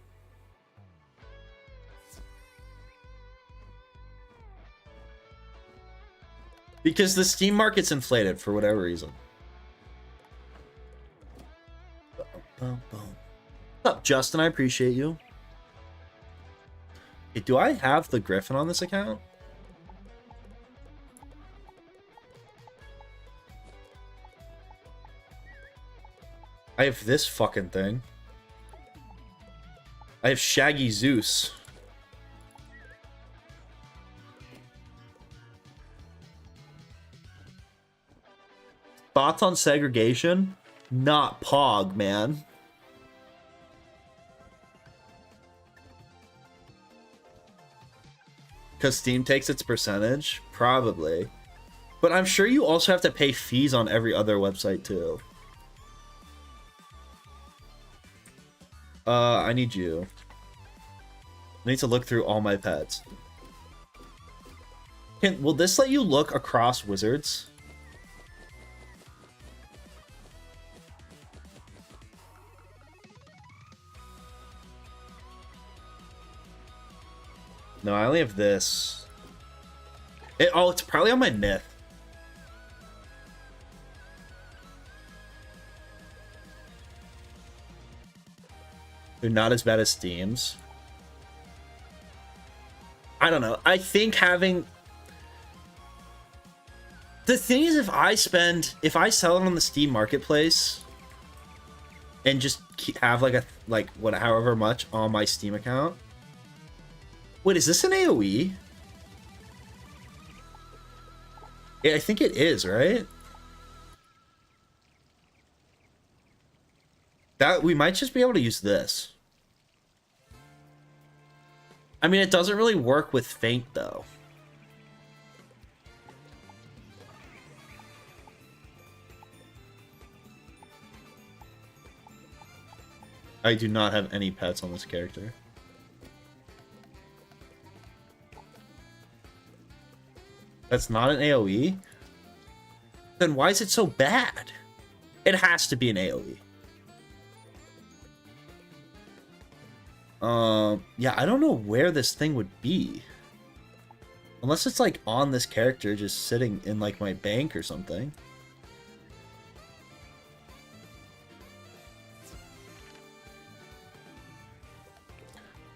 Because the Steam market's inflated for whatever reason. What's up, Justin? I appreciate you. Hey, do I have the Griffin on this account? I have this fucking thing. I have Shaggy Zeus. Thoughts on segregation? Not Pog, man. Because Steam takes its percentage? Probably. But I'm sure you also have to pay fees on every other website too. I need you. I need to look through all my pets. Will this let you look across wizards? No, I only have this. It's probably on my myth. They're not as bad as Steam's. I don't know. I think having... The thing is, if I sell it on the Steam Marketplace and just have however much on my Steam account. Wait, is this an AoE? Yeah, I think it is, right? That we might just be able to use this. I mean, it doesn't really work with Feint though. I do not have any pets on this character. That's not an AoE? Then why is it so bad? It has to be an AoE. Yeah, I don't know where this thing would be. Unless it's like on this character just sitting in like my bank or something.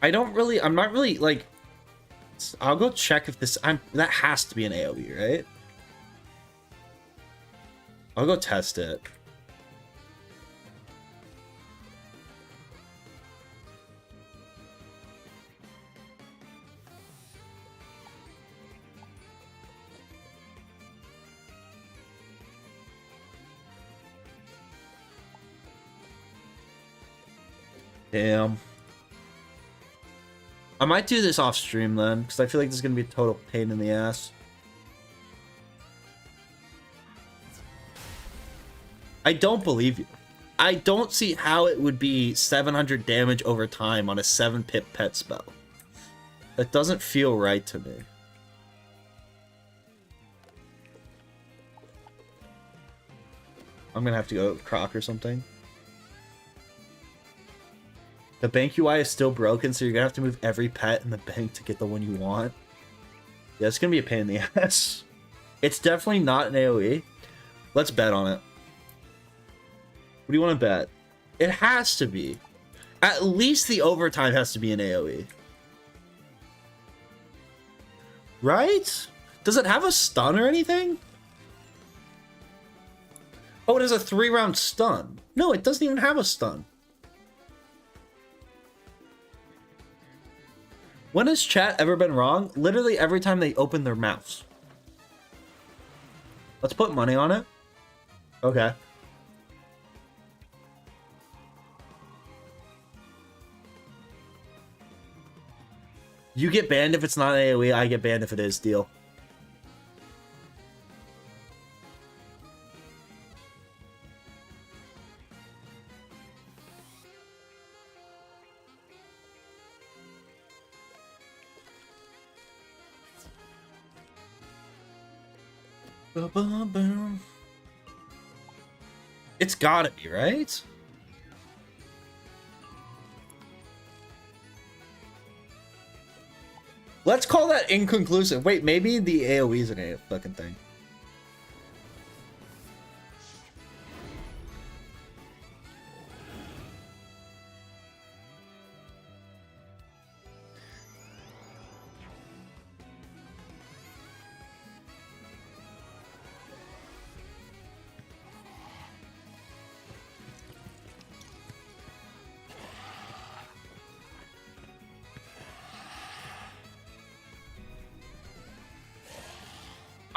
I'm not really like, I'll go check if this, that has to be an AoE, right? I'll go test it. Damn. I might do this off stream then, because I feel like this is going to be a total pain in the ass. I don't believe you. I don't see how it would be 700 damage over time on a 7-pip pet spell. That doesn't feel right to me. I'm going to have to go Croc or something. The bank UI is still broken, so you're gonna have to move every pet in the bank to get the one you want. Yeah, it's gonna be a pain in the ass. It's definitely not an AoE. Let's bet on it. What do you want to bet? It has to be. At least the overtime has to be an AoE. Right? Does it have a stun or anything? Oh, it has a 3-round stun. No, it doesn't even have a stun. When has chat ever been wrong? Literally every time they open their mouths. Let's put money on it. Okay. You get banned if it's not AoE, I get banned if it is. Deal. It's gotta be, right? Let's call that inconclusive. Wait, maybe the AoE is a fucking thing.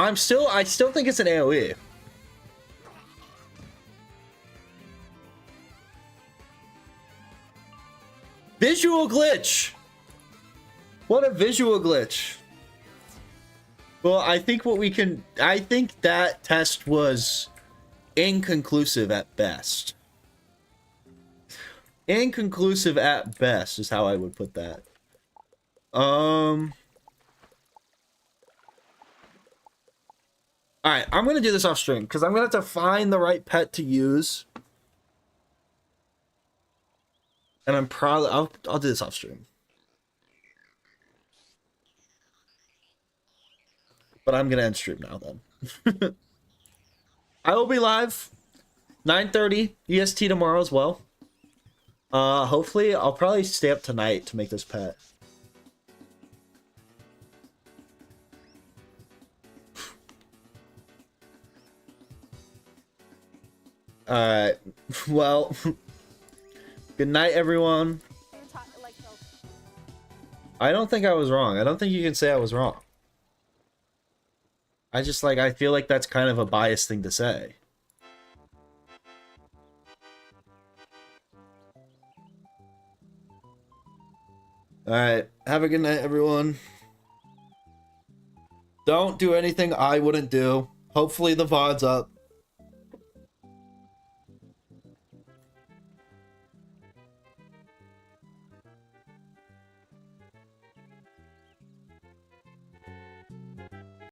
I still think it's an AoE. Visual glitch. What a visual glitch. Well, I think that test was inconclusive at best. Inconclusive at best is how I would put that. Alright, I'm going to do this off stream, because I'm going to have to find the right pet to use. And I'm probably... I'll do this off stream. But I'm going to end stream now, then. I will be live 9:30 EST tomorrow as well. Hopefully, I'll probably stay up tonight to make this pet. Alright. Well, good night, everyone. I don't think I was wrong. I don't think you can say I was wrong. I just, like, I feel like that's kind of a biased thing to say. Alright. Have a good night, everyone. Don't do anything I wouldn't do. Hopefully the VOD's up.